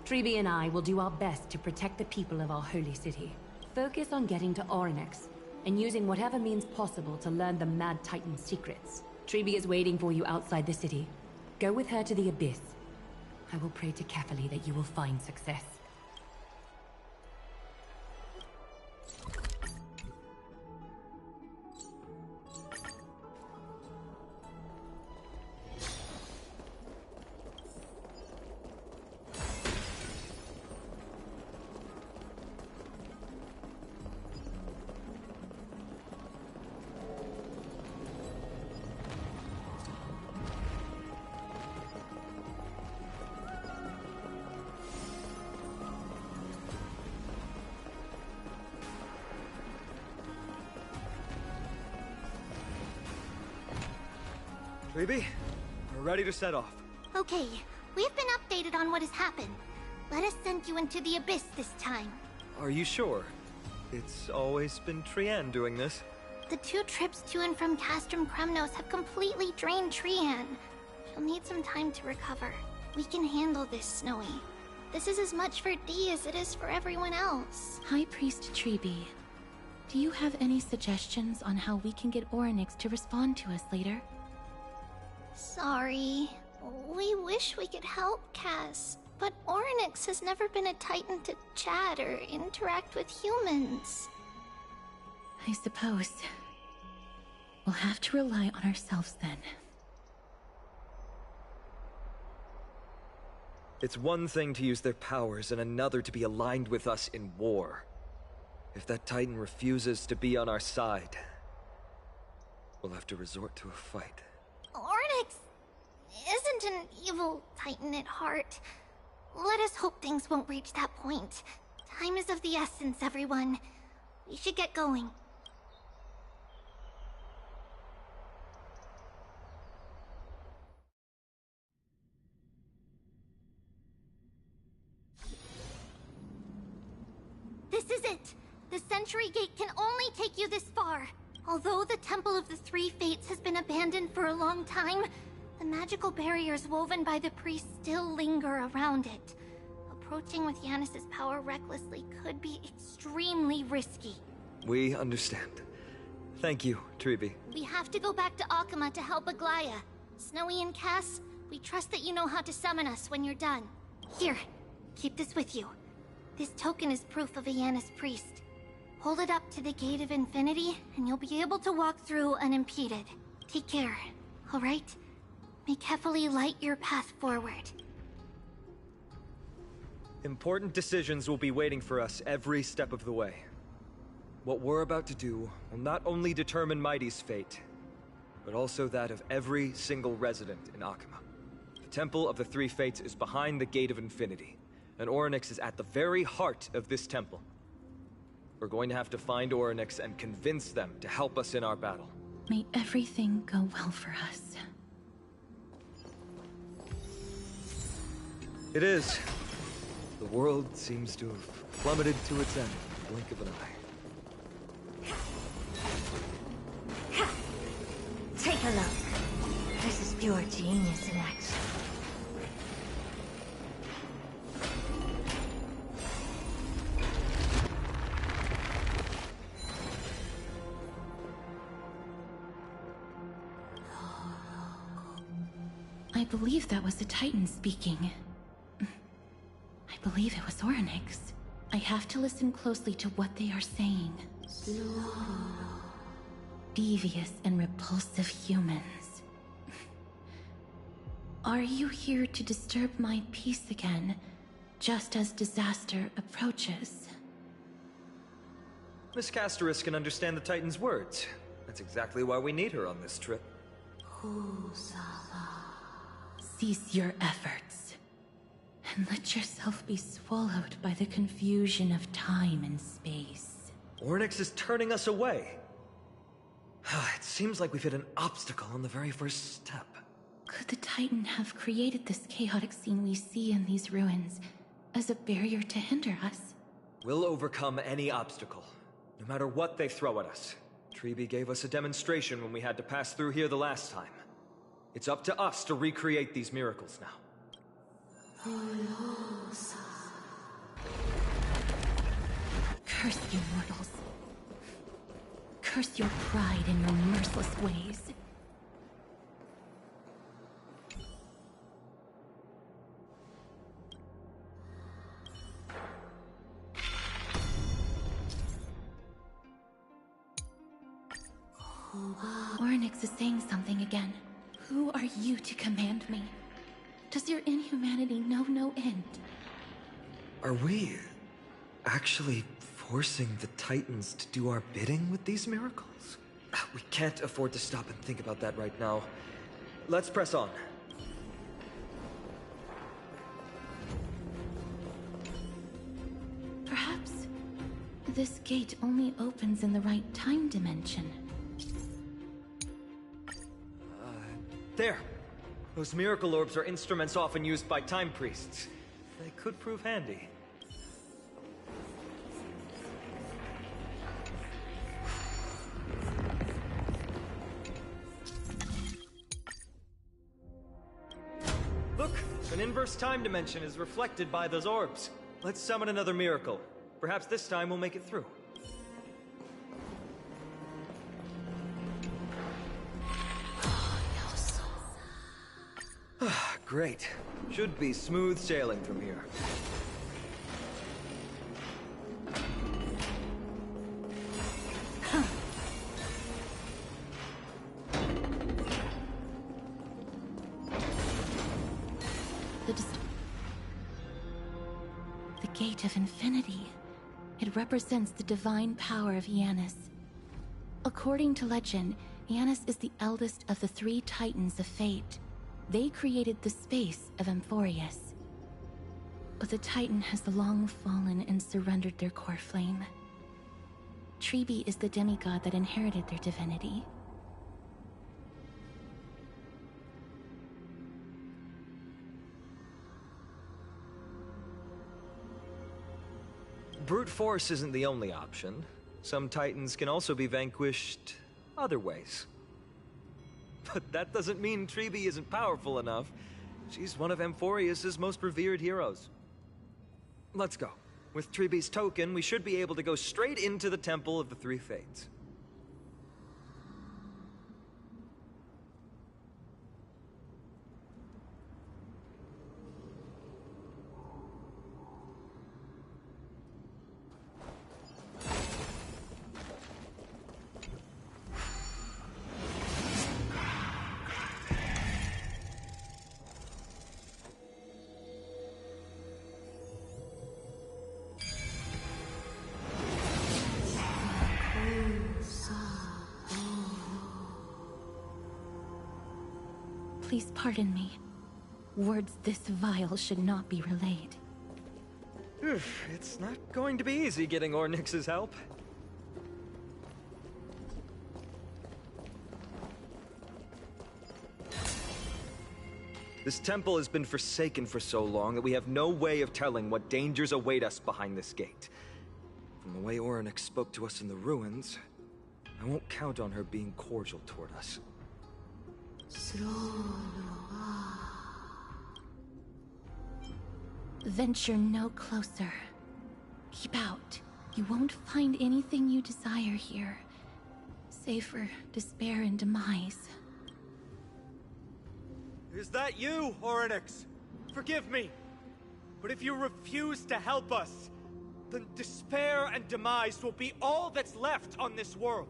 Tribi and I will do our best to protect the people of our holy city. Focus on getting to Orynyx, and using whatever means possible to learn the Mad Titan's secrets. Tribi is waiting for you outside the city. Go with her to the Abyss. I will pray to Kefali that you will find success. Tribi, we're ready to set off. Okay, we've been updated on what has happened. Let us send you into the Abyss this time. Are you sure? It's always been Trian doing this. The 2 trips to and from Castrum Kremnos have completely drained Trian. She'll need some time to recover. We can handle this, Snowy. This is as much for Dee as it is for everyone else. High Priest Tribi, do you have any suggestions on how we can get Orynyx to respond to us later? Sorry. We wish we could help, Cass, but Orynyx has never been a Titan to chat or interact with humans. I suppose. We'll have to rely on ourselves then. It's one thing to use their powers and another to be aligned with us in war. If that Titan refuses to be on our side, we'll have to resort to a fight. Orynyx isn't an evil Titan at heart. Let us hope things won't reach that point. Time is of the essence, everyone. We should get going. This is it! The Sentry Gate can only take you this far. Although the Temple of the Three Fates has been abandoned for a long time, the magical barriers woven by the priests still linger around it. Approaching with Yanis's power recklessly could be extremely risky. We understand. Thank you, Tribi. We have to go back to Akama to help Aglaya. Snowy and Cass, we trust that you know how to summon us when you're done. Here, keep this with you. This token is proof of a Yanis priest. Hold it up to the Gate of Infinity, and you'll be able to walk through unimpeded. Take care, alright? May Kefali light your path forward. Important decisions will be waiting for us every step of the way. What we're about to do will not only determine Mighty's fate, but also that of every single resident in Akama. The Temple of the Three Fates is behind the Gate of Infinity, and Orynyx is at the very heart of this temple. We're going to have to find Orynyx and convince them to help us in our battle. May everything go well for us. It is. The world seems to have plummeted to its end in the blink of an eye. Take a look. This is pure genius in action. I believe that was the Titan speaking. I believe it was Orynyx. I have to listen closely to what they are saying. Devious and repulsive humans. Are you here to disturb my peace again, just as disaster approaches? Miss Castoris can understand the Titan's words. That's exactly why we need her on this trip. Cease your efforts, Then let yourself be swallowed by the confusion of time and space. Ornyx is turning us away. It seems like we've hit an obstacle on the very first step. Could the Titan have created this chaotic scene we see in these ruins as a barrier to hinder us? We'll overcome any obstacle, no matter what they throw at us. Treeby gave us a demonstration when we had to pass through here the last time. It's up to us to recreate these miracles now. Curse you mortals. Curse your pride and your merciless ways. Ornyx is saying something again. Who are you to command me? Does your inhumanity know no end? Are we actually forcing the Titans to do our bidding with these miracles? We can't afford to stop and think about that right now. Let's press on. Perhaps this gate only opens in the right time dimension. There! Those miracle orbs are instruments often used by time priests. They could prove handy. Look! An inverse time dimension is reflected by those orbs. Let's summon another miracle. Perhaps this time we'll make it through. Great. Should be smooth sailing from here. The Gate of Infinity. It represents the divine power of Janus. According to legend, Janus is the eldest of the three Titans of Fate. They created the space of Amphoreus. But the Titan has long fallen and surrendered their core flame. Treeby is the demigod that inherited their divinity. Brute force isn't the only option. Some Titans can also be vanquished other ways. But that doesn't mean Treeby isn't powerful enough. She's one of Amphoreus' most revered heroes. Let's go. With Treeby's token, we should be able to go straight into the Temple of the Three Fates. Please pardon me. Words this vile should not be relayed. It's not going to be easy getting Ornyx's help. This temple has been forsaken for so long that we have no way of telling what dangers await us behind this gate. From the way Ornyx spoke to us in the ruins, I won't count on her being cordial toward us. Venture no closer. Keep out. You won't find anything you desire here, save for despair and demise. Is that you, Ornyx? Forgive me. But if you refuse to help us, then despair and demise will be all that's left on this world.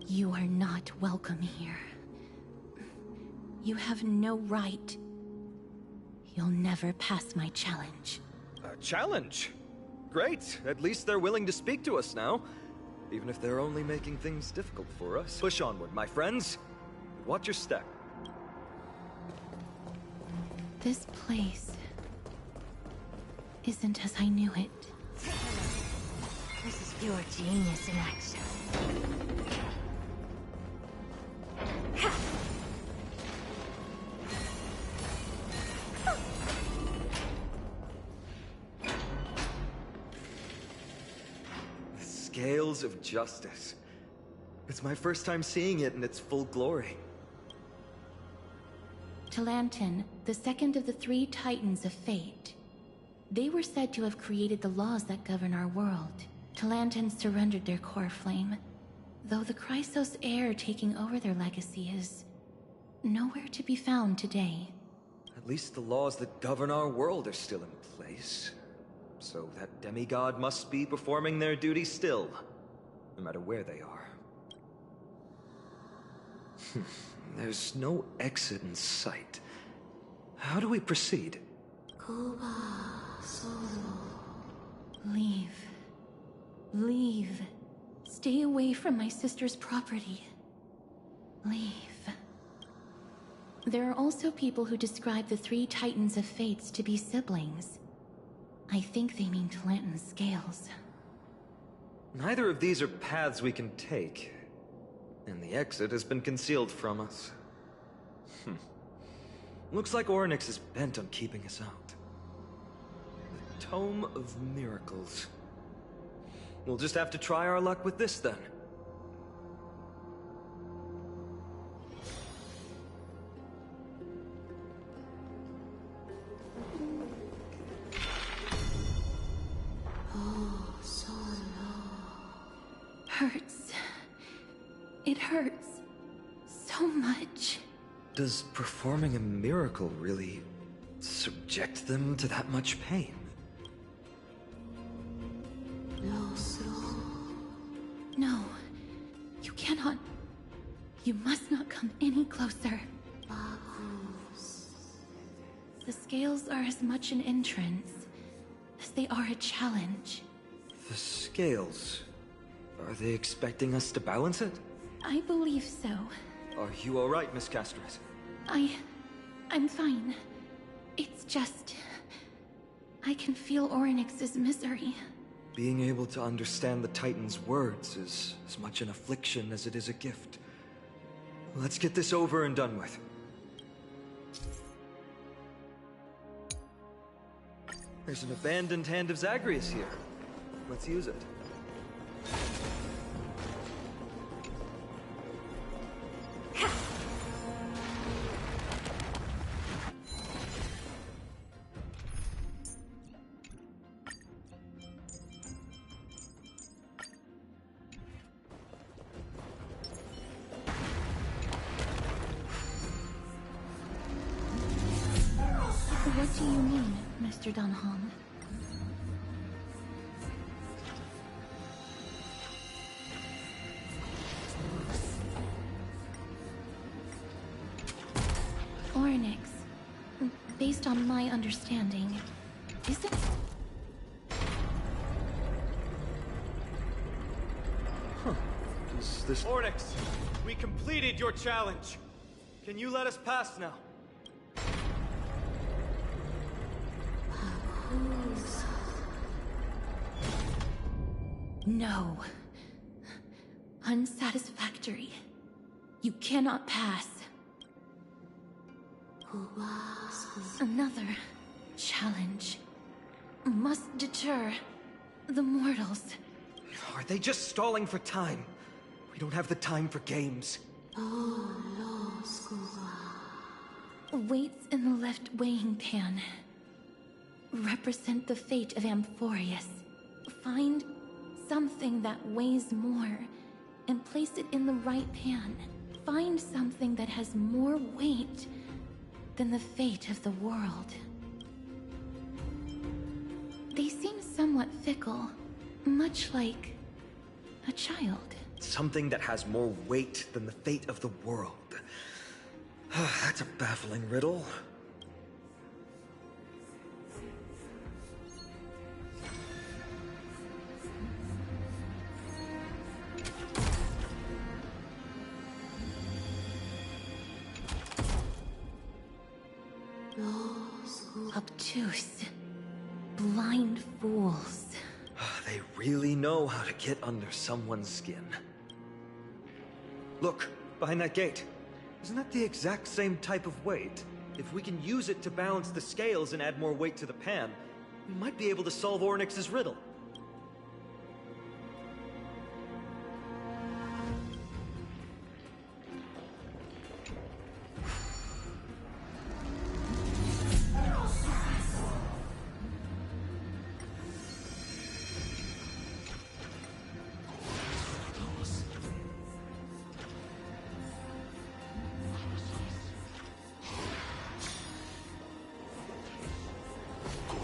You are not welcome here. You have no right. You'll never pass my challenge. A challenge? Great. At least they're willing to speak to us now. even if they're only making things difficult for us. Push onward, my friends. Watch your step. This place isn't as I knew it. This is pure genius in action. The scales of justice. It's my first time seeing it in its full glory. Talantin, the second of the three Titans of Fate. They were said to have created the laws that govern our world. Talantin surrendered their core flame, though the Chrysos heir taking over their legacy is nowhere to be found today. At least the laws that govern our world are still in place. So that demigod must be performing their duty still, no matter where they are. There's no exit in sight. How do we proceed? Leave. Leave. Stay away from my sister's property. Leave. There are also people who describe the three Titans of Fates to be siblings. I think they mean Talantin's scales. Neither of these are paths we can take, and the exit has been concealed from us. Looks like Orynyx is bent on keeping us out. The Tome of Miracles. We'll just have to try our luck with this then. Hurts. It hurts so much. Does performing a miracle really subject them to that much pain? No. You cannot. You must not come any closer. The scales are as much an entrance as they are a challenge. The scales. Are they expecting us to balance it? I believe so. Are you alright, Miss Castres? I'm fine. It's just... I can feel Orynyx's misery. Being able to understand the Titan's words is as much an affliction as it is a gift. Let's get this over and done with. There's an abandoned Hand of Zagreus here. Let's use it. What do you mean, Mr. Dunham? Orynyx, based on my understanding, isn't... Is this... Orynyx, we completed your challenge. Can you let us pass now? No. Unsatisfactory. You cannot pass. Another challenge must deter the mortals. Are they just stalling for time? We don't have the time for games. Weights in the left weighing pan represent the fate of Amphoreus. Find something that weighs more and place it in the right pan. Find something that has more weight than the fate of the world. They seem somewhat fickle, much like a child. Something that has more weight than the fate of the world. That's a baffling riddle. Obtuse. Blind fools. They really know how to get under someone's skin. Look, behind that gate. Isn't that the exact same type of weight? If we can use it to balance the scales and add more weight to the pan, we might be able to solve Ornyx's riddle.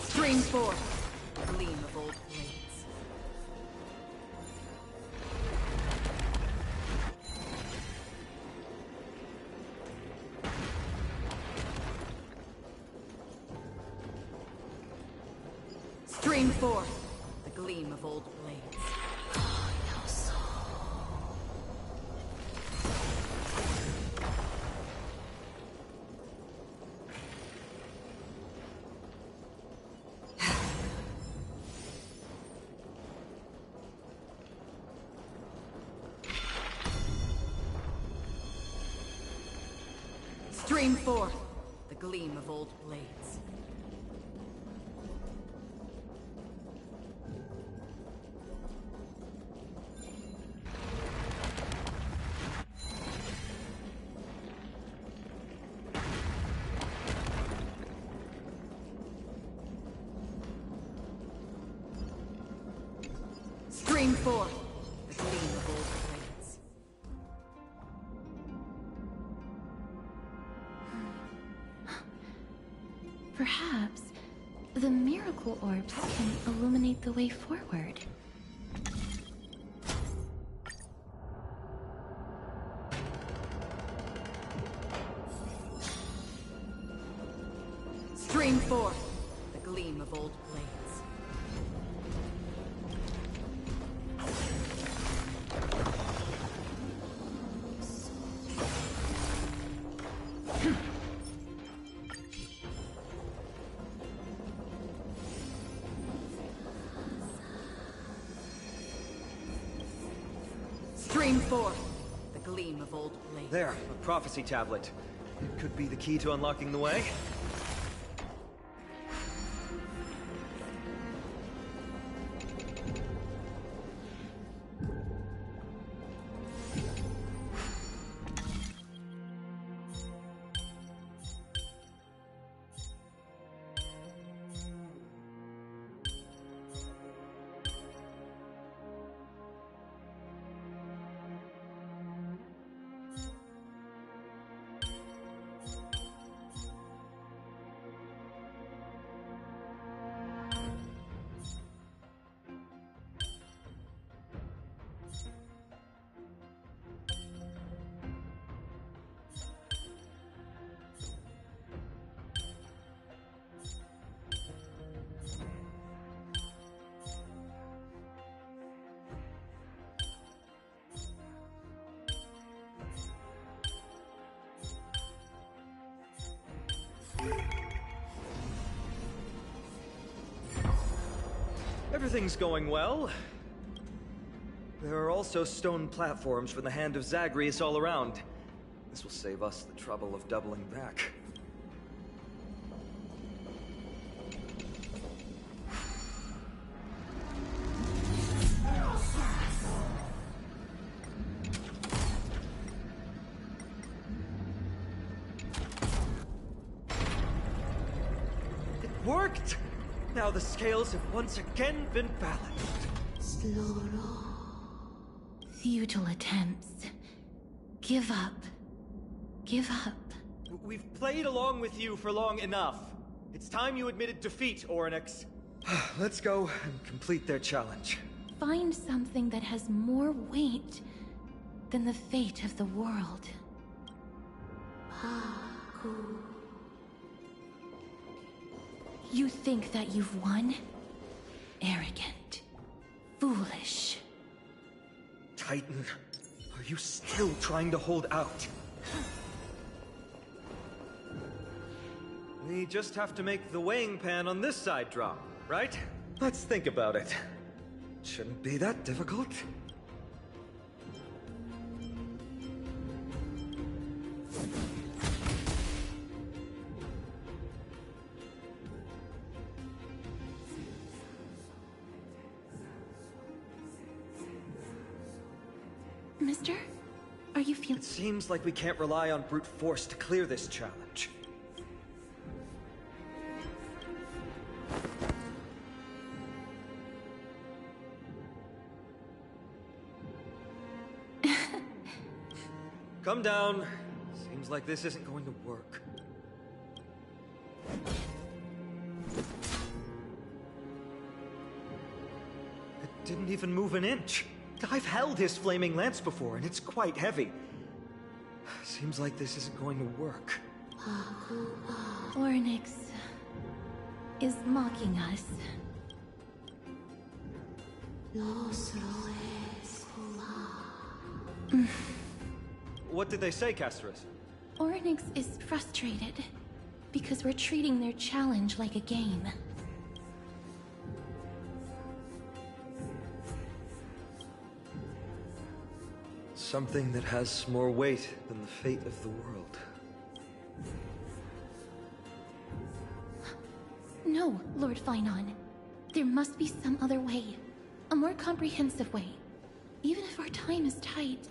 Stream 4. Gleam of old blades. Stream 4. The gleam of old blades. Stream 4. The gleam of old blades. Stream 4. The gleam of old blades. Perhaps the miracle orbs can illuminate the way forward. Stream 4. The gleam of old blades. Stream 4. The gleam of old blades. There, a prophecy tablet. It could be the key to unlocking the way. Everything's going well. There are also stone platforms from the hand of Zagreus all around. This will save us the trouble of doubling back. It worked! Now the scales have once again been balanced. Futile attempts. Give up. Give up. We've played along with you for long enough. It's time you admitted defeat, Ornyx. Let's go and complete their challenge. Find something that has more weight than the fate of the world. You think that you've won? Arrogant. Foolish. Titan, are you still trying to hold out? We just have to make the weighing pan on this side drop, right? Let's think about it. Shouldn't be that difficult. Mister? Are you feeling... It seems like we can't rely on brute force to clear this challenge. Come down. Seems like this isn't going to work. It didn't even move an inch. I've held his flaming lance before, and it's quite heavy. Seems like this isn't going to work. Ornyx is mocking us. What did they say, Castris? Ornyx is frustrated because we're treating their challenge like a game. Something that has more weight than the fate of the world. No, Lord Finon. There must be some other way. A more comprehensive way. Even if our time is tight.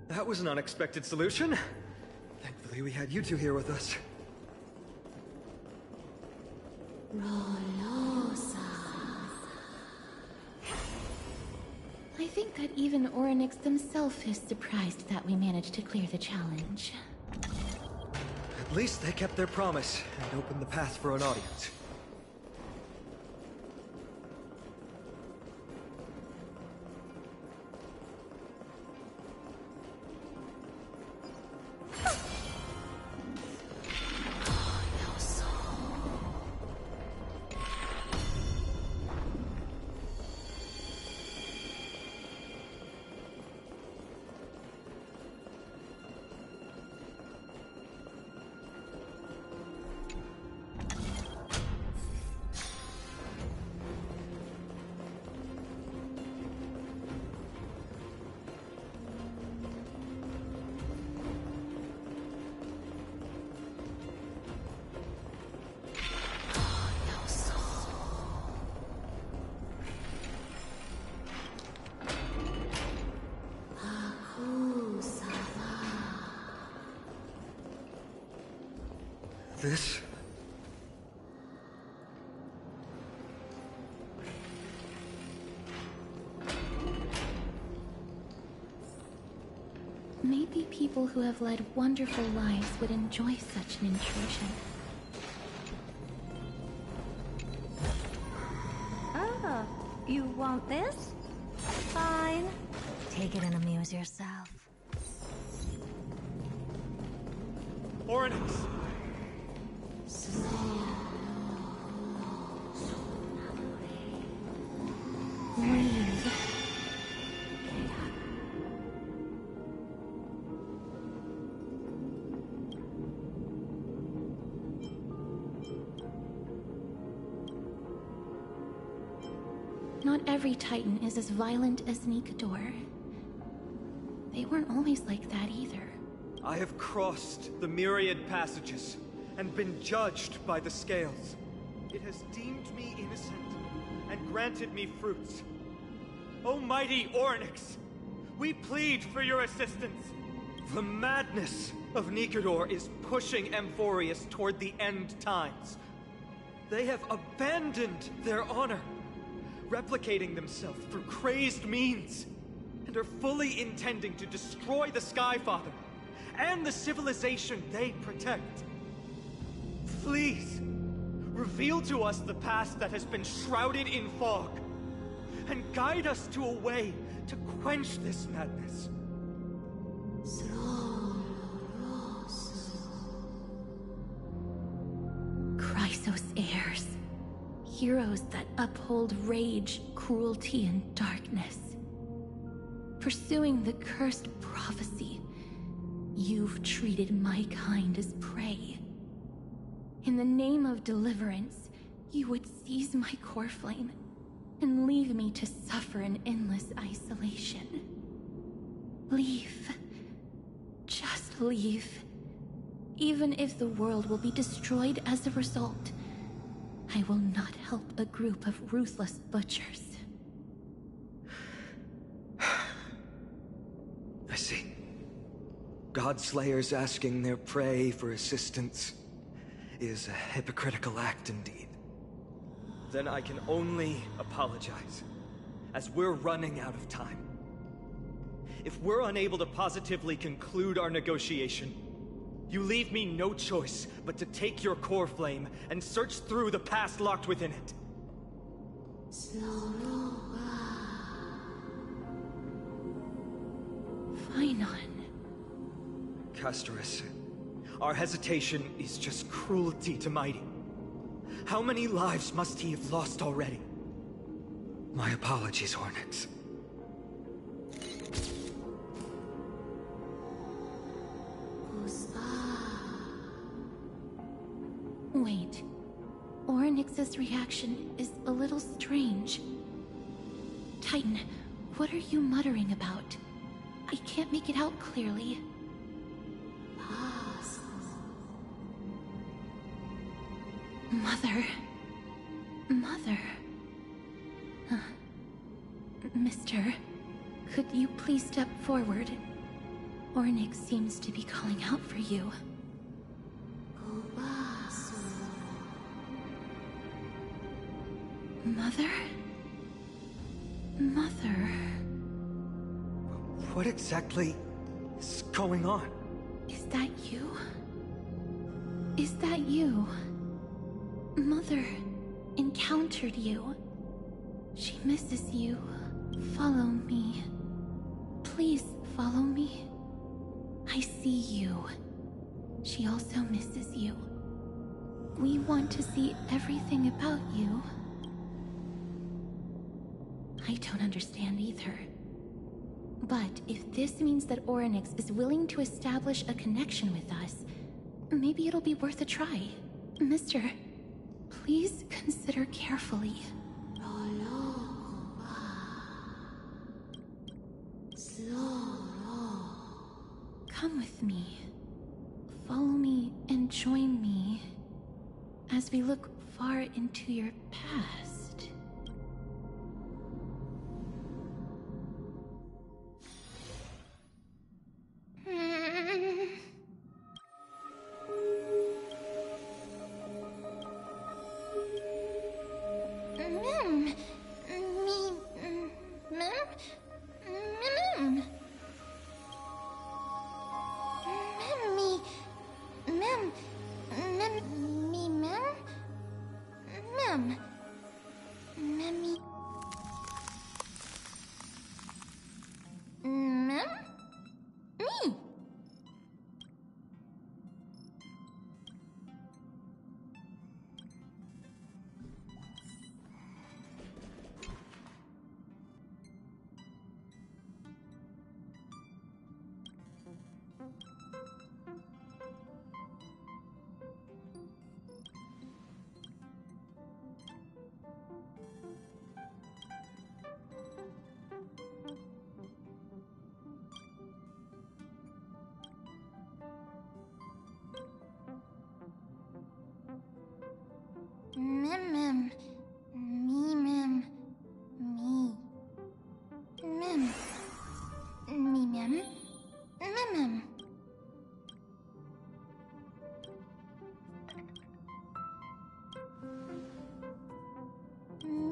That was an unexpected solution. Thankfully, we had you two here with us. I think that even Ornyx himself is surprised that we managed to clear the challenge. At least they kept their promise and opened the path for an audience. This? Maybe people who have led wonderful lives would enjoy such an intrusion. Oh, you want this? Fine. Take it and amuse yourself. Ornyx! Leave. Not every Titan is as violent as Nikador. They weren't always like that either. I have crossed the myriad passages and been judged by the scales. It has deemed me innocent and granted me fruits. Almighty Ornyx, we plead for your assistance. The madness of Nikador is pushing Amphoreus toward the end times. They have abandoned their honor, replicating themselves through crazed means, and are fully intending to destroy the Skyfather and the civilization they protect. Please, reveal to us the past that has been shrouded in fog, and guide us to a way to quench this madness. Chrysos heirs. Heroes that uphold rage, cruelty, and darkness. Pursuing the cursed prophecy, you've treated my kind as prey. In the name of deliverance, you would seize my core flame and leave me to suffer in endless isolation. Leave. Just leave. Even if the world will be destroyed as a result, I will not help a group of ruthless butchers. I see. Godslayers asking their prey for assistance is a hypocritical act indeed. Then I can only apologize, as we're running out of time. If we're unable to positively conclude our negotiation, you leave me no choice but to take your core flame and search through the past locked within it. Phainon. Castorus, our hesitation is just cruelty to Mighty. How many lives must he have lost already? My apologies, Hornets. Wait. Orynyx's reaction is a little strange. Titan, what are you muttering about? I can't make it out clearly. Mother. Mother. Mister, could you please step forward? Orynyx seems to be calling out for you. Mother? Mother... What exactly is going on? Is that you? Is that you? Mother encountered you. She misses you. Follow me. Please follow me. I see you. She also misses you. We want to see everything about you. I don't understand either. But if this means that Orynyx is willing to establish a connection with us, maybe it'll be worth a try. Mister, please consider carefully. Come with me. Follow me and join me as we look far into your past. Mim. Me, mim. Me. Mim. Me, mim. Mim.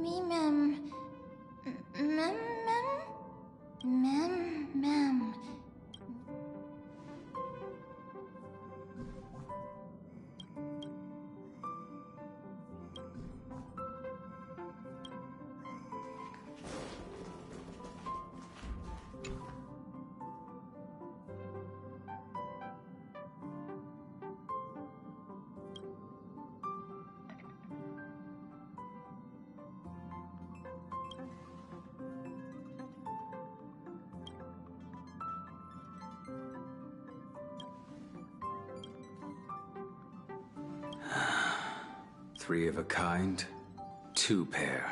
Me, mim. Mim. Mim. Mim. 3 of a kind, 2 pair,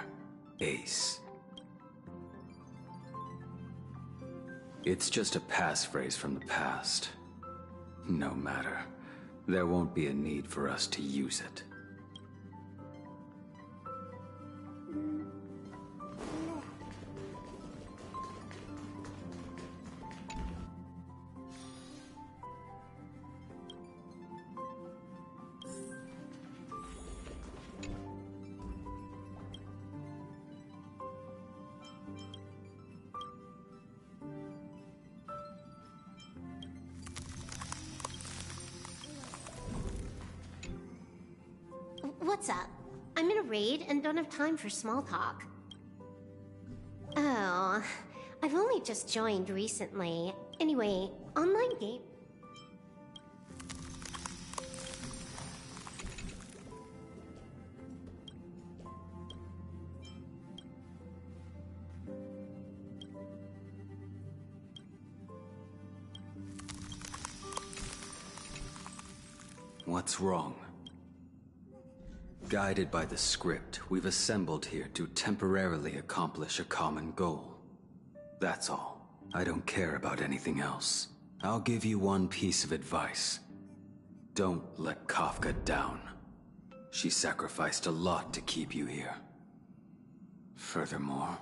ace. It's just a passphrase from the past. No matter. There won't be a need for us to use it. What's up? I'm in a raid and don't have time for small talk. Oh, I've only just joined recently. Anyway, online game... What's wrong? Guided by the script, we've assembled here to temporarily accomplish a common goal. That's all. I don't care about anything else. I'll give you one piece of advice. Don't let Kafka down. She sacrificed a lot to keep you here. Furthermore...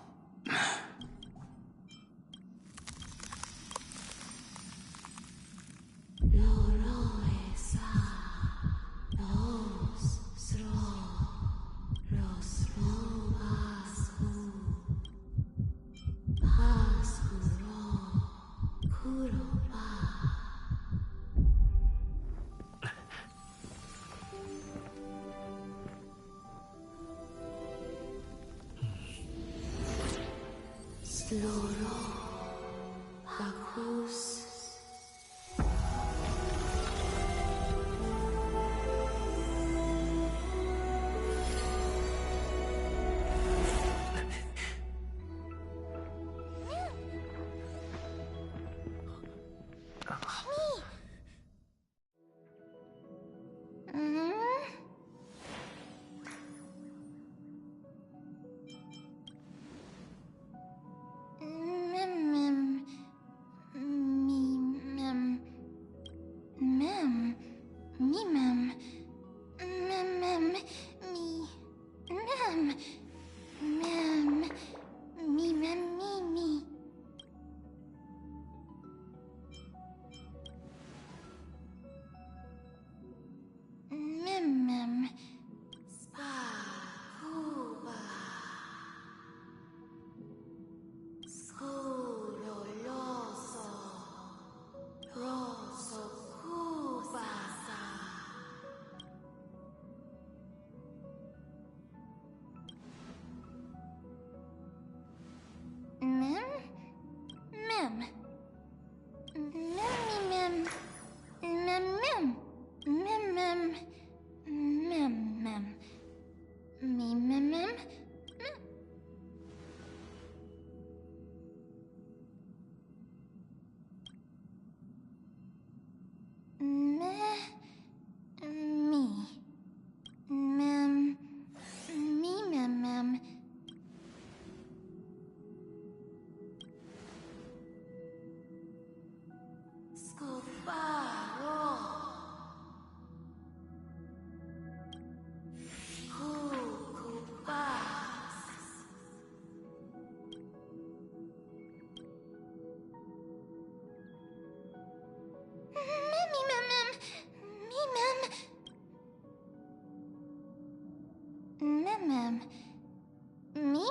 Me?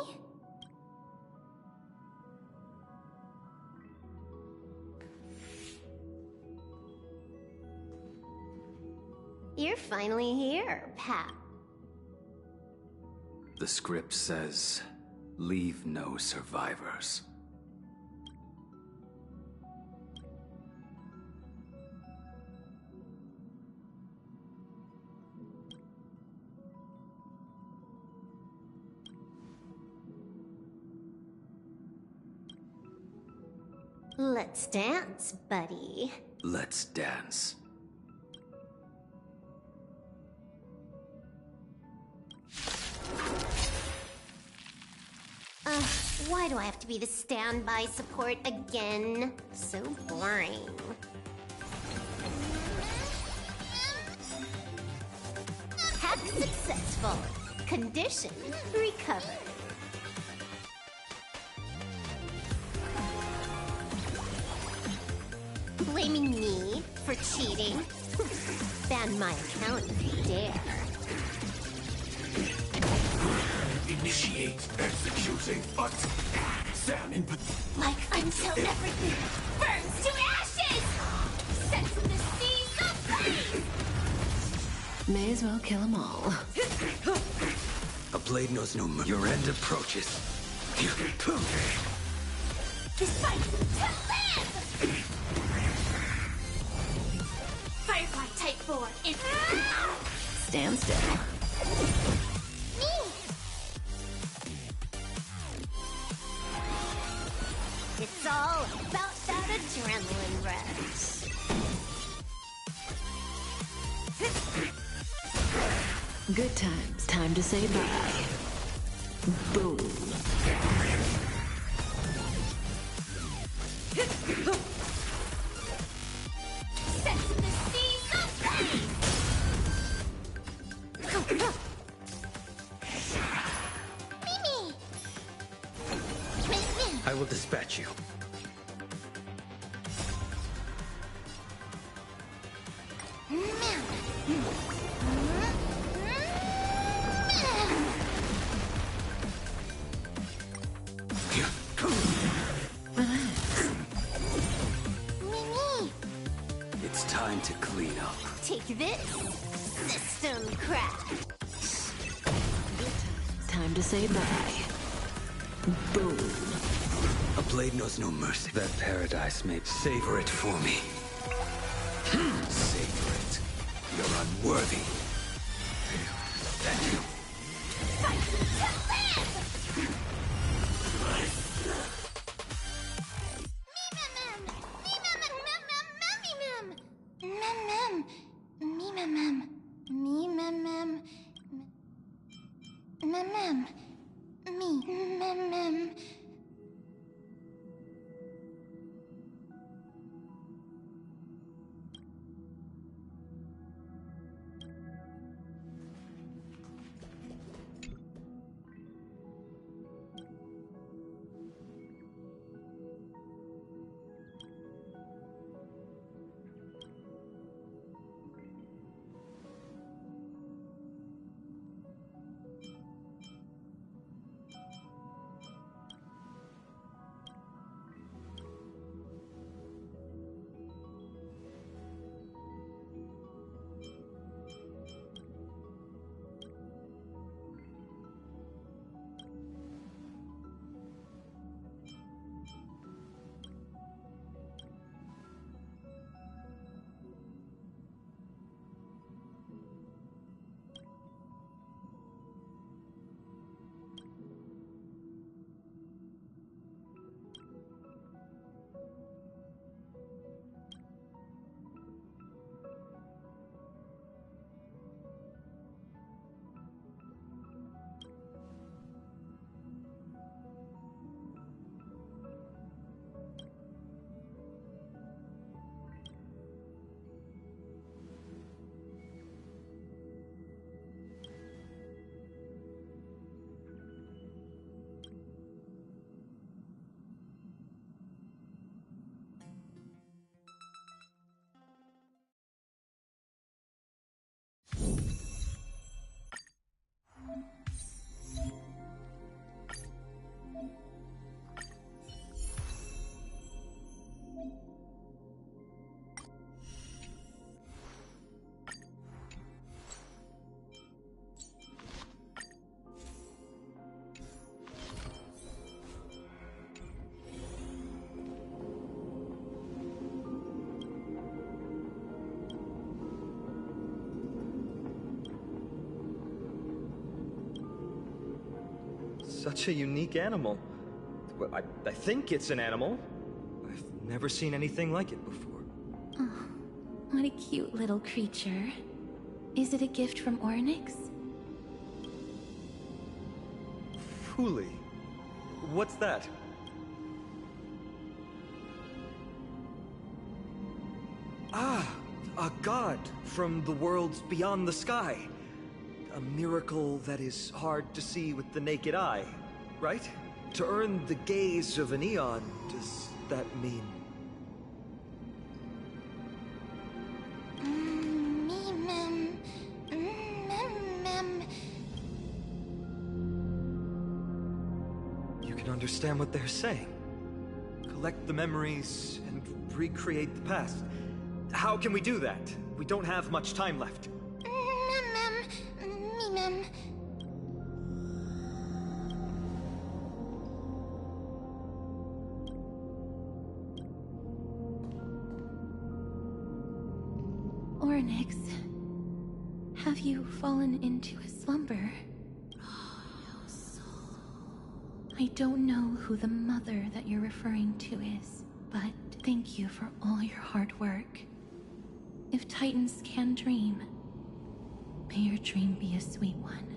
You're finally here, Pat. The script says, leave no survivors. Let's dance, buddy. Let's dance. Why do I have to be the standby support again? So boring. Hack successful. Condition recovered. Blaming me for cheating? Ban my account if you dare. Initiate executing examine. Like until everything burns to ashes! Set the seas aflame! May as well kill them all. A blade knows no mercy. Your end approaches. This fight to live! Firefly Type 4 is... Stand still. It's all about that adrenaline rush. Good times. Time to say bye. Boom. Set the seas aflame! Mimi! I will dispatch you. Mimi! It's time to clean up. Take this, system crash. Time to say bye. Boom. A blade knows no mercy. That paradise may savor it for me. Savor it. You're unworthy. Thank you. Fight to live! Such a unique animal. Well, I think it's an animal. I've never seen anything like it before. Oh, what a cute little creature. Is it a gift from Ornyx? Fooly. What's that? Ah, a god from the worlds beyond the sky. A miracle that is hard to see with the naked eye, right? To earn the gaze of an eon, does that mean? You can understand what they're saying. Collect the memories and recreate the past. How can we do that? We don't have much time left. Oryx, have you fallen into a slumber? I don't know who the mother that you're referring to is, but thank you for all your hard work. If Titans can dream, may your dream be a sweet one.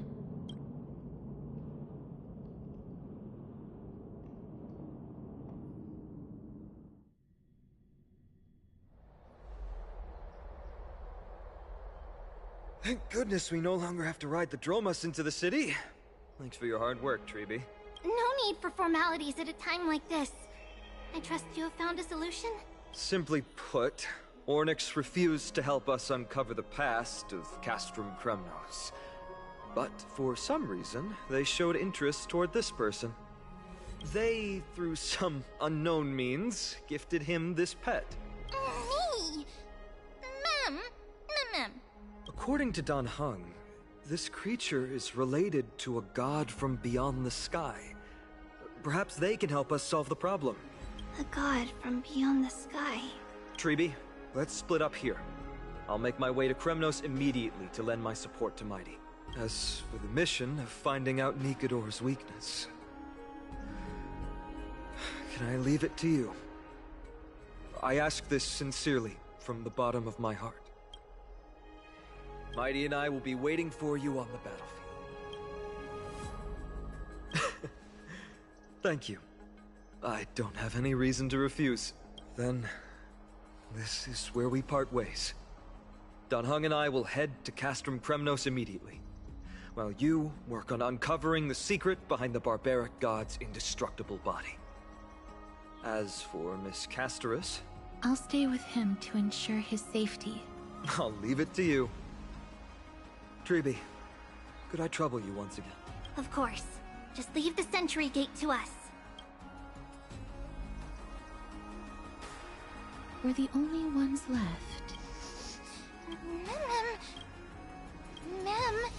Thank goodness we no longer have to ride the Dromus into the city. Thanks for your hard work, Treeby. No need for formalities at a time like this. I trust you have found a solution? Simply put, Ornyx refused to help us uncover the past of Castrum Kremnos. But for some reason, they showed interest toward this person. They, through some unknown means, gifted him this pet. Me? Mem. According to Dan Heng, this creature is related to a god from beyond the sky. Perhaps they can help us solve the problem. A god from beyond the sky. Treeby, let's split up here. I'll make my way to Kremnos immediately to lend my support to Mighty. As for the mission of finding out Nikador's weakness, can I leave it to you? I ask this sincerely, from the bottom of my heart. Mighty and I will be waiting for you on the battlefield. Thank you. I don't have any reason to refuse. Then, this is where we part ways. Dan Heng and I will head to Castrum Kremnos immediately, while you work on uncovering the secret behind the barbaric god's indestructible body. As for Miss Castorus, I'll stay with him to ensure his safety. I'll leave it to you. Treeby, could I trouble you once again? Of course. Just leave the Sentry Gate to us. We're the only ones left. Mem.